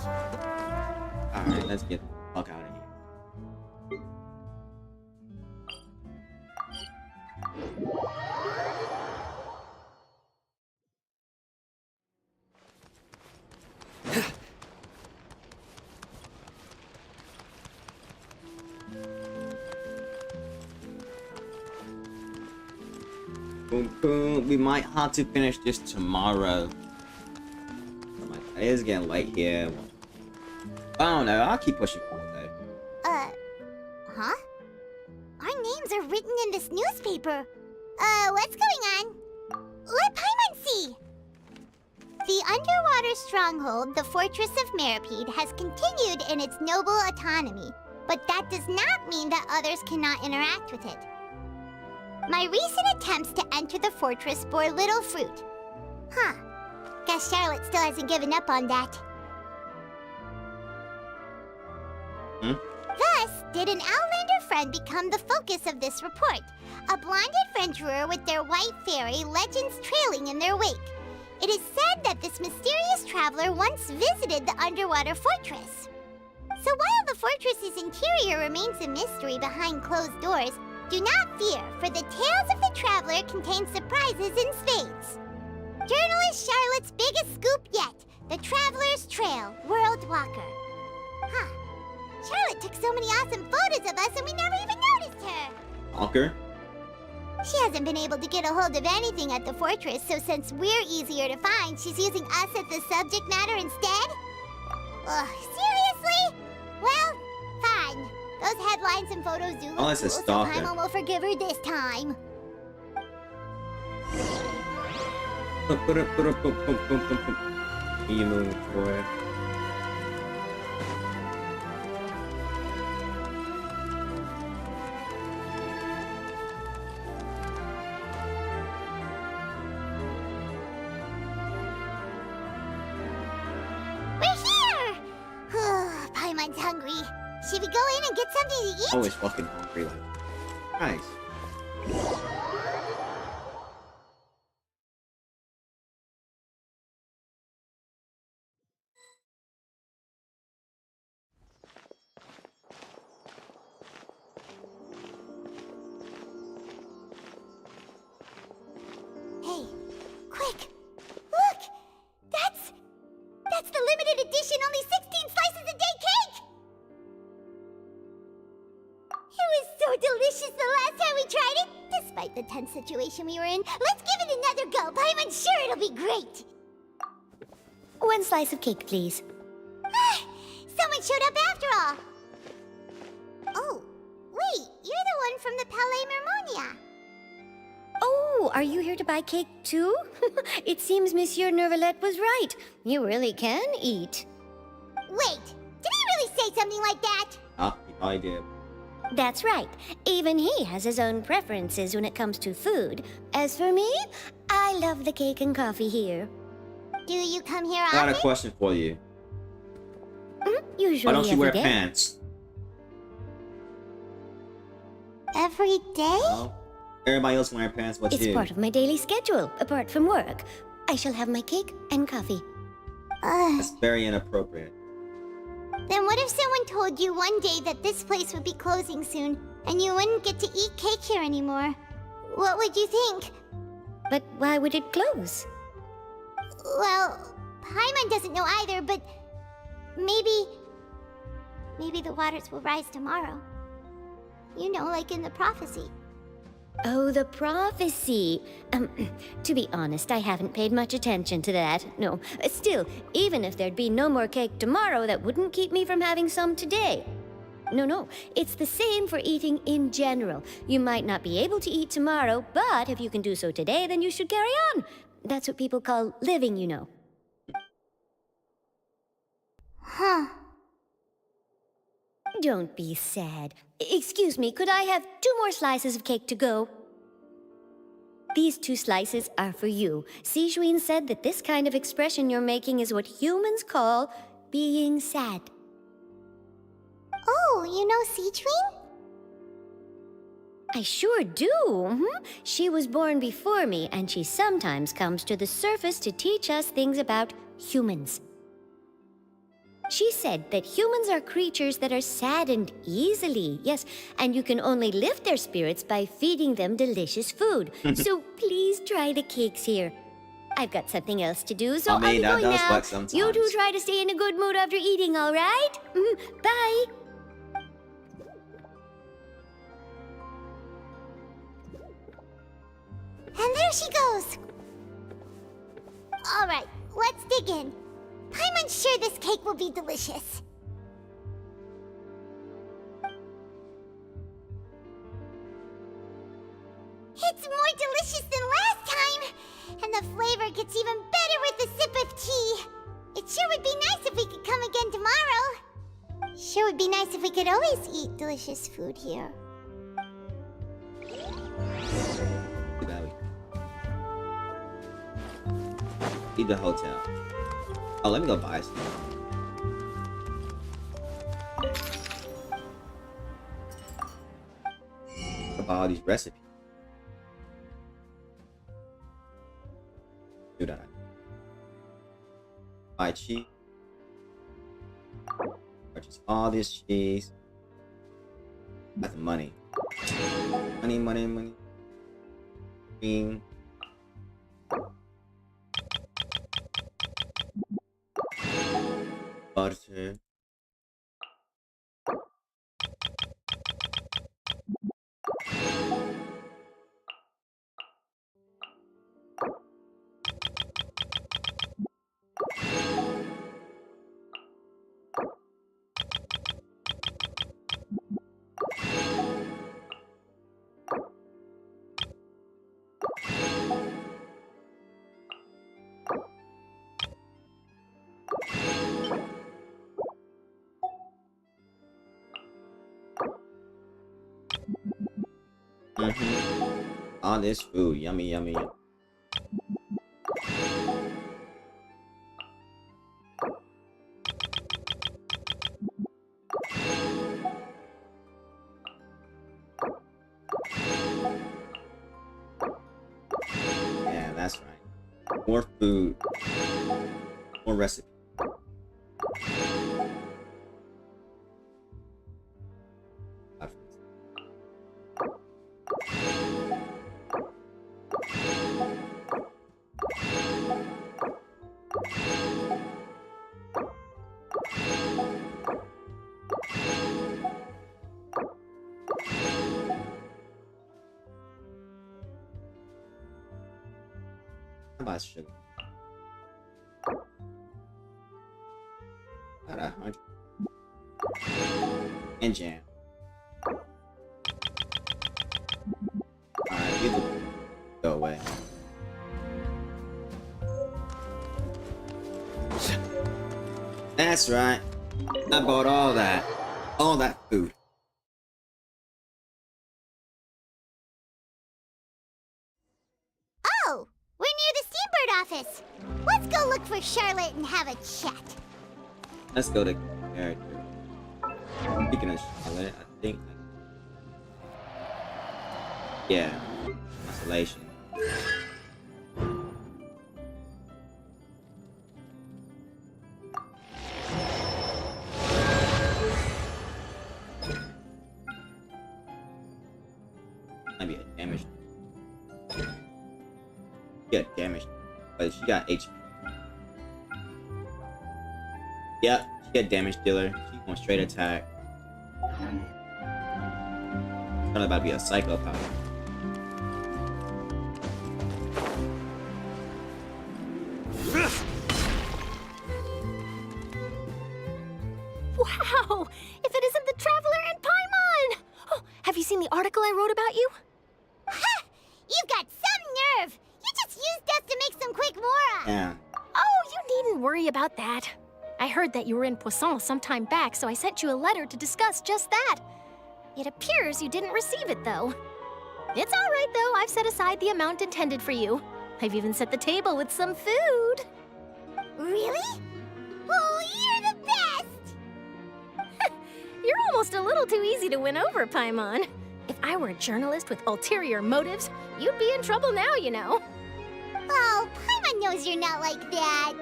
Alright, let's get the fuck out of here. Boom, boom. We might have to finish this tomorrow. It is getting late here. I don't know. I'll keep pushing forward though. Huh? Our names are written in this newspaper. What's going on? Let Paimon see. The underwater stronghold, the Fortress of Meripede, has continued in its noble autonomy, but that does not mean that others cannot interact with it. My recent attempts to enter the fortress bore little fruit. Huh. Guess Charlotte still hasn't given up on that. Thus, did an Outlander friend become the focus of this report? A blonde adventurer with their white fairy, legends trailing in their wake. It is said that this mysterious traveler once visited the underwater fortress. So while the fortress's interior remains a mystery behind closed doors, do not fear, for the tales of the traveler contain surprises in spades. Journalist Charlotte's biggest scoop yet, the Traveler's Trail, World Walker. Huh. Charlotte took so many awesome photos of us and we never even noticed her. Stalker? She hasn't been able to get a hold of anything at the fortress, so since we're easier to find, she's using us as the subject matter instead? Ugh, seriously? Well, fine. Those headlines and photos do look Oh, it's a cool, so stalker. Paimon will forgive her this time. Emu boy. We're here! Paimon's hungry. Should we go in and get something to eat? Always fucking hungry, like. Nice. Hey, quick! Look! That's the limited edition only 16 slices a day cake! It was so delicious the last time we tried it, despite the tense situation we were in. Let's give it another go. I'm sure it'll be great. One slice of cake, please. Someone showed up after all. Oh, wait, you're the one from the Palais Mermonia. Oh, are you here to buy cake too? It seems Monsieur Nervalet was right. You really can eat. Wait, did he really say something like that? He probably did. That's right. Even he has his own preferences when it comes to food. As for me, I love the cake and coffee here. Do you come here I got a often? question for you. Usually Why don't you every wear day. pants? Every day? No. Everybody else wearing pants but It's you. part of my daily schedule, apart from work. I shall have my cake and coffee. That's very inappropriate. Then what if someone told you one day that this place would be closing soon, and you wouldn't get to eat cake here anymore? What would you think? But why would it close? Well, Paimon doesn't know either, but maybe the waters will rise tomorrow. You know, like in the prophecy. Oh, the prophecy. To be honest, I haven't paid much attention to that. No. Still, even if there'd be no more cake tomorrow, that wouldn't keep me from having some today. No. It's the same for eating in general. You might not be able to eat tomorrow, but if you can do so today, then you should carry on. That's what people call living, you know. Huh. Don't be sad. Excuse me, could I have 2 more slices of cake to go? These 2 slices are for you. Sijuin said that this kind of expression you're making is what humans call being sad. Oh, you know Sijuin? I sure do. She was born before me, and she sometimes comes to the surface to teach us things about humans. She said that humans are creatures that are saddened easily, yes, and you can only lift their spirits by feeding them delicious food. So please try the cakes here. I've got something else to do, so I mean, I'll be that going does now. work sometimes. You two try to stay in a good mood after eating, all right? Bye. And there she goes. All right, let's dig in. I'm sure this cake will be delicious. It's more delicious than last time, and the flavor gets even better with a sip of tea. It sure would be nice if we could come again tomorrow. Sure would be nice if we could always eat delicious food here. Leave the hotel. Oh, let me go buy some. About all these recipes. Do that. Buy cheese. Purchase all this cheese. That's money. Money. Green. Butter. All this food, yummy, yummy, yummy. Yeah, that's right. More food. More recipe. How about sugar? About 100. And jam. Alright, you go away. That's right. I bought all that. All that food. Oh, we're near the Steambird office. Let's go look for Charlotte and have a chat. Let's go to character. Speaking of Charlotte, I think. Yeah. Constellation. Might be a damage. She got damage, but she got HP. Yep, she got damage dealer. She going straight attack. Probably about to be a psychopath. Wow! If it isn't the Traveler and Paimon! Oh, have you seen the article I wrote about you? Ha! You've got some nerve! You just used us to make some quick mora! Yeah. Oh, you needn't worry about that. I heard that you were in Poisson some time back, so I sent you a letter to discuss just that. It appears you didn't receive it, though. It's all right, though. I've set aside the amount intended for you. I've even set the table with some food. Really? Oh, you're the best! You're almost a little too easy to win over, Paimon. If I were a journalist with ulterior motives, you'd be in trouble now, you know. Oh, Paimon knows you're not like that.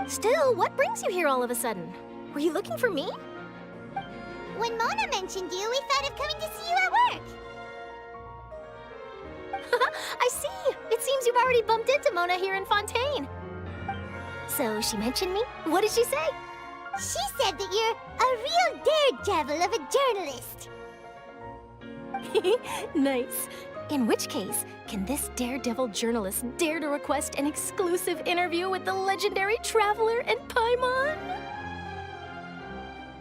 Still, what brings you here all of a sudden? Were you looking for me? When Mona mentioned you, we thought of coming to see you at work. I see. It seems you've already bumped into Mona here in Fontaine. So she mentioned me? What did she say? She said that you're a real daredevil of a journalist. Nice. In which case, can this daredevil journalist dare to request an exclusive interview with the legendary Traveler and Paimon?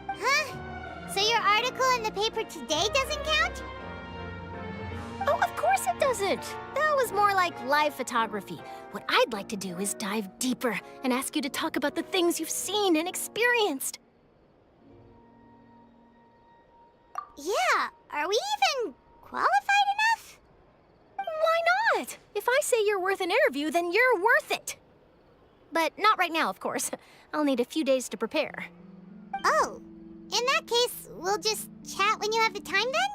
Huh? So your article in the paper today doesn't count? Oh, of course it doesn't. That was more like live photography. What I'd like to do is dive deeper and ask you to talk about the things you've seen and experienced. Yeah, are we even qualified enough? Why not? If I say you're worth an interview, then you're worth it. But not right now, of course. I'll need a few days to prepare. Oh, in that case, we'll just chat when you have the time then?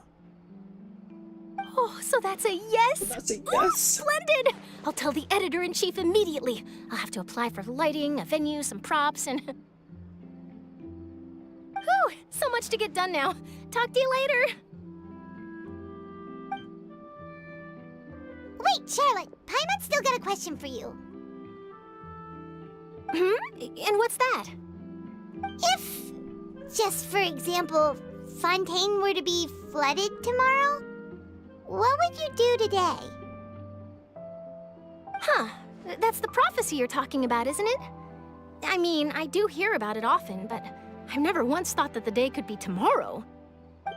Oh, so that's a yes? That's a yes. Ooh, splendid! I'll tell the editor-in-chief immediately. I'll have to apply for lighting, a venue, some props, and... Whew, so much to get done now. Talk to you later. Wait, Charlotte, Paimon's still got a question for you. And what's that? If, just for example, Fontaine were to be flooded tomorrow, what would you do today? Huh, that's the prophecy you're talking about, isn't it? I mean, I do hear about it often, but I've never once thought that the day could be tomorrow.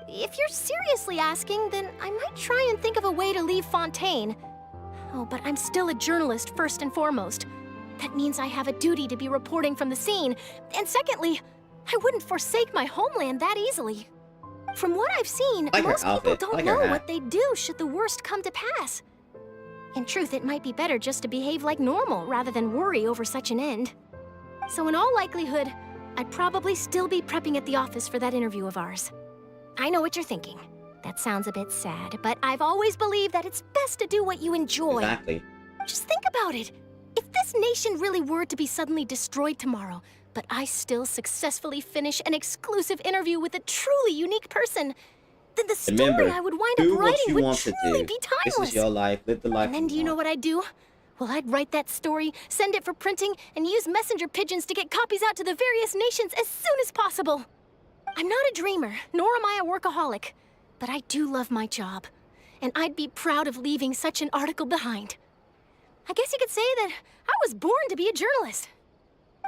If you're seriously asking, then I might try and think of a way to leave Fontaine. Oh, but I'm still a journalist first and foremost. That means I have a duty to be reporting from the scene. And secondly, I wouldn't forsake my homeland that easily. From what I've seen, I like her most people outfit. I don't like her know hat. what they do should the worst come to pass. In truth, it might be better just to behave like normal rather than worry over such an end. So in all likelihood, I'd probably still be prepping at the office for that interview of ours. I know what you're thinking. That sounds a bit sad, but I've always believed that it's best to do what you enjoy. Exactly. Just think about it. If this nation really were to be suddenly destroyed tomorrow, but I still successfully finish an exclusive interview with a truly unique person, then the story Remember, I would wind do up what writing you would want to truly do. be timeless. This is your life. Live the life. And then do you know what I'd do? Well, I'd write that story, send it for printing, and use messenger pigeons to get copies out to the various nations as soon as possible. I'm not a dreamer, nor am I a workaholic, but I do love my job, and I'd be proud of leaving such an article behind. I guess you could say that I was born to be a journalist.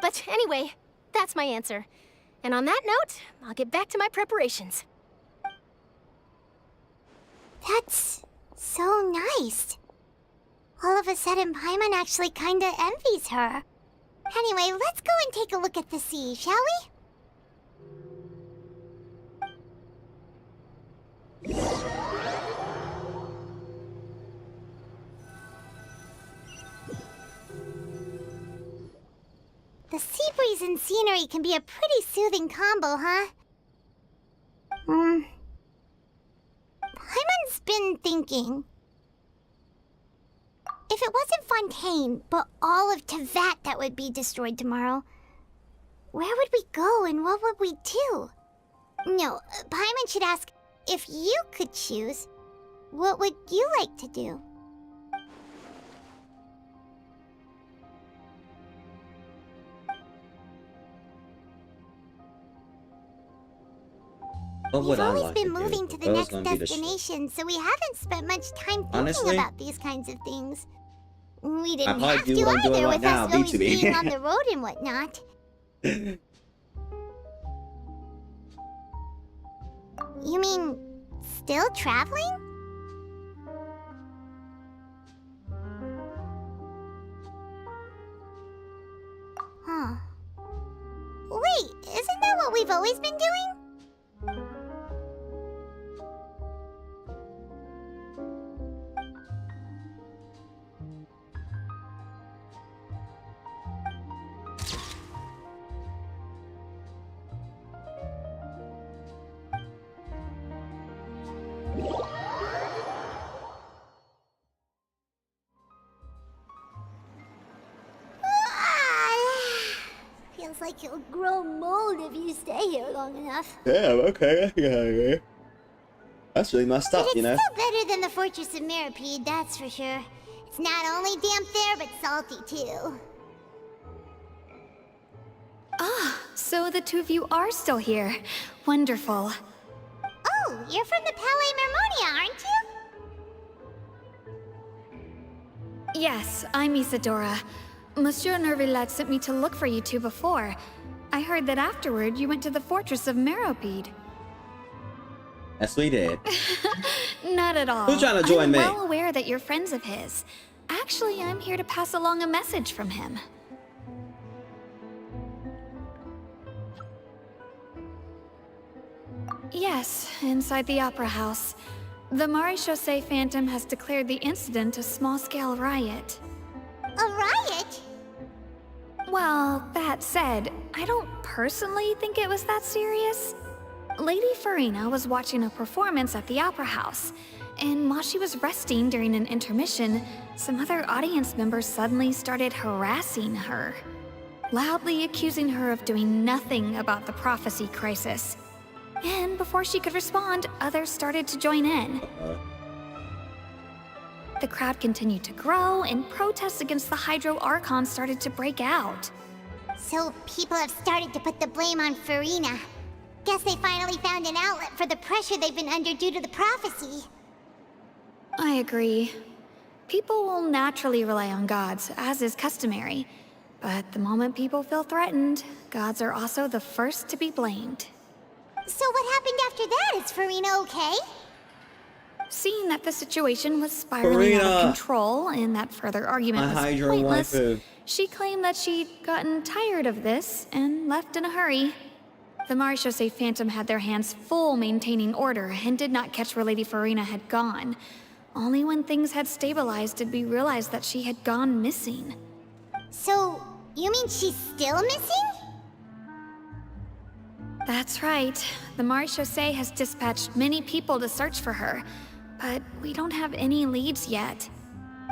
But anyway, that's my answer. And on that note, I'll get back to my preparations. That's so nice. All of a sudden, Paimon actually kinda envies her. Anyway, let's go and take a look at the sea, shall we? The sea breeze and scenery can be a pretty soothing combo, huh? Paimon's been thinking. If it wasn't Fontaine, but all of Tevat that would be destroyed tomorrow, where would we go and what would we do? No, Paimon should ask, if you could choose, what would you like to do? What We've would I always like been to do? moving to the Those next gonna be the shit. destination, so we haven't spent much time thinking Honestly, about these kinds of things. We I didn't probably have do to what I'm doing either right with now, us always B2B. being on the road and whatnot. You mean, still traveling? Huh. Wait, isn't that what we've always been doing? Feels like you'll grow mold if you stay here long enough. Damn, okay. Yeah. That's really messed up, But you know? it's still better than the Fortress of Mirapede, that's for sure. It's not only damp there, but salty too. Ah, so the two of you are still here. Wonderful. Oh, you're from the Palais Mermonia, aren't you? Yes, I'm Isadora. Monsieur Nervillet sent me to look for you two before. I heard that afterward you went to the Fortress of Meropide. Yes, we did. Not at all. Who's trying to join I'm me? well aware that you're friends of his. Actually, I'm here to pass along a message from him. Yes, inside the Opera House. The Maréchaussée Phantom has declared the incident a small-scale riot. A riot? Well, that said, I don't personally think it was that serious. Lady Farina was watching a performance at the Opera House, and while she was resting during an intermission, some other audience members suddenly started harassing her, loudly accusing her of doing nothing about the prophecy crisis. And before she could respond, others started to join in. The crowd continued to grow, and protests against the Hydro Archon started to break out. So people have started to put the blame on Farina. Guess they finally found an outlet for the pressure they've been under due to the prophecy. I agree. People will naturally rely on gods, as is customary. But the moment people feel threatened, gods are also the first to be blamed. So what happened after that? Is Farina okay? Seeing that the situation was spiraling out of Farina! control and that further argument My was Hydro pointless, waifu. she claimed that she'd gotten tired of this and left in a hurry. The Marechaussee Phantom had their hands full maintaining order and did not catch where Lady Farina had gone. Only when things had stabilized did we realize that she had gone missing. So, you mean she's still missing? That's right. The Marechaussee has dispatched many people to search for her, but we don't have any leads yet.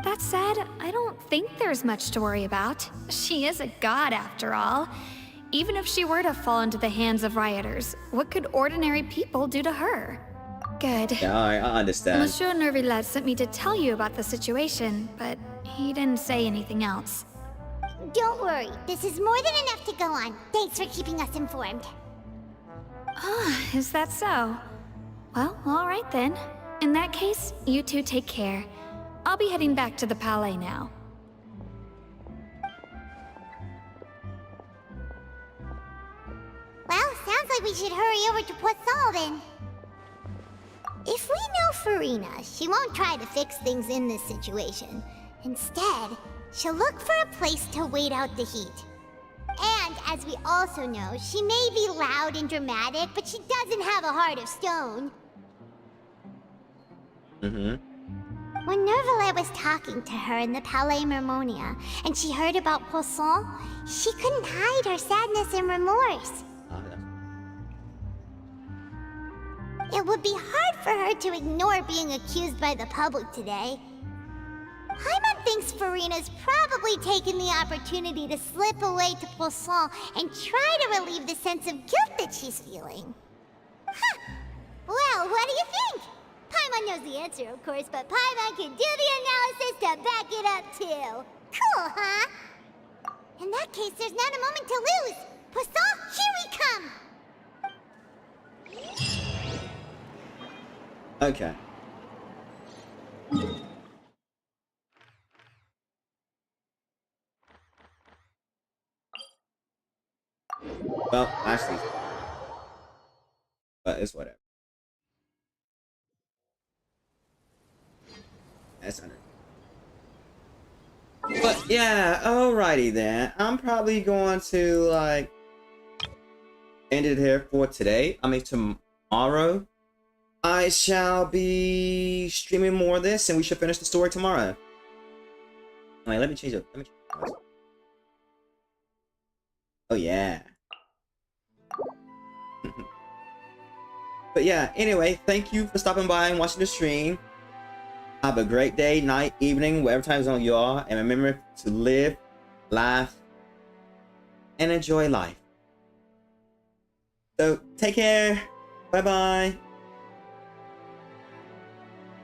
That said, I don't think there's much to worry about. She is a god after all. Even if she were to fall into the hands of rioters, what could ordinary people do to her? Good. Yeah, I understand. Monsieur Nervillet sent me to tell you about the situation, but he didn't say anything else. Don't worry, this is more than enough to go on. Thanks for keeping us informed. Ah, is that so? Well, all right then. In that case, you two take care. I'll be heading back to the Palais now. Well, sounds like we should hurry over to Poisson then. If we know Farina, she won't try to fix things in this situation. Instead, she'll look for a place to wait out the heat. And, as we also know, she may be loud and dramatic, but she doesn't have a heart of stone. When Nervillet was talking to her in the Palais Mermonia, and she heard about Poisson, she couldn't hide her sadness and remorse. It would be hard for her to ignore being accused by the public today. Paimon thinks Farina's probably taken the opportunity to slip away to Poisson and try to relieve the sense of guilt that she's feeling. Huh. Well, what do you think? Paimon knows the answer, of course, but Paimon can do the analysis to back it up too. Cool, huh? In that case, there's not a moment to lose. Poisson, here we come! Okay. Well, actually, but it's whatever. That's under. But yeah, alrighty then. I'm probably going to like end it here for today. I mean tomorrow. I shall be streaming more of this, and we should finish the story tomorrow. Wait, let me change it. Oh yeah. But yeah, anyway, thank you for stopping by and watching the stream. Have a great day, night, evening, whatever time zone you are, and remember to live, laugh, and enjoy life. So take care. Bye bye.